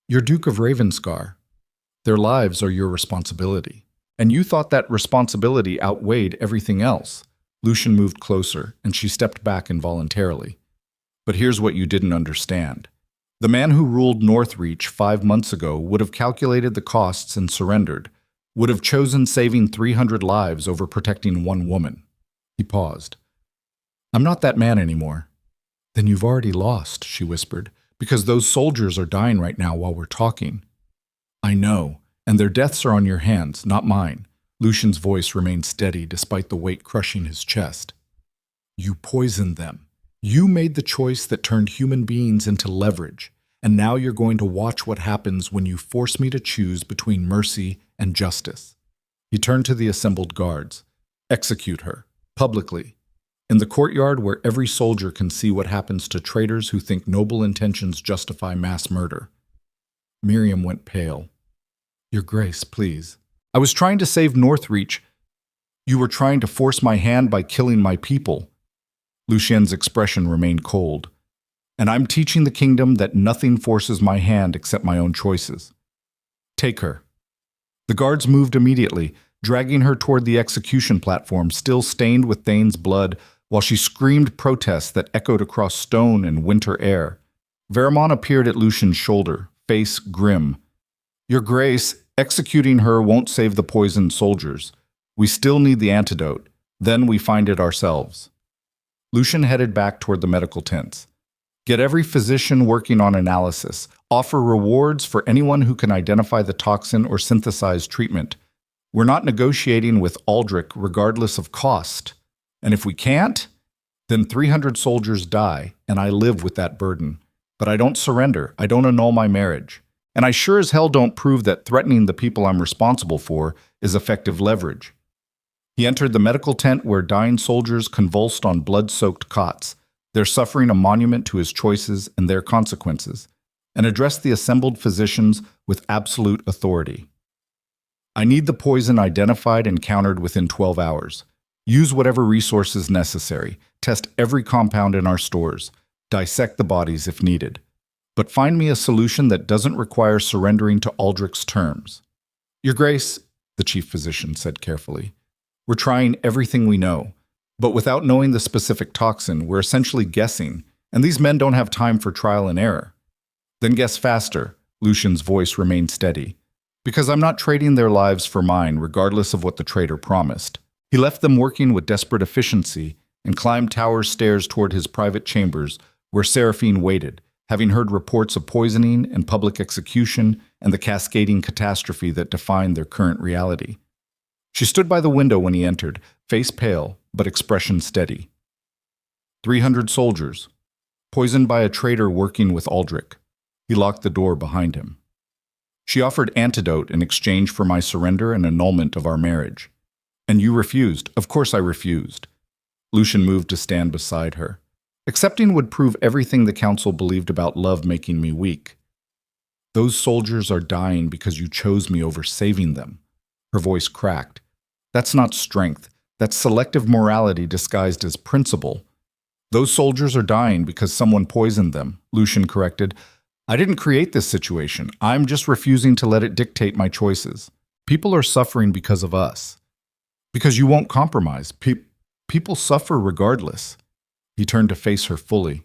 "You're Duke of Ravenscar. Their lives are your responsibility. And you thought that responsibility outweighed everything else." Lucian moved closer, and she stepped back involuntarily. "But here's what you didn't understand. The man who ruled Northreach 5 months ago would have calculated the costs and surrendered, would have chosen saving 300 lives over protecting one woman." He paused. "I'm not that man anymore." "Then you've already lost," she whispered, "because those soldiers are dying right now while we're talking." "I know, and their deaths are on your hands, not mine." Lucian's voice remained steady despite the weight crushing his chest. "You poisoned them. You made the choice that turned human beings into leverage, and now you're going to watch what happens when you force me to choose between mercy and justice." He turned to the assembled guards. "Execute her, publicly, in the courtyard where every soldier can see what happens to traitors who think noble intentions justify mass murder." Miriam went pale. "Your Grace, please. I was trying to save Northreach. You were trying to force my hand by killing my people." Lucien's expression remained cold. "And I'm teaching the kingdom that nothing forces my hand except my own choices. Take her." The guards moved immediately, dragging her toward the execution platform, still stained with Thane's blood, while she screamed protests that echoed across stone and winter air. Veramon appeared at Lucian's shoulder, face grim. "Your Grace, executing her won't save the poisoned soldiers. We still need the antidote. Then we find it ourselves." Lucian headed back toward the medical tents. "Get every physician working on analysis. Offer rewards for anyone who can identify the toxin or synthesize treatment. We're not negotiating with Aldrich regardless of cost. And if we can't, then 300 soldiers die, and I live with that burden. But I don't surrender. I don't annul my marriage. And I sure as hell don't prove that threatening the people I'm responsible for is effective leverage." He entered the medical tent where dying soldiers convulsed on blood-soaked cots, their suffering a monument to his choices and their consequences, and addressed the assembled physicians with absolute authority. "I need the poison identified and countered within 12 hours. Use whatever resources necessary. Test every compound in our stores. Dissect the bodies if needed. But find me a solution that doesn't require surrendering to Aldrich's terms." "Your Grace," the chief physician said carefully, "we're trying everything we know. But without knowing the specific toxin, we're essentially guessing, and these men don't have time for trial and error." "Then guess faster." Lucian's voice remained steady. "Because I'm not trading their lives for mine, regardless of what the traitor promised." He left them working with desperate efficiency and climbed tower stairs toward his private chambers, where Seraphine waited, having heard reports of poisoning and public execution and the cascading catastrophe that defined their current reality. She stood by the window when he entered, face pale, but expression steady. 300 soldiers, poisoned by a traitor working with Aldrich. He locked the door behind him. She offered antidote in exchange for my surrender and annulment of our marriage. And you refused. Of course I refused. Lucian moved to stand beside her. Accepting would prove everything the council believed about love making me weak. Those soldiers are dying because you chose me over saving them. Her voice cracked. That's not strength. That's selective morality disguised as principle. Those soldiers are dying because someone poisoned them, Lucian corrected. I didn't create this situation. I'm just refusing to let it dictate my choices. People are suffering because of us. Because you won't compromise. People suffer regardless. He turned to face her fully.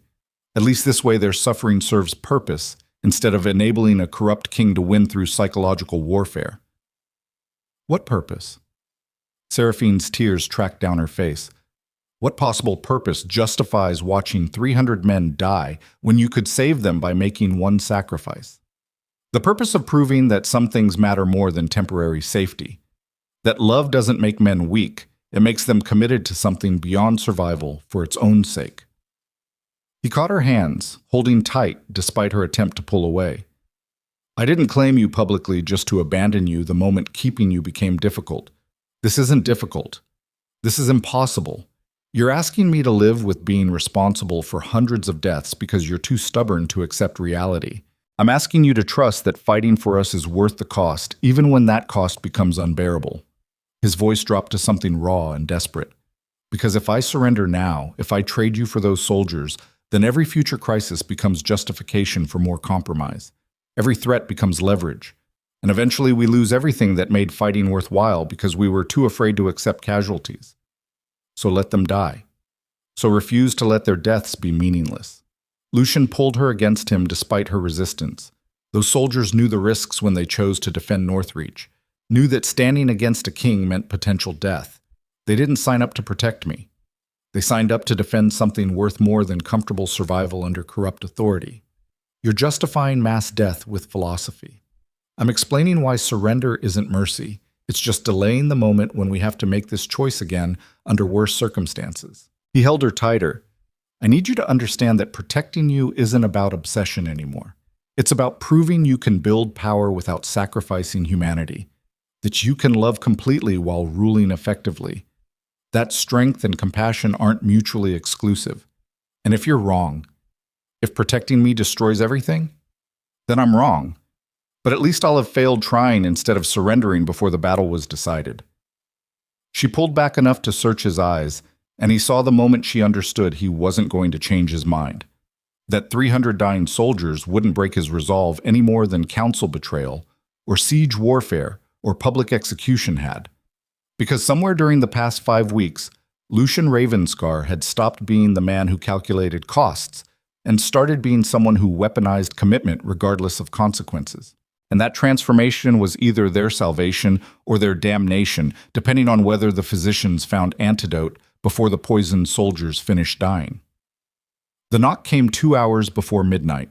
At least this way their suffering serves purpose, instead of enabling a corrupt king to win through psychological warfare. What purpose? Seraphine's tears tracked down her face. What possible purpose justifies watching 300 men die when you could save them by making one sacrifice? The purpose of proving that some things matter more than temporary safety. That love doesn't make men weak, it makes them committed to something beyond survival for its own sake. He caught her hands, holding tight despite her attempt to pull away. I didn't claim you publicly just to abandon you the moment keeping you became difficult. This isn't difficult. This is impossible. You're asking me to live with being responsible for hundreds of deaths because you're too stubborn to accept reality. I'm asking you to trust that fighting for us is worth the cost, even when that cost becomes unbearable. His voice dropped to something raw and desperate. Because if I surrender now, if I trade you for those soldiers, then every future crisis becomes justification for more compromise. Every threat becomes leverage. And eventually we lose everything that made fighting worthwhile because we were too afraid to accept casualties. So let them die. So refuse to let their deaths be meaningless. Lucian pulled her against him despite her resistance. Those soldiers knew the risks when they chose to defend Northreach, knew that standing against a king meant potential death. They didn't sign up to protect me. They signed up to defend something worth more than comfortable survival under corrupt authority. You're justifying mass death with philosophy. I'm explaining why surrender isn't mercy. It's just delaying the moment when we have to make this choice again under worse circumstances. He held her tighter. I need you to understand that protecting you isn't about obsession anymore. It's about proving you can build power without sacrificing humanity, that you can love completely while ruling effectively. That strength and compassion aren't mutually exclusive. And if you're wrong, if protecting me destroys everything, then I'm wrong. But at least I'll have failed trying instead of surrendering before the battle was decided. She pulled back enough to search his eyes, and he saw the moment she understood he wasn't going to change his mind. That 300 dying soldiers wouldn't break his resolve any more than council betrayal, or siege warfare, or public execution had. Because somewhere during the past 5 weeks, Lucian Ravenscar had stopped being the man who calculated costs and started being someone who weaponized commitment regardless of consequences. And that transformation was either their salvation or their damnation, depending on whether the physicians found antidote before the poisoned soldiers finished dying. The knock came 2 hours before midnight.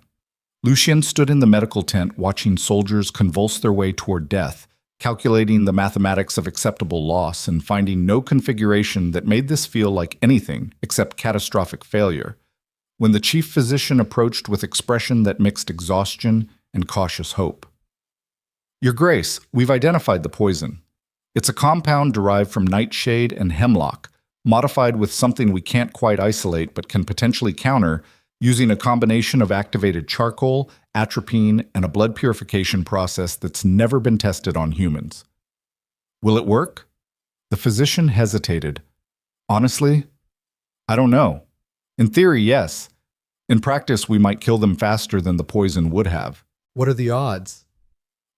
Lucien stood in the medical tent watching soldiers convulse their way toward death, calculating the mathematics of acceptable loss and finding no configuration that made this feel like anything except catastrophic failure, when the chief physician approached with expression that mixed exhaustion and cautious hope. Your Grace, we've identified the poison. It's a compound derived from nightshade and hemlock, modified with something we can't quite isolate but can potentially counter using a combination of activated charcoal, atropine, and a blood purification process that's never been tested on humans. Will it work? The physician hesitated. Honestly, I don't know. In theory, yes. In practice, we might kill them faster than the poison would have. What are the odds?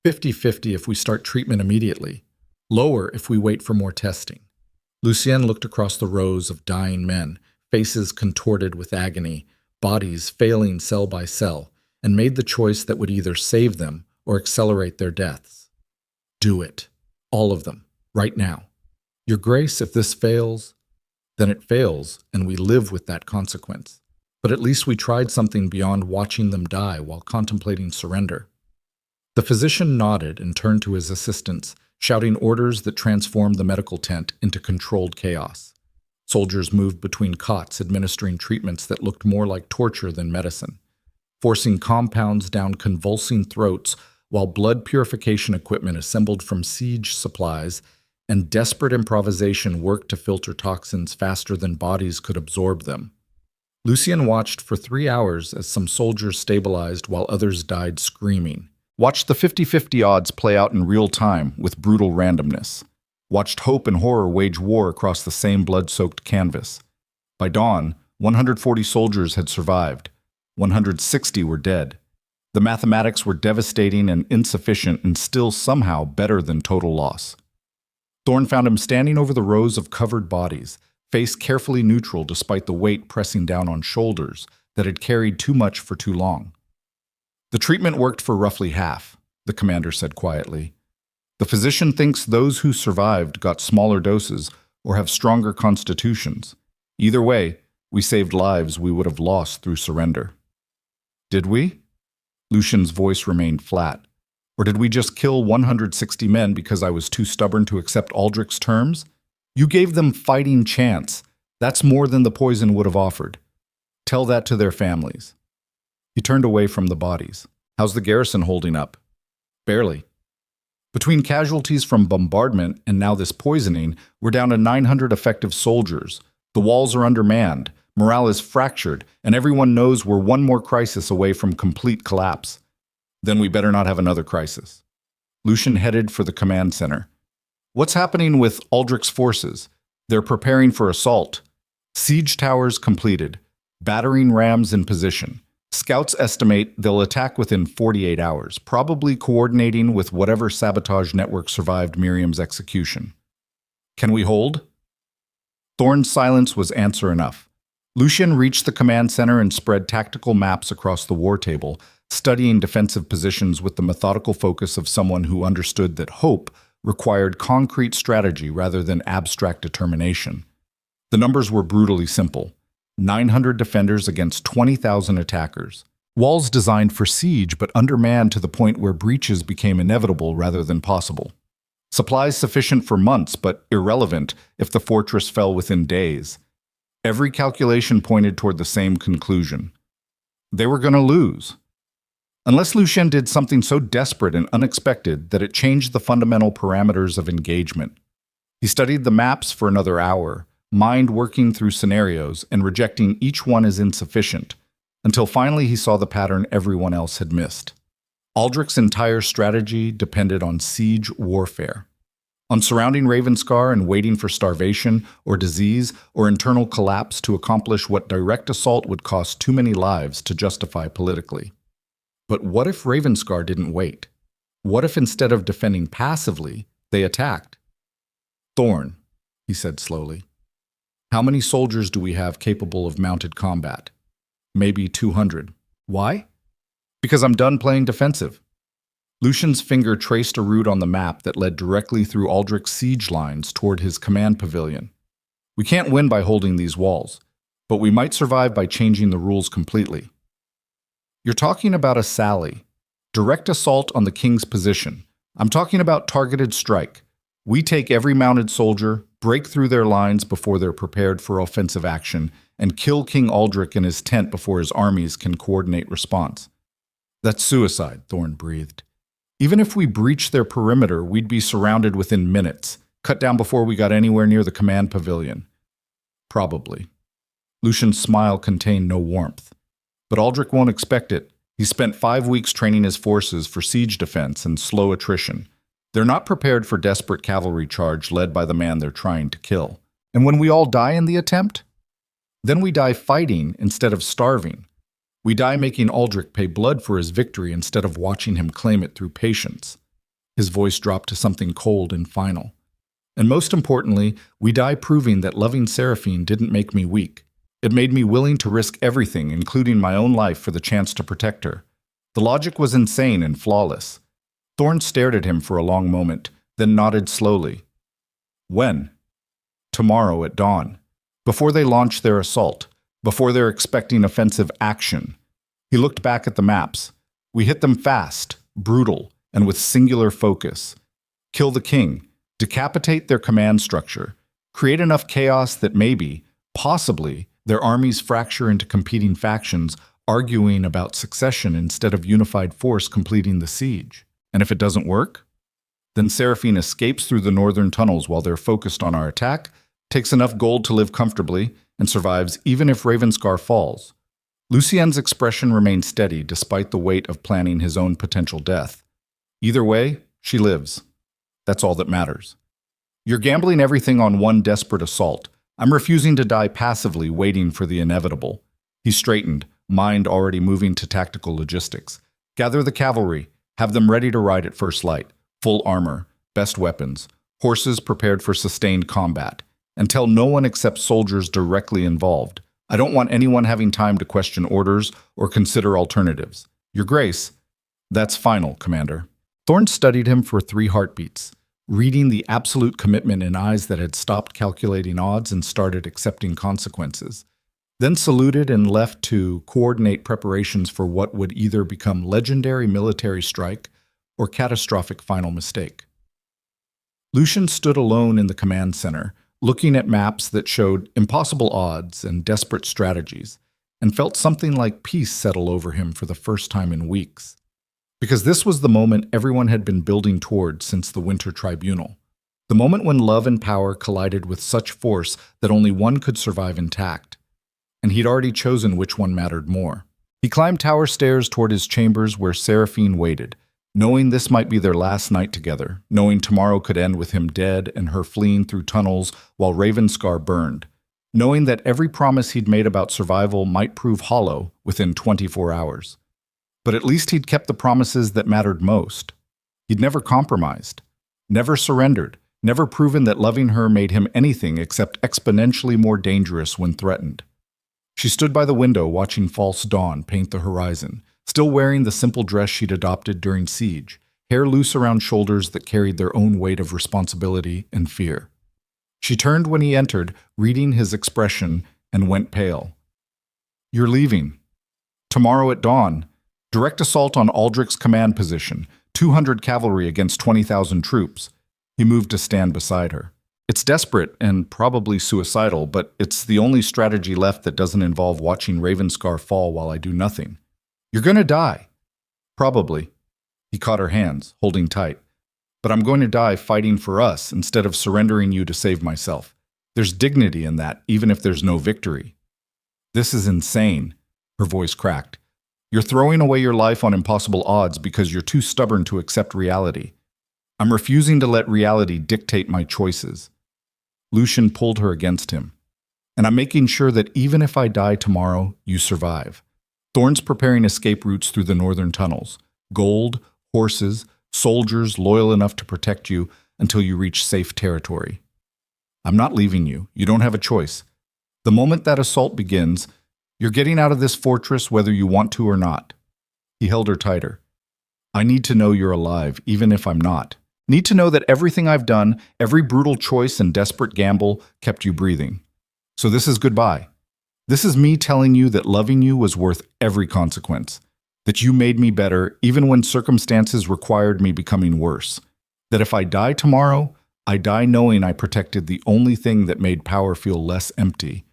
50-50 if we start treatment immediately. Lower if we wait for more testing. Lucien looked across the rows of dying men, faces contorted with agony, bodies failing cell by cell, and made the choice that would either save them or accelerate their deaths. Do it. All of them. Right now. Your Grace, if this fails, then it fails, and we live with that consequence. But at least we tried something beyond watching them die while contemplating surrender. The physician nodded and turned to his assistants, shouting orders that transformed the medical tent into controlled chaos. Soldiers moved between cots, administering treatments that looked more like torture than medicine, forcing compounds down convulsing throats while blood purification equipment assembled from siege supplies and desperate improvisation worked to filter toxins faster than bodies could absorb them. Lucien watched for 3 hours as some soldiers stabilized while others died screaming. Watched the 50-50 odds play out in real time with brutal randomness. Watched hope and horror wage war across the same blood-soaked canvas. By dawn, 140 soldiers had survived. 160 were dead. The mathematics were devastating and insufficient and still somehow better than total loss. Thorn found him standing over the rows of covered bodies, face carefully neutral despite the weight pressing down on shoulders that had carried too much for too long. The treatment worked for roughly half, the commander said quietly. The physician thinks those who survived got smaller doses or have stronger constitutions. Either way, we saved lives we would have lost through surrender. Did we? Lucian's voice remained flat. Or did we just kill 160 men because I was too stubborn to accept Aldrich's terms? You gave them fighting chance. That's more than the poison would have offered. Tell that to their families. He turned away from the bodies. How's the garrison holding up? Barely. Between casualties from bombardment and now this poisoning, we're down to 900 effective soldiers. The walls are undermanned, morale is fractured, and everyone knows we're one more crisis away from complete collapse. Then we better not have another crisis. Lucian headed for the command center. What's happening with Aldrich's forces? They're preparing for assault. Siege towers completed. Battering rams in position. Scouts estimate they'll attack within 48 hours, probably coordinating with whatever sabotage network survived Miriam's execution. Can we hold? Thorn's silence was answer enough. Lucian reached the command center and spread tactical maps across the war table, studying defensive positions with the methodical focus of someone who understood that hope required concrete strategy rather than abstract determination. The numbers were brutally simple. 900 defenders against 20,000 attackers. Walls designed for siege but undermanned to the point where breaches became inevitable rather than possible. Supplies sufficient for months but irrelevant if the fortress fell within days. Every calculation pointed toward the same conclusion. They were going to lose. Unless Lucien did something so desperate and unexpected that it changed the fundamental parameters of engagement. He studied the maps for another hour, mind working through scenarios and rejecting each one as insufficient, until finally he saw the pattern everyone else had missed. Aldrich's entire strategy depended on siege warfare, on surrounding Ravenscar and waiting for starvation or disease or internal collapse to accomplish what direct assault would cost too many lives to justify politically. But what if Ravenscar didn't wait? What if instead of defending passively, they attacked? Thorn, he said slowly. How many soldiers do we have capable of mounted combat? Maybe 200. Why? Because I'm done playing defensive. Lucian's finger traced a route on the map that led directly through Aldrich's siege lines toward his command pavilion. We can't win by holding these walls, but we might survive by changing the rules completely. You're talking about a sally. Direct assault on the king's position. I'm talking about targeted strike. We take every mounted soldier, break through their lines before they're prepared for offensive action, and kill King Aldrich in his tent before his armies can coordinate response. That's suicide, Thorn breathed. Even if we breached their perimeter, we'd be surrounded within minutes, cut down before we got anywhere near the command pavilion. Probably. Lucian's smile contained no warmth. But Aldrich won't expect it. He spent 5 weeks training his forces for siege defense and slow attrition. They're not prepared for desperate cavalry charge led by the man they're trying to kill. And when we all die in the attempt? Then we die fighting instead of starving. We die making Aldrich pay blood for his victory instead of watching him claim it through patience. His voice dropped to something cold and final. And most importantly, we die proving that loving Seraphine didn't make me weak. It made me willing to risk everything, including my own life, for the chance to protect her. The logic was insane and flawless. Thorn stared at him for a long moment, then nodded slowly. When? Tomorrow at dawn. Before they launch their assault. Before they're expecting offensive action. He looked back at the maps. We hit them fast, brutal, and with singular focus. Kill the king. Decapitate their command structure. Create enough chaos that maybe, possibly, their armies fracture into competing factions, arguing about succession instead of unified force completing the siege. And if it doesn't work? Then Seraphine escapes through the northern tunnels while they're focused on our attack, takes enough gold to live comfortably, and survives even if Ravenscar falls. Lucien's expression remained steady despite the weight of planning his own potential death. Either way, she lives. That's all that matters. You're gambling everything on one desperate assault. I'm refusing to die passively waiting for the inevitable. He straightened, mind already moving to tactical logistics. Gather the cavalry. Have them ready to ride at first light. Full armor, best weapons. Horses prepared for sustained combat. And tell no one except soldiers directly involved. I don't want anyone having time to question orders or consider alternatives. Your Grace, that's final, Commander. Thorne studied him for 3 heartbeats, reading the absolute commitment in eyes that had stopped calculating odds and started accepting consequences. Then saluted and left to coordinate preparations for what would either become legendary military strike or catastrophic final mistake. Lucian stood alone in the command center, looking at maps that showed impossible odds and desperate strategies, and felt something like peace settle over him for the first time in weeks. Because this was the moment everyone had been building toward since the Winter Tribunal. The moment when love and power collided with such force that only one could survive intact. And he'd already chosen which one mattered more. He climbed tower stairs toward his chambers where Seraphine waited, knowing this might be their last night together, knowing tomorrow could end with him dead and her fleeing through tunnels while Ravenscar burned, knowing that every promise he'd made about survival might prove hollow within 24 hours. But at least he'd kept the promises that mattered most. He'd never compromised, never surrendered, never proven that loving her made him anything except exponentially more dangerous when threatened. She stood by the window watching false dawn paint the horizon, still wearing the simple dress she'd adopted during siege, hair loose around shoulders that carried their own weight of responsibility and fear. She turned when he entered, reading his expression, and went pale. "You're leaving. Tomorrow at dawn. Direct assault on Aldrich's command position, 200 cavalry against 20,000 troops." He moved to stand beside her. "It's desperate and probably suicidal, but it's the only strategy left that doesn't involve watching Ravenscar fall while I do nothing. You're going to die." "Probably." He caught her hands, holding tight. "But I'm going to die fighting for us instead of surrendering you to save myself. There's dignity in that, even if there's no victory." "This is insane," her voice cracked. "You're throwing away your life on impossible odds because you're too stubborn to accept reality. I'm refusing to let reality dictate my choices." Lucian pulled her against him. "And I'm making sure that even if I die tomorrow, you survive. Thorne's preparing escape routes through the northern tunnels. Gold, horses, soldiers loyal enough to protect you until you reach safe territory. I'm not leaving you. You don't have a choice. The moment that assault begins, you're getting out of this fortress whether you want to or not." He held her tighter. "I need to know you're alive, even if I'm not. Need to know that everything I've done, every brutal choice and desperate gamble, kept you breathing. So this is goodbye. This is me telling you that loving you was worth every consequence. That you made me better even when circumstances required me becoming worse. That if I die tomorrow, I die knowing I protected the only thing that made power feel less empty."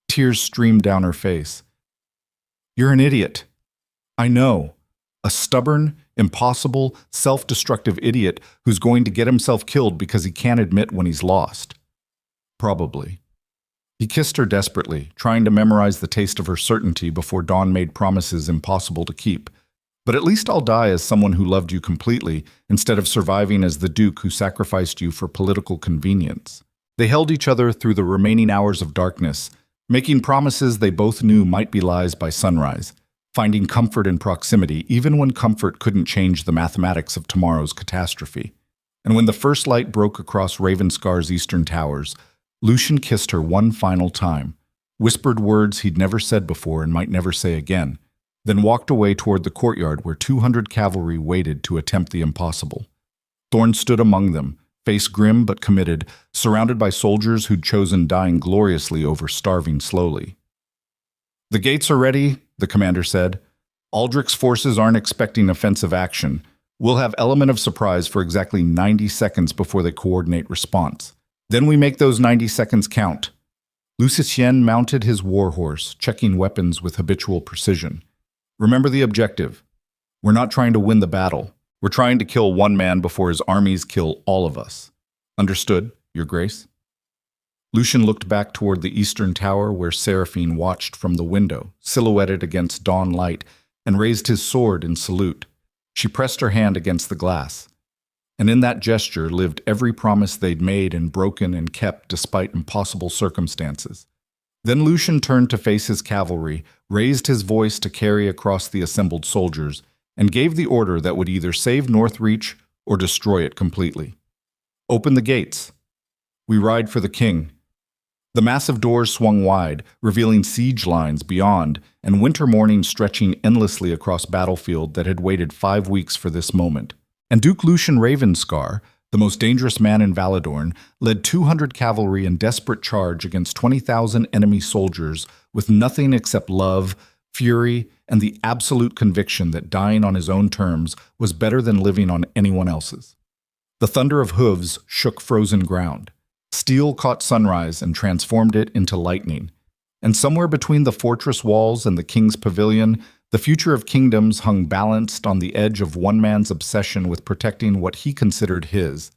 Tears streamed down her face. "You're an idiot. I know. A stubborn, impossible, self-destructive idiot who's going to get himself killed because he can't admit when he's lost." "Probably." He kissed her desperately, trying to memorize the taste of her certainty before Dawn made promises impossible to keep. "But at least I'll die as someone who loved you completely, instead of surviving as the Duke who sacrificed you for political convenience." They held each other through the remaining hours of darkness, making promises they both knew might be lies by sunrise, finding comfort in proximity even when comfort couldn't change the mathematics of tomorrow's catastrophe. And when the first light broke across Ravenscar's eastern towers, Lucian kissed her one final time, whispered words he'd never said before and might never say again, then walked away toward the courtyard where 200 cavalry waited to attempt the impossible. Thorne stood among them, face grim but committed, surrounded by soldiers who'd chosen dying gloriously over starving slowly. "The gates are ready," the commander said. "Aldrich's forces aren't expecting offensive action. We'll have element of surprise for exactly 90 seconds before they coordinate response. Then we make those 90 seconds count." Lucien mounted his warhorse, checking weapons with habitual precision. "Remember the objective. We're not trying to win the battle. We're trying to kill one man before his armies kill all of us. Understood, Your Grace?" Lucian looked back toward the eastern tower where Seraphine watched from the window, silhouetted against dawn light, and raised his sword in salute. She pressed her hand against the glass. And in that gesture lived every promise they'd made and broken and kept despite impossible circumstances. Then Lucian turned to face his cavalry, raised his voice to carry across the assembled soldiers, and gave the order that would either save Northreach or destroy it completely. Open the gates. We ride for the king. The massive doors swung wide, revealing siege lines beyond, and winter mornings stretching endlessly across battlefield that had waited 5 weeks for this moment. And Duke Lucian Ravenscar, the most dangerous man in Valadorn, led 200 cavalry in desperate charge against 20,000 enemy soldiers with nothing except love, fury, and the absolute conviction that dying on his own terms was better than living on anyone else's. The thunder of hooves shook frozen ground. Steel caught sunrise and transformed it into lightning. And somewhere between the fortress walls and the king's pavilion, the future of kingdoms hung balanced on the edge of one man's obsession with protecting what he considered his.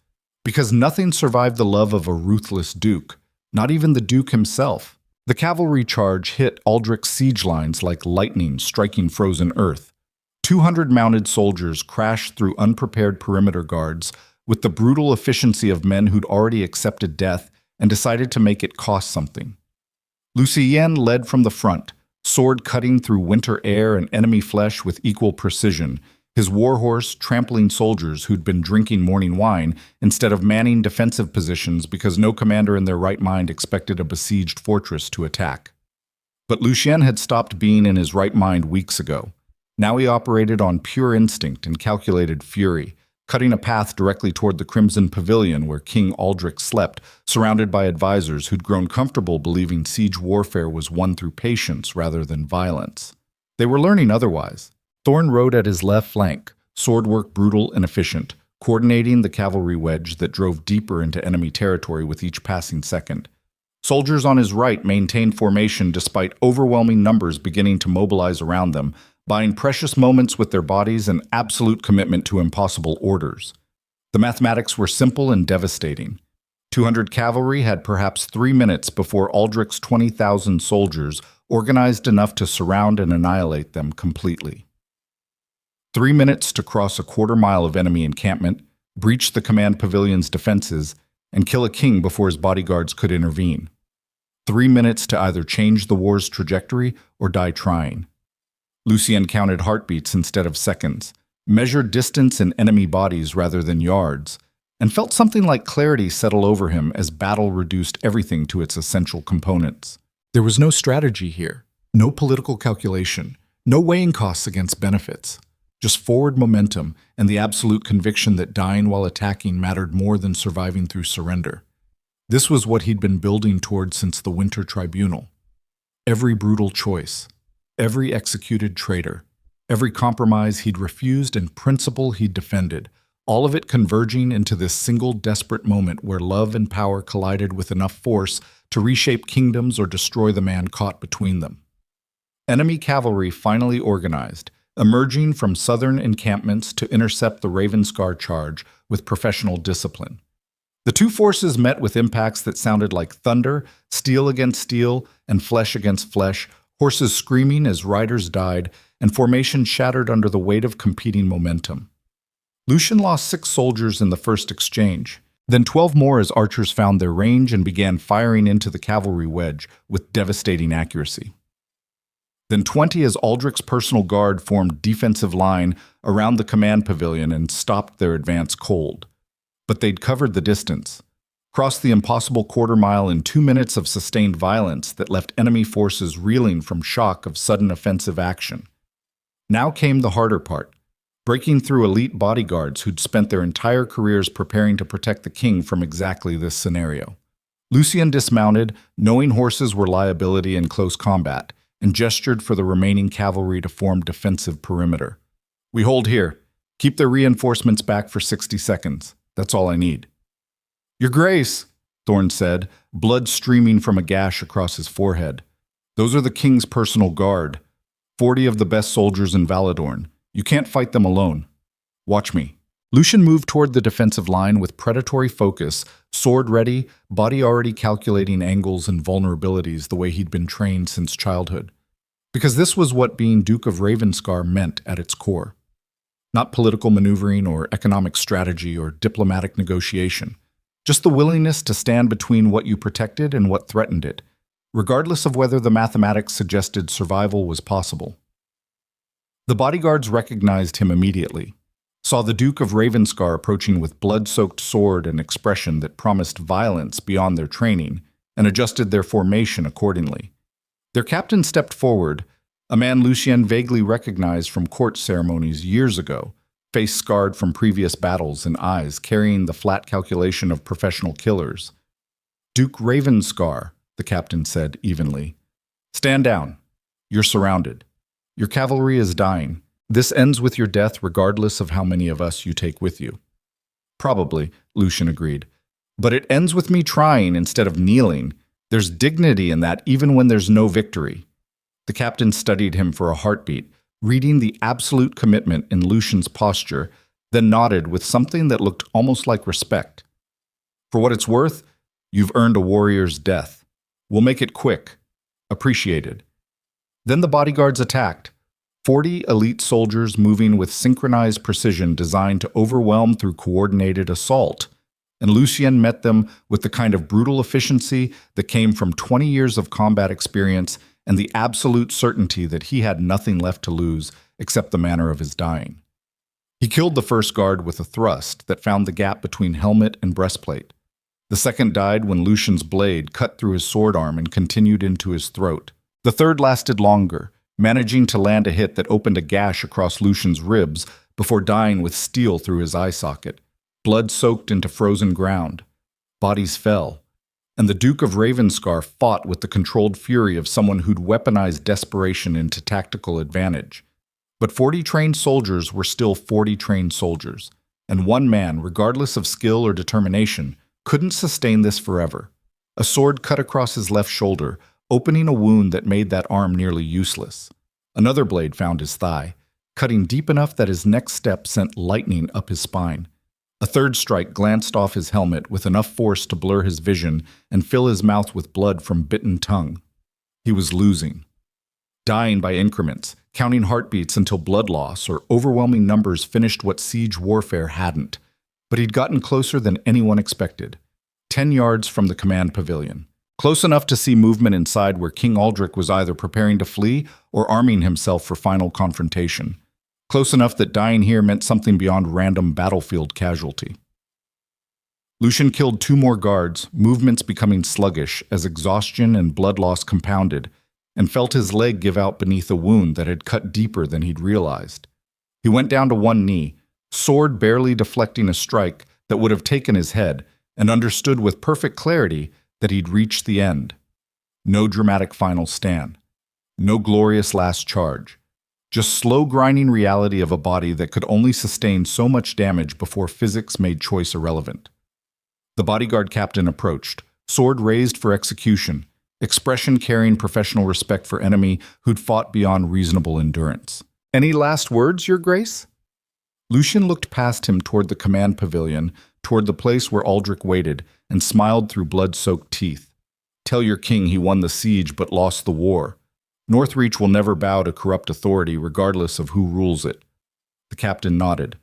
Because nothing survived the love of a ruthless duke, not even the duke himself. The cavalry charge hit Aldrich's siege lines like lightning striking frozen earth. 200 mounted soldiers crashed through unprepared perimeter guards, with the brutal efficiency of men who'd already accepted death and decided to make it cost something. Lucien led from the front, sword cutting through winter air and enemy flesh with equal precision, his warhorse trampling soldiers who'd been drinking morning wine instead of manning defensive positions because no commander in their right mind expected a besieged fortress to attack. But Lucien had stopped being in his right mind weeks ago. Now he operated on pure instinct and calculated fury, cutting a path directly toward the Crimson Pavilion where King Aldrich slept, surrounded by advisors who'd grown comfortable believing siege warfare was won through patience rather than violence. They were learning otherwise. Thorn rode at his left flank, swordwork brutal and efficient, coordinating the cavalry wedge that drove deeper into enemy territory with each passing second. Soldiers on his right maintained formation despite overwhelming numbers beginning to mobilize around them, buying precious moments with their bodies and absolute commitment to impossible orders. The mathematics were simple and devastating. 200 cavalry had perhaps 3 minutes before Aldrich's 20,000 soldiers organized enough to surround and annihilate them completely. 3 minutes to cross a quarter-mile of enemy encampment, breach the command pavilion's defenses, and kill a king before his bodyguards could intervene. 3 minutes to either change the war's trajectory or die trying. Lucien counted heartbeats instead of seconds, measured distance in enemy bodies rather than yards, and felt something like clarity settle over him as battle reduced everything to its essential components. There was no strategy here, no political calculation, no weighing costs against benefits, just forward momentum and the absolute conviction that dying while attacking mattered more than surviving through surrender. This was what he'd been building toward since the Winter Tribunal. Every brutal choice, every executed traitor, every compromise he'd refused and principle he'd defended, all of it converging into this single desperate moment where love and power collided with enough force to reshape kingdoms or destroy the man caught between them. Enemy cavalry finally organized, emerging from southern encampments to intercept the Ravenscar charge with professional discipline. The two forces met with impacts that sounded like thunder, steel against steel, and flesh against flesh, horses screaming as riders died, and formation shattered under the weight of competing momentum. Lucien lost 6 soldiers in the first exchange, then 12 more as archers found their range and began firing into the cavalry wedge with devastating accuracy. Then 20 as Aldrich's personal guard formed defensive line around the command pavilion and stopped their advance cold. But they'd covered the distance, crossed the impossible quarter-mile in 2 minutes of sustained violence that left enemy forces reeling from shock of sudden offensive action. Now came the harder part, breaking through elite bodyguards who'd spent their entire careers preparing to protect the king from exactly this scenario. Lucien dismounted, knowing horses were liability in close combat, and gestured for the remaining cavalry to form defensive perimeter. "We hold here. Keep the reinforcements back for 60 seconds. That's all I need." "Your Grace," Thorn said, blood streaming from a gash across his forehead. "Those are the king's personal guard. 40 of the best soldiers in Valadorn. You can't fight them alone. Watch me." Lucien moved toward the defensive line with predatory focus, sword ready, body already calculating angles and vulnerabilities the way he'd been trained since childhood. Because this was what being Duke of Ravenscar meant at its core. Not political maneuvering or economic strategy or diplomatic negotiation. Just the willingness to stand between what you protected and what threatened it, regardless of whether the mathematics suggested survival was possible. The bodyguards recognized him immediately. saw the Duke of Ravenscar approaching with blood-soaked sword and expression that promised violence beyond their training, and adjusted their formation accordingly. Their captain stepped forward, a man Lucien vaguely recognized from court ceremonies years ago, face scarred from previous battles and eyes carrying the flat calculation of professional killers. "Duke Ravenscar," the captain said evenly. "Stand down. You're surrounded. Your cavalry is dying. This ends with your death regardless of how many of us you take with you." "Probably," Lucien agreed. "But it ends with me trying instead of kneeling. There's dignity in that even when there's no victory." The captain studied him for a heartbeat, reading the absolute commitment in Lucien's posture, then nodded with something that looked almost like respect. "For what it's worth, you've earned a warrior's death. We'll make it quick. Appreciated." Then the bodyguards attacked. 40 elite soldiers moving with synchronized precision designed to overwhelm through coordinated assault. And Lucien met them with the kind of brutal efficiency that came from 20 years of combat experience and the absolute certainty that he had nothing left to lose except the manner of his dying. He killed the first guard with a thrust that found the gap between helmet and breastplate. The second died when Lucien's blade cut through his sword arm and continued into his throat. The third lasted longer, managing to land a hit that opened a gash across Lucien's ribs before dying with steel through his eye socket. Blood soaked into frozen ground. Bodies fell. And the Duke of Ravenscar fought with the controlled fury of someone who'd weaponized desperation into tactical advantage. But 40 trained soldiers were still 40 trained soldiers, and one man, regardless of skill or determination, couldn't sustain this forever. A sword cut across his left shoulder, opening a wound that made that arm nearly useless. Another blade found his thigh, cutting deep enough that his next step sent lightning up his spine. A third strike glanced off his helmet with enough force to blur his vision and fill his mouth with blood from bitten tongue. He was losing. Dying by increments, counting heartbeats until blood loss or overwhelming numbers finished what siege warfare hadn't. But he'd gotten closer than anyone expected. 10 yards from the command pavilion. Close enough to see movement inside where King Aldrich was either preparing to flee or arming himself for final confrontation. Close enough that dying here meant something beyond random battlefield casualty. Lucien killed 2 more guards, movements becoming sluggish as exhaustion and blood loss compounded, and felt his leg give out beneath a wound that had cut deeper than he'd realized. He went down to one knee, sword barely deflecting a strike that would have taken his head, and understood with perfect clarity that he'd reached the end. No dramatic final stand. No glorious last charge. Just slow grinding reality of a body that could only sustain so much damage before physics made choice irrelevant. The bodyguard captain approached, sword raised for execution, expression carrying professional respect for enemy who'd fought beyond reasonable endurance. "Any last words, Your Grace?" Lucien looked past him toward the command pavilion, toward the place where Aldrich waited, and smiled through blood-soaked teeth. "Tell your king he won the siege but lost the war. Northreach will never bow to corrupt authority regardless of who rules it." The captain nodded.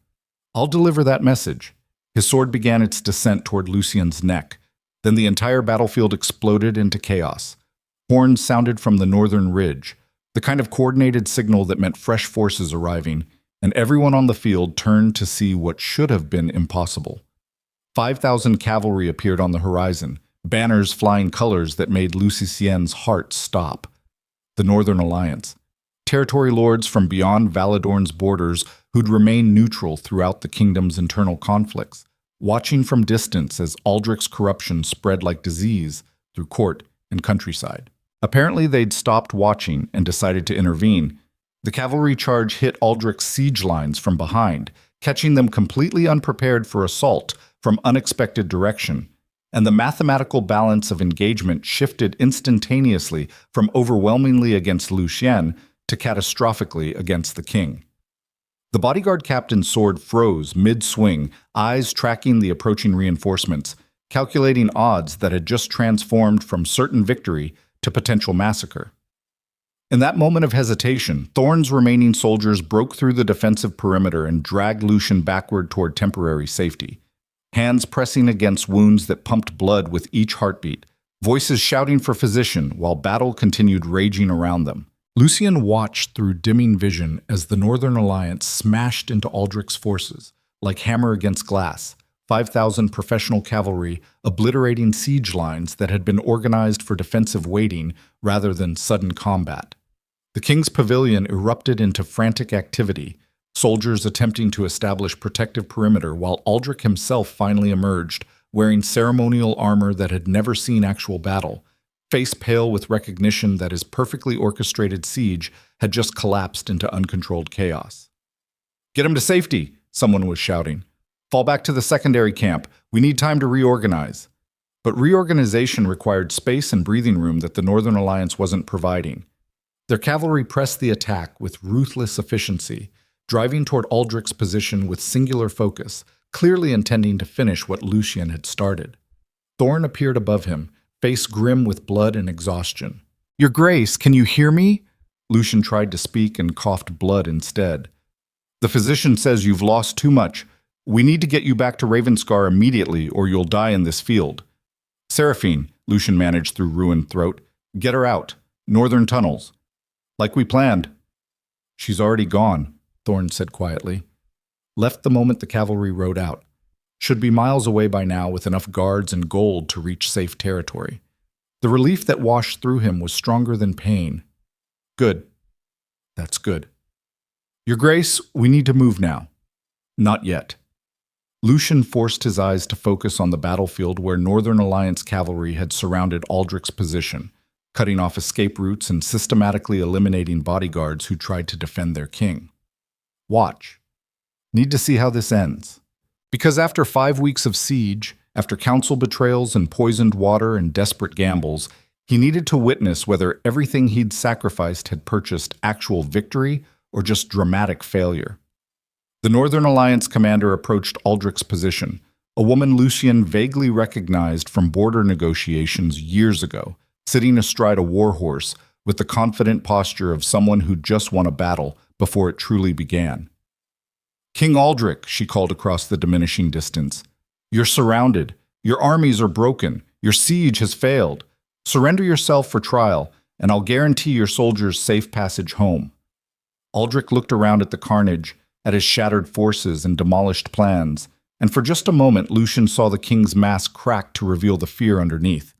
"I'll deliver that message." His sword began its descent toward Lucien's neck. Then the entire battlefield exploded into chaos. Horns sounded from the northern ridge, the kind of coordinated signal that meant fresh forces arriving, and everyone on the field turned to see what should have been impossible. 5,000 cavalry appeared on the horizon, banners flying colors that made Lucicien's heart stop. The Northern Alliance. Territory lords from beyond Valadorn's borders who'd remain neutral throughout the kingdom's internal conflicts, watching from distance as Aldrich's corruption spread like disease through court and countryside. Apparently they'd stopped watching and decided to intervene. The cavalry charge hit Aldrich's siege lines from behind, catching them completely unprepared for assault from unexpected direction, and the mathematical balance of engagement shifted instantaneously from overwhelmingly against Lucien to catastrophically against the king. The bodyguard captain's sword froze mid-swing, eyes tracking the approaching reinforcements, calculating odds that had just transformed from certain victory to potential massacre. In that moment of hesitation, Thorn's remaining soldiers broke through the defensive perimeter and dragged Lucien backward toward temporary safety. Hands pressing against wounds that pumped blood with each heartbeat, voices shouting for physician while battle continued raging around them. Lucian watched through dimming vision as the Northern Alliance smashed into Aldrich's forces, like hammer against glass, 5,000 professional cavalry obliterating siege lines that had been organized for defensive waiting rather than sudden combat. The king's pavilion erupted into frantic activity, soldiers attempting to establish protective perimeter while Aldrich himself finally emerged, wearing ceremonial armor that had never seen actual battle, face pale with recognition that his perfectly orchestrated siege had just collapsed into uncontrolled chaos. "Get him to safety," someone was shouting. "Fall back to the secondary camp. We need time to reorganize." But reorganization required space and breathing room that the Northern Alliance wasn't providing. Their cavalry pressed the attack with ruthless efficiency, driving toward Aldrich's position with singular focus, clearly intending to finish what Lucian had started. Thorn appeared above him, face grim with blood and exhaustion. "Your Grace, can you hear me?" Lucian tried to speak and coughed blood instead. "The physician says you've lost too much. We need to get you back to Ravenscar immediately, or you'll die in this field." "Seraphine," Lucian managed through ruined throat. "Get her out. Northern tunnels." "Like we planned." "She's already gone," Thorn said quietly. "Left the moment the cavalry rode out. Should be miles away by now with enough guards and gold to reach safe territory." The relief that washed through him was stronger than pain. "Good. That's good." "Your Grace, we need to move now." "Not yet." Lucian forced his eyes to focus on the battlefield where Northern Alliance cavalry had surrounded Aldrich's position, cutting off escape routes and systematically eliminating bodyguards who tried to defend their king. "Watch. Need to see how this ends." Because after 5 weeks of siege, after council betrayals and poisoned water and desperate gambles, he needed to witness whether everything he'd sacrificed had purchased actual victory or just dramatic failure. The Northern Alliance commander approached Aldrich's position, a woman Lucian vaguely recognized from border negotiations years ago, sitting astride a warhorse with the confident posture of someone who'd just won a battle before it truly began. "King Aldrich," she called across the diminishing distance, "you're surrounded. Your armies are broken. Your siege has failed. Surrender yourself for trial, and I'll guarantee your soldiers safe passage home." Aldrich looked around at the carnage, at his shattered forces and demolished plans, and for just a moment Lucian saw the king's mask crack to reveal the fear underneath.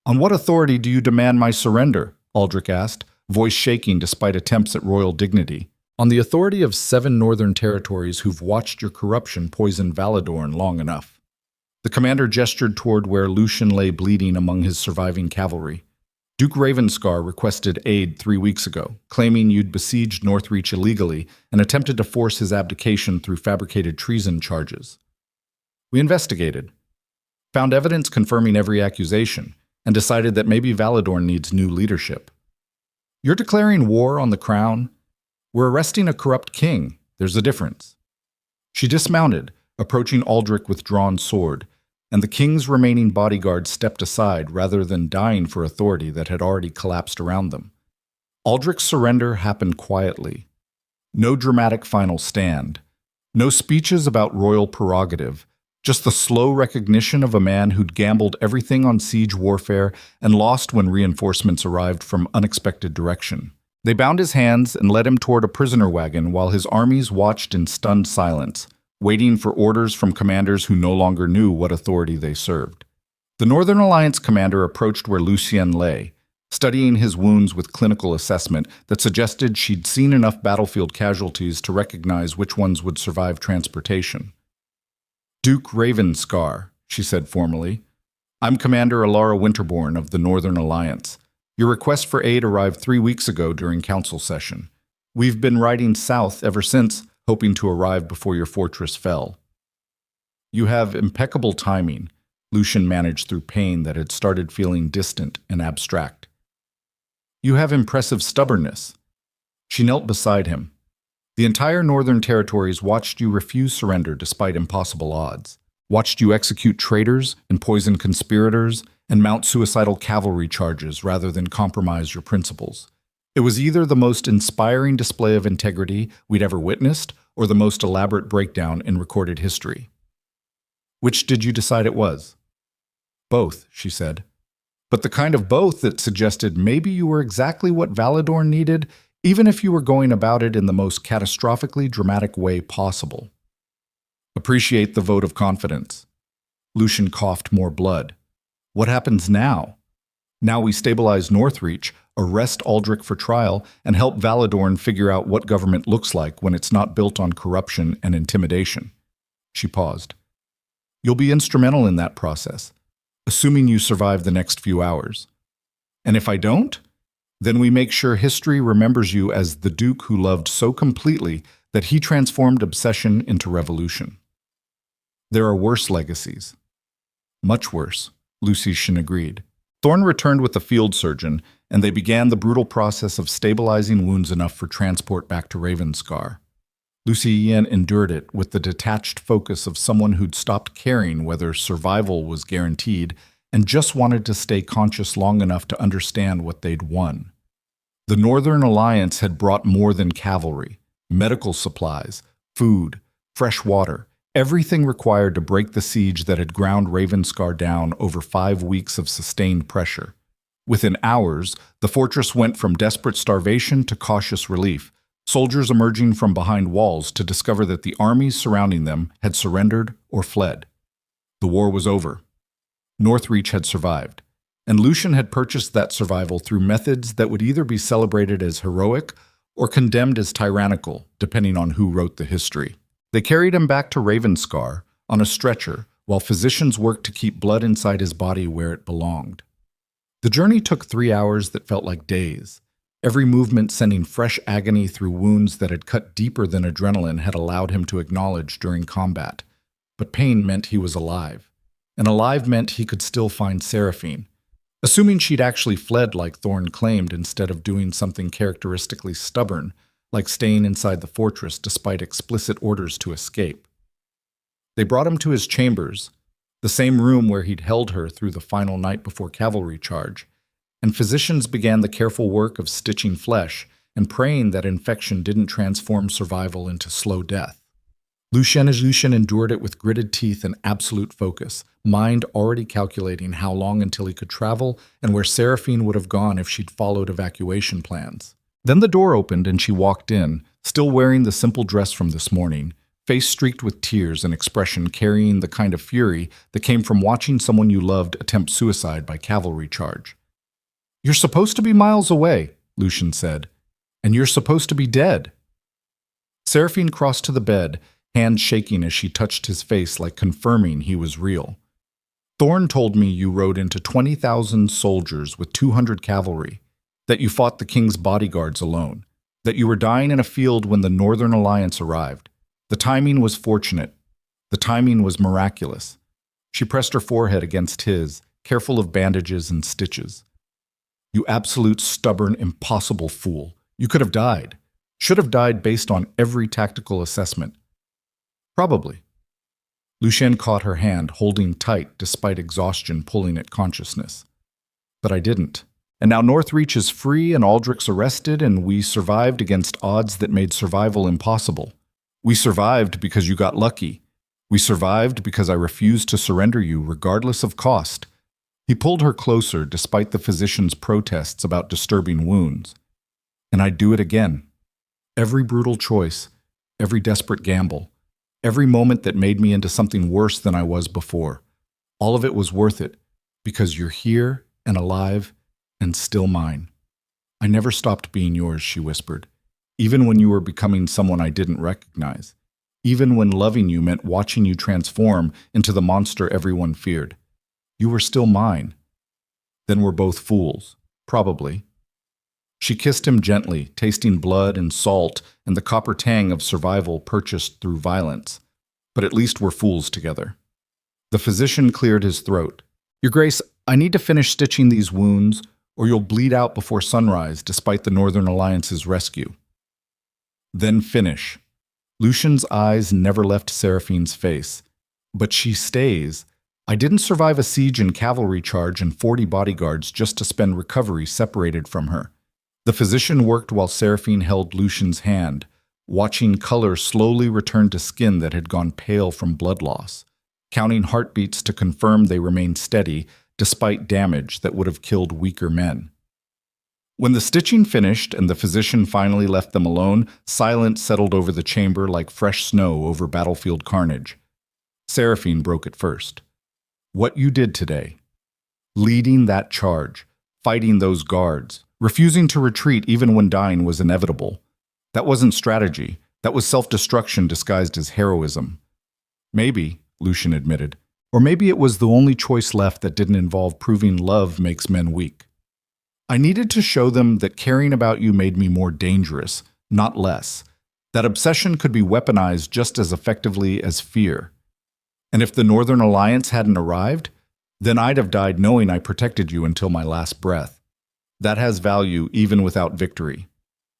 "On what authority do you demand my surrender?" Aldrich asked, voice shaking despite attempts at royal dignity. "On the authority of 7 northern territories who've watched your corruption poison Valadorn long enough." The commander gestured toward where Lucian lay bleeding among his surviving cavalry. "Duke Ravenscar requested aid 3 weeks ago, claiming you'd besieged Northreach illegally and attempted to force his abdication through fabricated treason charges. We investigated, found evidence confirming every accusation, and decided that maybe Valadorn needs new leadership." "You're declaring war on the crown? We're arresting a corrupt king. There's a difference." She dismounted, approaching Aldrich with drawn sword, and the king's remaining bodyguards stepped aside rather than dying for authority that had already collapsed around them. Aldrich's surrender happened quietly. No dramatic final stand. No speeches about royal prerogative. Just the slow recognition of a man who'd gambled everything on siege warfare and lost when reinforcements arrived from unexpected direction. They bound his hands and led him toward a prisoner wagon while his armies watched in stunned silence, waiting for orders from commanders who no longer knew what authority they served. The Northern Alliance commander approached where Lucian lay, studying his wounds with clinical assessment that suggested she'd seen enough battlefield casualties to recognize which ones would survive transportation. "Duke Ravenscar," she said formally. "I'm Commander Alara Winterborn of the Northern Alliance. Your request for aid arrived 3 weeks ago during council session. We've been riding south ever since, hoping to arrive before your fortress fell." "You have impeccable timing," Lucian managed through pain that had started feeling distant and abstract. "You have impressive stubbornness." She knelt beside him. "The entire Northern Territories watched you refuse surrender despite impossible odds, watched you execute traitors and poison conspirators and mount suicidal cavalry charges rather than compromise your principles. It was either the most inspiring display of integrity we'd ever witnessed or the most elaborate breakdown in recorded history." "Which did you decide it was?" "Both," she said. but the kind of both that suggested maybe you were exactly what Valadorn needed, even if you were going about it in the most catastrophically dramatic way possible. Appreciate the vote of confidence. Lucian coughed more blood. What happens now? Now we stabilize Northreach, arrest Aldrich for trial, and help Valadorn figure out what government looks like when it's not built on corruption and intimidation. She paused. You'll be instrumental in that process, assuming you survive the next few hours. And if I don't, then we make sure history remembers you as the Duke who loved so completely that he transformed obsession into revolution. There are worse legacies. Much worse, Lucian agreed. Thorn returned with the field surgeon, and they began the brutal process of stabilizing wounds enough for transport back to Ravenscar. Lucian endured it with the detached focus of someone who'd stopped caring whether survival was guaranteed and just wanted to stay conscious long enough to understand what they'd won. The Northern Alliance had brought more than cavalry, medical supplies, food, fresh water, everything required to break the siege that had ground Ravenscar down over 5 weeks of sustained pressure. Within hours, the fortress went from desperate starvation to cautious relief, soldiers emerging from behind walls to discover that the armies surrounding them had surrendered or fled. The war was over. Northreach had survived, and Lucian had purchased that survival through methods that would either be celebrated as heroic or condemned as tyrannical, depending on who wrote the history. They carried him back to Ravenscar on a stretcher while physicians worked to keep blood inside his body where it belonged. The journey took 3 hours that felt like days, every movement sending fresh agony through wounds that had cut deeper than adrenaline had allowed him to acknowledge during combat. But pain meant he was alive, and alive meant he could still find Seraphine. Assuming she'd actually fled like Thorn claimed instead of doing something characteristically stubborn, like staying inside the fortress despite explicit orders to escape. They brought him to his chambers, the same room where he'd held her through the final night before cavalry charge, and physicians began the careful work of stitching flesh and praying that infection didn't transform survival into slow death. Lucian endured it with gritted teeth and absolute focus, mind already calculating how long until he could travel and where Seraphine would have gone if she'd followed evacuation plans. Then the door opened and she walked in, still wearing the simple dress from this morning, face streaked with tears and expression carrying the kind of fury that came from watching someone you loved attempt suicide by cavalry charge. "You're supposed to be miles away," Lucian said, "and you're supposed to be dead." Seraphine crossed to the bed, hands shaking as she touched his face like confirming he was real. "Thorn told me you rode into 20,000 soldiers with 200 cavalry, that you fought the king's bodyguards alone, that you were dying in a field when the Northern Alliance arrived. The timing was fortunate. The timing was miraculous." She pressed her forehead against his, careful of bandages and stitches. "You absolute, stubborn, impossible fool. You could have died. Should have died based on every tactical assessment." "Probably." Lucian caught her hand, holding tight despite exhaustion pulling at consciousness. "But I didn't. And now Northreach is free and Aldrich's arrested, and we survived against odds that made survival impossible. We survived because you got lucky. We survived because I refused to surrender you regardless of cost." He pulled her closer despite the physician's protests about disturbing wounds. "And I'd do it again. Every brutal choice, every desperate gamble, every moment that made me into something worse than I was before. All of it was worth it, because you're here and alive and still mine. I never stopped being yours," she whispered, "even when you were becoming someone I didn't recognize, even when loving you meant watching you transform into the monster everyone feared. You were still mine. Then we're both fools, probably." She kissed him gently, tasting blood and salt and the copper tang of survival purchased through violence. "But at least we're fools together." The physician cleared his throat. "Your Grace, I need to finish stitching these wounds, or you'll bleed out before sunrise despite the Northern Alliance's rescue." "Then finish." Lucian's eyes never left Seraphine's face. "But she stays. I didn't survive a siege and cavalry charge and 40 bodyguards just to spend recovery separated from her." The physician worked while Seraphine held Lucian's hand, watching color slowly return to skin that had gone pale from blood loss, counting heartbeats to confirm they remained steady, despite damage that would have killed weaker men. When the stitching finished and the physician finally left them alone, silence settled over the chamber like fresh snow over battlefield carnage. Seraphine broke it first. What you did today, leading that charge, fighting those guards, refusing to retreat even when dying was inevitable, that wasn't strategy. That was self-destruction disguised as heroism. Maybe, Lucian admitted, or maybe it was the only choice left that didn't involve proving love makes men weak. I needed to show them that caring about you made me more dangerous, not less. That obsession could be weaponized just as effectively as fear. And if the Northern Alliance hadn't arrived, then I'd have died knowing I protected you until my last breath. That has value even without victory.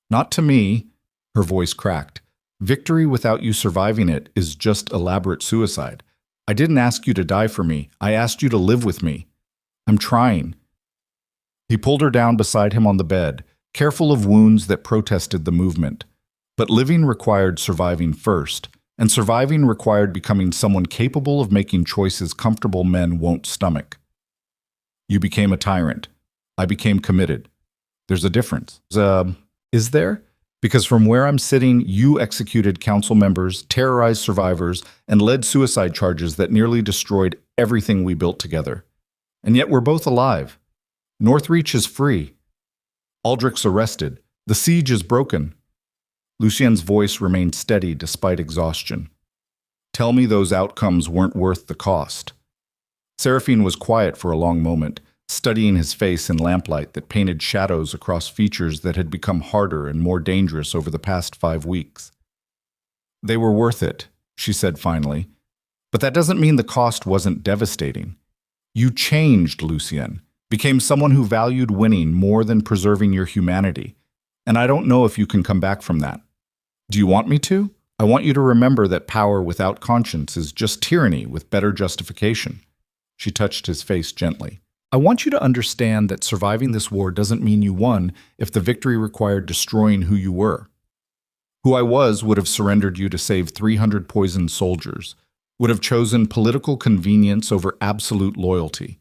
Not to me, her voice cracked. Victory without you surviving it is just elaborate suicide. I didn't ask you to die for me. I asked you to live with me. I'm trying. He pulled her down beside him on the bed, careful of wounds that protested the movement. But living required surviving first, and surviving required becoming someone capable of making choices comfortable men won't stomach. You became a tyrant. I became committed. There's a difference. Is there? Because from where I'm sitting, you executed council members, terrorized survivors, and led suicide charges that nearly destroyed everything we built together. And yet we're both alive. Northreach is free. Aldrich's arrested. The siege is broken. Lucien's voice remained steady despite exhaustion. Tell me those outcomes weren't worth the cost. Seraphine was quiet for a long moment, studying his face in lamplight that painted shadows across features that had become harder and more dangerous over the past 5 weeks. They were worth it, she said finally. But that doesn't mean the cost wasn't devastating. You changed, Lucien, became someone who valued winning more than preserving your humanity. And I don't know if you can come back from that. Do you want me to? I want you to remember that power without conscience is just tyranny with better justification. She touched his face gently. I want you to understand that surviving this war doesn't mean you won if the victory required destroying who you were. Who I was would have surrendered you to save 300 poisoned soldiers, would have chosen political convenience over absolute loyalty,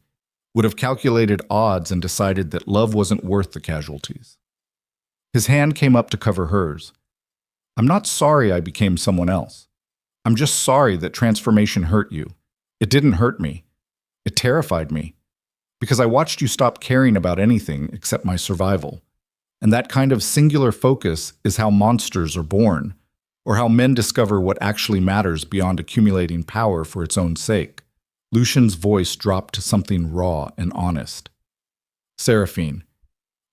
would have calculated odds and decided that love wasn't worth the casualties. His hand came up to cover hers. I'm not sorry I became someone else. I'm just sorry that transformation hurt you. It didn't hurt me. It terrified me. Because I watched you stop caring about anything except my survival. And that kind of singular focus is how monsters are born, or how men discover what actually matters beyond accumulating power for its own sake. Lucian's voice dropped to something raw and honest. Seraphine,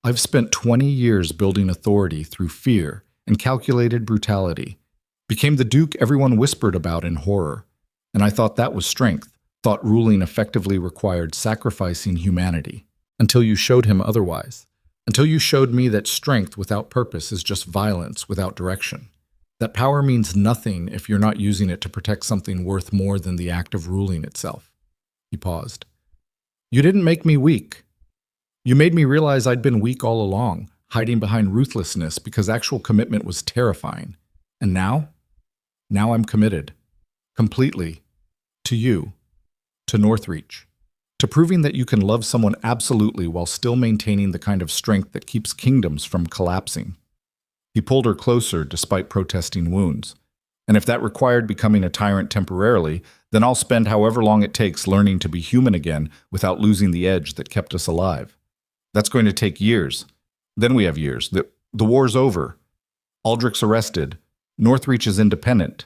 I've spent 20 years building authority through fear and calculated brutality. Became the Duke everyone whispered about in horror. And I thought that was strength. Thought ruling effectively required sacrificing humanity, until you showed him otherwise, until you showed me that strength without purpose is just violence without direction, that power means nothing if you're not using it to protect something worth more than the act of ruling itself. He paused. You didn't make me weak. You made me realize I'd been weak all along, hiding behind ruthlessness because actual commitment was terrifying. And now? Now I'm committed. Completely. To you. To Northreach, to proving that you can love someone absolutely while still maintaining the kind of strength that keeps kingdoms from collapsing. He pulled her closer despite protesting wounds. And if that required becoming a tyrant temporarily, then I'll spend however long it takes learning to be human again without losing the edge that kept us alive. That's going to take years. Then we have years. The war's over. Aldrich's arrested. Northreach is independent.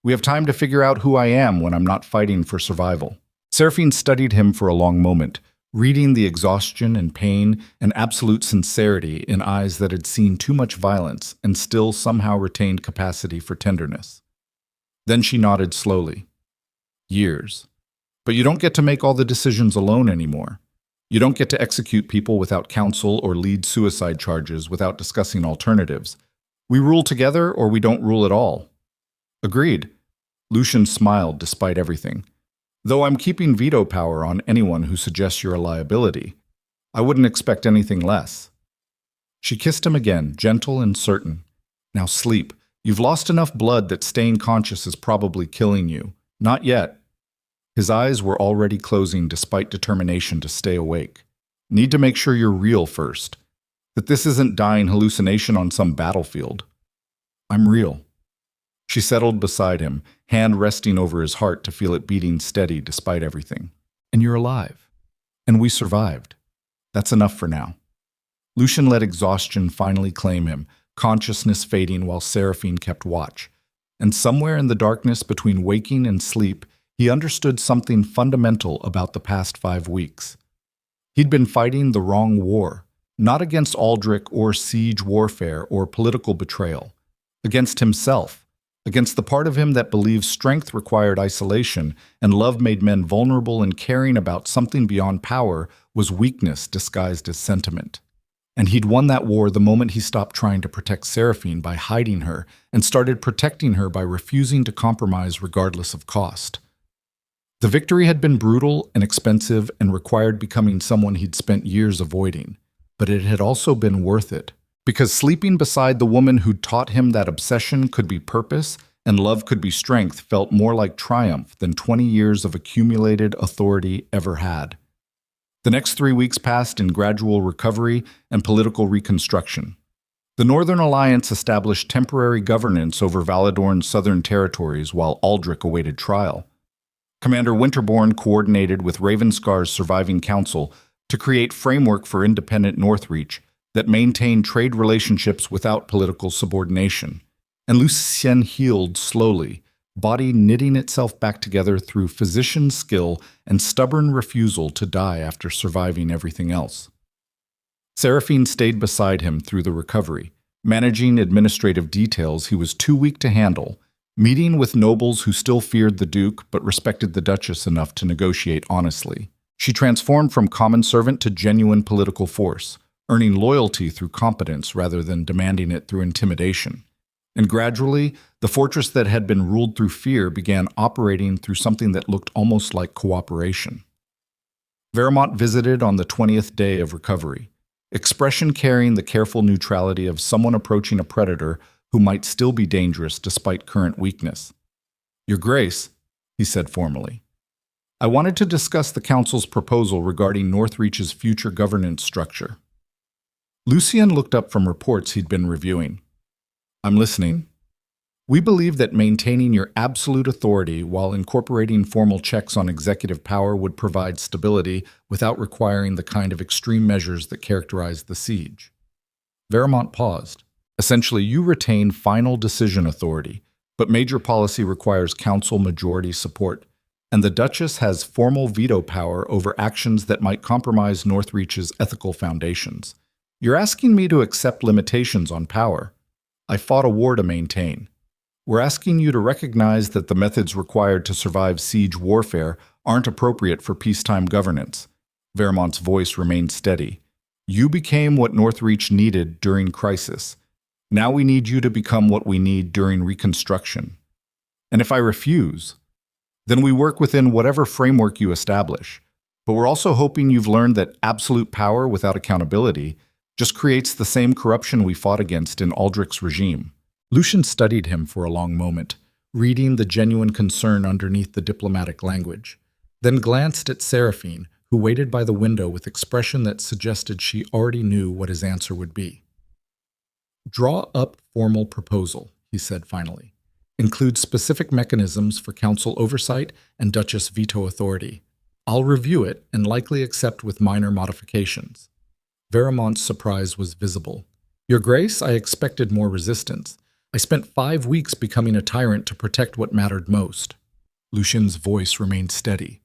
We have time to figure out who I am when I'm not fighting for survival. Seraphine studied him for a long moment, reading the exhaustion and pain and absolute sincerity in eyes that had seen too much violence and still somehow retained capacity for tenderness. Then she nodded slowly. Years. But you don't get to make all the decisions alone anymore. You don't get to execute people without counsel or lead suicide charges without discussing alternatives. We rule together or we don't rule at all. Agreed. Lucian smiled despite everything. Though I'm keeping veto power on anyone who suggests you're a liability, I wouldn't expect anything less. She kissed him again, gentle and certain. Now sleep. You've lost enough blood that staying conscious is probably killing you. Not yet. His eyes were already closing despite determination to stay awake. Need to make sure you're real first. That this isn't dying hallucination on some battlefield. I'm real. She settled beside him, hand resting over his heart to feel it beating steady despite everything. And you're alive. And we survived. That's enough for now. Lucian let exhaustion finally claim him, consciousness fading while Seraphine kept watch. And somewhere in the darkness between waking and sleep, he understood something fundamental about the past 5 weeks. He'd been fighting the wrong war, not against Aldrich or siege warfare or political betrayal, against himself, against the part of him that believed strength required isolation and love made men vulnerable, and caring about something beyond power was weakness disguised as sentiment. And he'd won that war the moment he stopped trying to protect Seraphine by hiding her and started protecting her by refusing to compromise regardless of cost. The victory had been brutal and expensive and required becoming someone he'd spent years avoiding, but it had also been worth it, because sleeping beside the woman who'd taught him that obsession could be purpose and love could be strength felt more like triumph than 20 years of accumulated authority ever had. The next 3 weeks passed in gradual recovery and political reconstruction. The Northern Alliance established temporary governance over Valadorn's southern territories while Aldrich awaited trial. Commander Winterborn coordinated with Ravenscar's surviving council to create framework for independent Northreach that maintained trade relationships without political subordination. And Lucien healed slowly, body knitting itself back together through physician skill and stubborn refusal to die after surviving everything else. Seraphine stayed beside him through the recovery, managing administrative details he was too weak to handle, meeting with nobles who still feared the Duke but respected the Duchess enough to negotiate honestly. She transformed from common servant to genuine political force, earning loyalty through competence rather than demanding it through intimidation. And gradually, the fortress that had been ruled through fear began operating through something that looked almost like cooperation. Vermont visited on the 20th day of recovery, expression carrying the careful neutrality of someone approaching a predator who might still be dangerous despite current weakness. Your Grace, he said formally, I wanted to discuss the Council's proposal regarding Northreach's future governance structure. Lucien looked up from reports he'd been reviewing. I'm listening. We believe that maintaining your absolute authority while incorporating formal checks on executive power would provide stability without requiring the kind of extreme measures that characterized the siege. Vermont paused. Essentially, you retain final decision authority, but major policy requires council majority support, and the Duchess has formal veto power over actions that might compromise Northreach's ethical foundations. You're asking me to accept limitations on power. I fought a war to maintain. We're asking you to recognize that the methods required to survive siege warfare aren't appropriate for peacetime governance. Vermont's voice remained steady. You became what Northreach needed during crisis. Now we need you to become what we need during reconstruction. And if I refuse, then we work within whatever framework you establish. But we're also hoping you've learned that absolute power without accountability just creates the same corruption we fought against in Aldrich's regime. Lucien studied him for a long moment, reading the genuine concern underneath the diplomatic language, then glanced at Seraphine, who waited by the window with expression that suggested she already knew what his answer would be. Draw up formal proposal, he said finally. Include specific mechanisms for council oversight and Duchess veto authority. I'll review it and likely accept with minor modifications. Vermont's surprise was visible. Your Grace, I expected more resistance. I spent 5 weeks becoming a tyrant to protect what mattered most. Lucien's voice remained steady.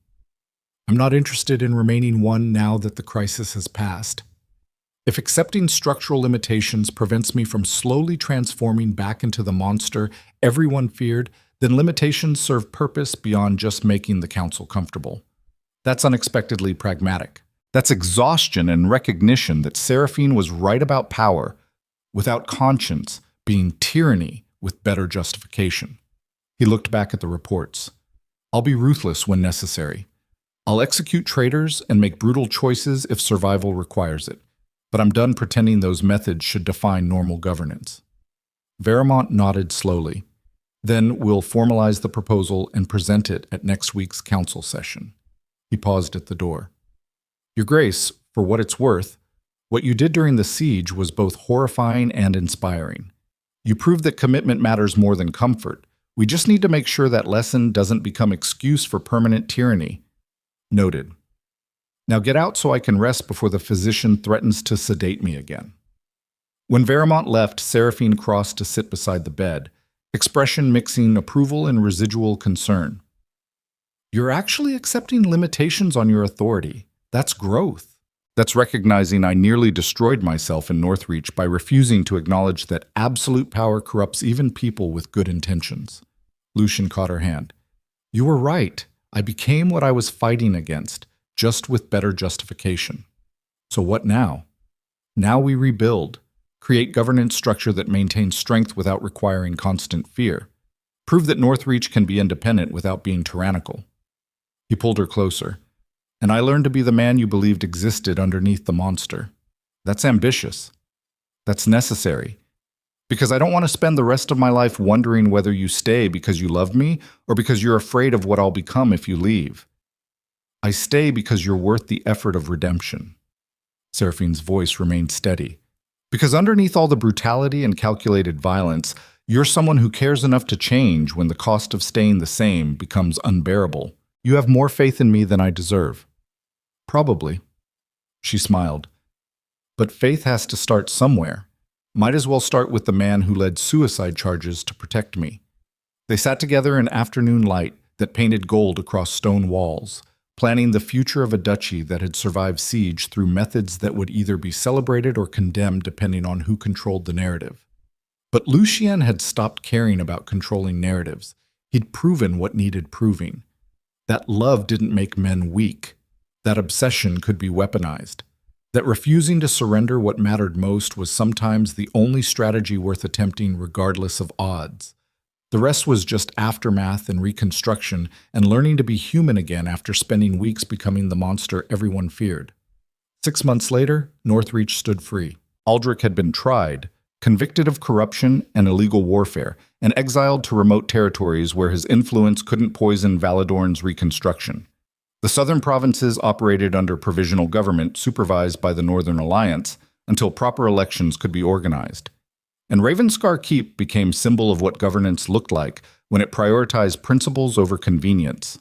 I'm not interested in remaining one now that the crisis has passed. If accepting structural limitations prevents me from slowly transforming back into the monster everyone feared, then limitations serve purpose beyond just making the council comfortable. That's unexpectedly pragmatic. That's exhaustion and recognition that Seraphine was right about power, without conscience, being tyranny with better justification. He looked back at the reports. I'll be ruthless when necessary. I'll execute traitors and make brutal choices if survival requires it. But I'm done pretending those methods should define normal governance. Vermont nodded slowly. Then we'll formalize the proposal and present it at next week's council session. He paused at the door. Your Grace, for what it's worth, what you did during the siege was both horrifying and inspiring. You proved that commitment matters more than comfort. We just need to make sure that lesson doesn't become excuse for permanent tyranny. Noted. Now get out so I can rest before the physician threatens to sedate me again. When Veramont left, Seraphine crossed to sit beside the bed, expression mixing approval and residual concern. You're actually accepting limitations on your authority. That's growth. That's recognizing I nearly destroyed myself in Northreach by refusing to acknowledge that absolute power corrupts even people with good intentions. Lucian caught her hand. You were right. I became what I was fighting against, just with better justification. So what now? Now we rebuild, create governance structure that maintains strength without requiring constant fear, prove that Northreach can be independent without being tyrannical. He pulled her closer. And I learned to be the man you believed existed underneath the monster. That's ambitious. That's necessary. Because I don't want to spend the rest of my life wondering whether you stay because you love me or because you're afraid of what I'll become if you leave. I stay because you're worth the effort of redemption. Seraphine's voice remained steady. Because underneath all the brutality and calculated violence, you're someone who cares enough to change when the cost of staying the same becomes unbearable. You have more faith in me than I deserve. Probably. She smiled. But faith has to start somewhere. Might as well start with the man who led suicide charges to protect me. They sat together in afternoon light that painted gold across stone walls, planning the future of a duchy that had survived siege through methods that would either be celebrated or condemned depending on who controlled the narrative. But Lucien had stopped caring about controlling narratives. He'd proven what needed proving. That love didn't make men weak. That obsession could be weaponized. That refusing to surrender what mattered most was sometimes the only strategy worth attempting regardless of odds. The rest was just aftermath and reconstruction and learning to be human again after spending weeks becoming the monster everyone feared. 6 months later, Northreach stood free. Aldrich had been tried, convicted of corruption and illegal warfare, and exiled to remote territories where his influence couldn't poison Valadorn's reconstruction. The southern provinces operated under provisional government supervised by the Northern Alliance until proper elections could be organized. And Ravenscar Keep became symbol of what governance looked like when it prioritized principles over convenience.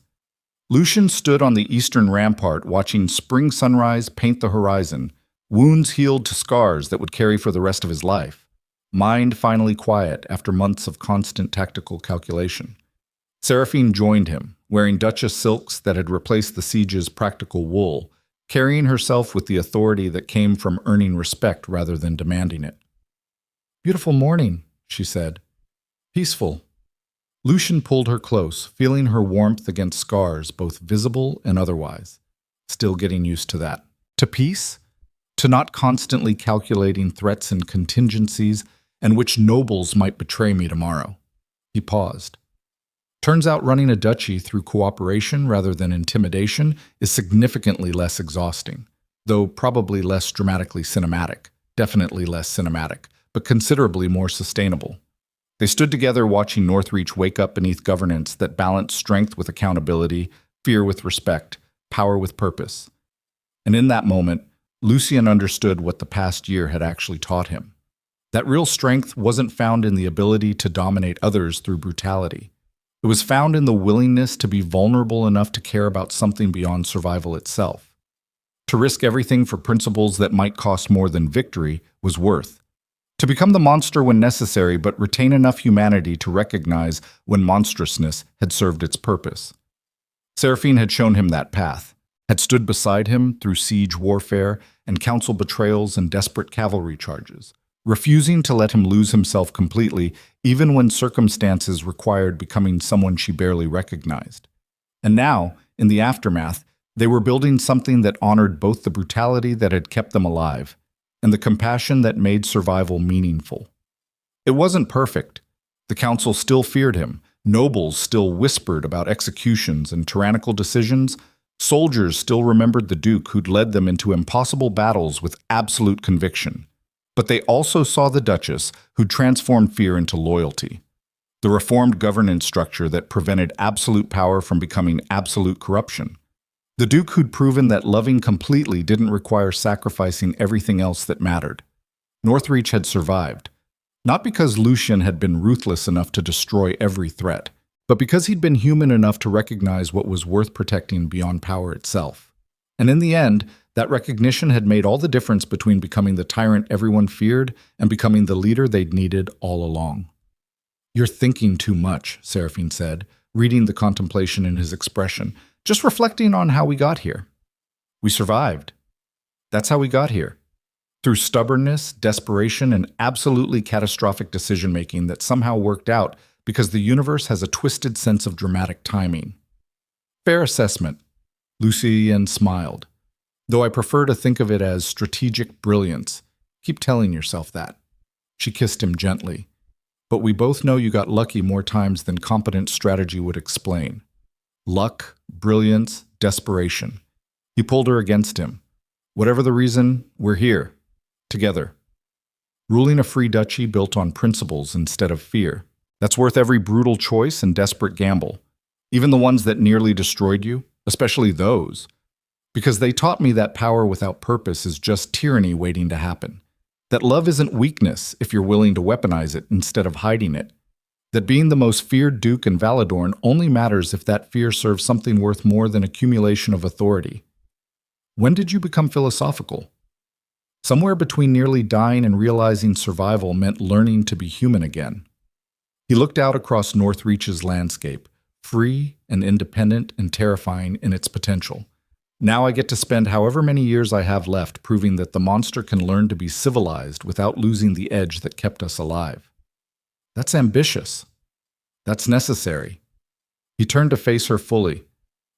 Lucian stood on the eastern rampart watching spring sunrise paint the horizon, wounds healed to scars that would carry for the rest of his life, mind finally quiet after months of constant tactical calculation. Seraphine joined him, wearing Duchess silks that had replaced the siege's practical wool, carrying herself with the authority that came from earning respect rather than demanding it. Beautiful morning, she said. Peaceful. Lucian pulled her close, feeling her warmth against scars, both visible and otherwise. Still getting used to that. To peace? To not constantly calculating threats and contingencies, and which nobles might betray me tomorrow. He paused. Turns out running a duchy through cooperation rather than intimidation is significantly less exhausting, though probably less dramatically cinematic, definitely less cinematic, but considerably more sustainable. They stood together watching Northreach wake up beneath governance that balanced strength with accountability, fear with respect, power with purpose. And in that moment, Lucien understood what the past year had actually taught him. That real strength wasn't found in the ability to dominate others through brutality. It was found in the willingness to be vulnerable enough to care about something beyond survival itself. To risk everything for principles that might cost more than victory was worth. To become the monster when necessary, but retain enough humanity to recognize when monstrousness had served its purpose. Seraphine had shown him that path, had stood beside him through siege warfare and council betrayals and desperate cavalry charges, refusing to let him lose himself completely, even when circumstances required becoming someone she barely recognized. And now, in the aftermath, they were building something that honored both the brutality that had kept them alive and the compassion that made survival meaningful. It wasn't perfect. The council still feared him, nobles still whispered about executions and tyrannical decisions, soldiers still remembered the Duke who'd led them into impossible battles with absolute conviction. But they also saw the Duchess, who transformed fear into loyalty. the reformed governance structure that prevented absolute power from becoming absolute corruption. The Duke who'd proven that loving completely didn't require sacrificing everything else that mattered. Northreach had survived, not because Lucian had been ruthless enough to destroy every threat, but because he'd been human enough to recognize what was worth protecting beyond power itself. And in the end, that recognition had made all the difference between becoming the tyrant everyone feared and becoming the leader they'd needed all along. "You're thinking too much," Seraphine said, reading the contemplation in his expression, "just reflecting on how we got here. We survived. That's how we got here. Through stubbornness, desperation, and absolutely catastrophic decision-making that somehow worked out because the universe has a twisted sense of dramatic timing." "Fair assessment," Lucien smiled. "Though I prefer to think of it as strategic brilliance. Keep telling yourself that." She kissed him gently. "But we both know you got lucky more times than competent strategy would explain." Luck, brilliance, desperation. He pulled her against him. "Whatever the reason, we're here. Together. Ruling a free duchy built on principles instead of fear. That's worth every brutal choice and desperate gamble. Even the ones that nearly destroyed you, especially those. Because they taught me that power without purpose is just tyranny waiting to happen. That love isn't weakness if you're willing to weaponize it instead of hiding it. That being the most feared duke in Valadorn only matters if that fear serves something worth more than accumulation of authority. When did you become philosophical? Somewhere between nearly dying and realizing survival meant learning to be human again. He looked out across Northreach's landscape, free and independent and terrifying in its potential. Now I get to spend however many years I have left proving that the monster can learn to be civilized without losing the edge that kept us alive. That's ambitious. That's necessary. He turned to face her fully.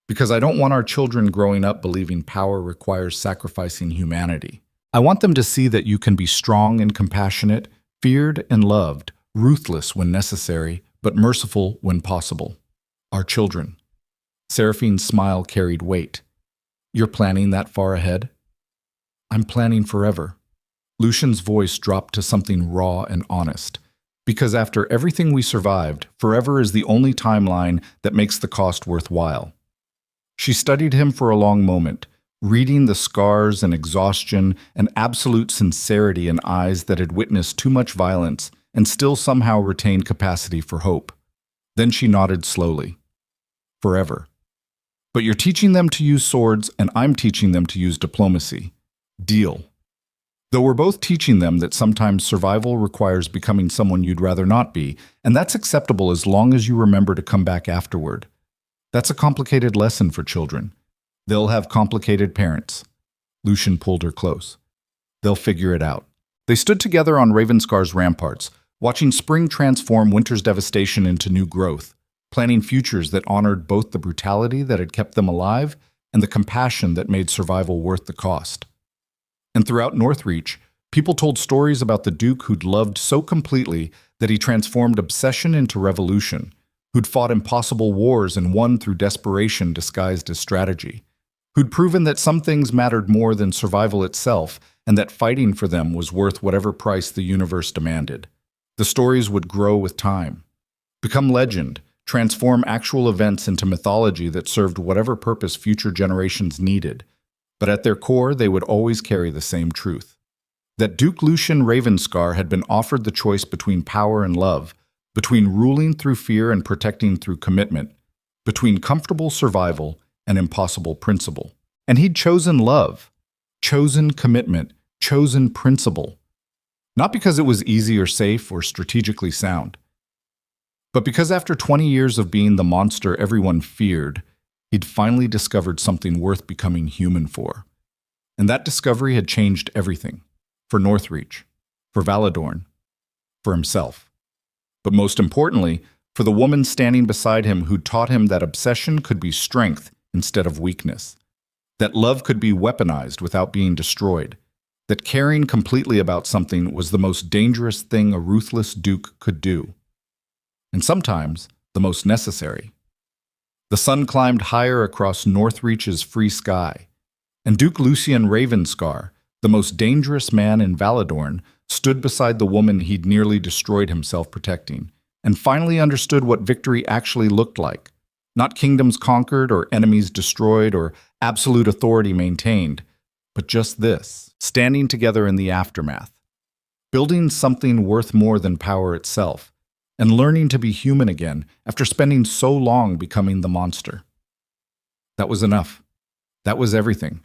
Because I don't want our children growing up believing power requires sacrificing humanity. I want them to see that you can be strong and compassionate, feared and loved, ruthless when necessary, but merciful when possible. Our children. Seraphine's smile carried weight. You're planning that far ahead? I'm planning forever. Lucian's voice dropped to something raw and honest. Because after everything we survived, forever is the only timeline that makes the cost worthwhile. She studied him for a long moment, reading the scars and exhaustion and absolute sincerity in eyes that had witnessed too much violence and still somehow retained capacity for hope. Then she nodded slowly. Forever. But you're teaching them to use swords, and I'm teaching them to use diplomacy. Deal. Though we're both teaching them that sometimes survival requires becoming someone you'd rather not be, and that's acceptable as long as you remember to come back afterward. That's a complicated lesson for children. They'll have complicated parents. Lucian pulled her close. They'll figure it out. They stood together on Ravenscar's ramparts, watching spring transform winter's devastation into new growth, planning futures that honored both the brutality that had kept them alive and the compassion that made survival worth the cost. And throughout Northreach, people told stories about the Duke who'd loved so completely that he transformed obsession into revolution, who'd fought impossible wars and won through desperation disguised as strategy, who'd proven that some things mattered more than survival itself and that fighting for them was worth whatever price the universe demanded. The stories would grow with time, become legend, transform actual events into mythology that served whatever purpose future generations needed. But at their core, they would always carry the same truth. That Duke Lucian Ravenscar had been offered the choice between power and love, between ruling through fear and protecting through commitment, between comfortable survival and impossible principle. And he'd chosen love, chosen commitment, chosen principle. Not because it was easy or safe or strategically sound, but because after 20 years of being the monster everyone feared, he'd finally discovered something worth becoming human for. And that discovery had changed everything. For Northreach, for Valadorn, for himself. But most importantly, for the woman standing beside him who taught him that obsession could be strength instead of weakness. That love could be weaponized without being destroyed. That caring completely about something was the most dangerous thing a ruthless duke could do. And sometimes, the most necessary. The sun climbed higher across Northreach's free sky, and Duke Lucian Ravenscar, the most dangerous man in Valadorn, stood beside the woman he'd nearly destroyed himself protecting, and finally understood what victory actually looked like. Not kingdoms conquered or enemies destroyed or absolute authority maintained, but just this, standing together in the aftermath, building something worth more than power itself, and learning to be human again after spending so long becoming the monster. That was enough. That was everything.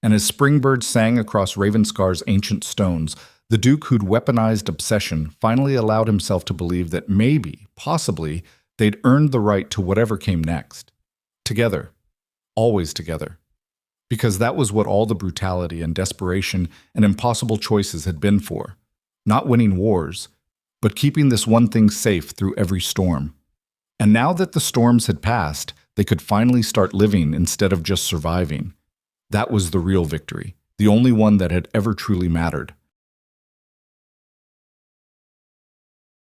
And as springbirds sang across Ravenscar's ancient stones, the Duke who'd weaponized obsession finally allowed himself to believe that maybe, possibly, they'd earned the right to whatever came next. Together. Always together. Because that was what all the brutality and desperation and impossible choices had been for. Not winning wars, but keeping this one thing safe through every storm. And now that the storms had passed, they could finally start living instead of just surviving. That was the real victory, the only one that had ever truly mattered.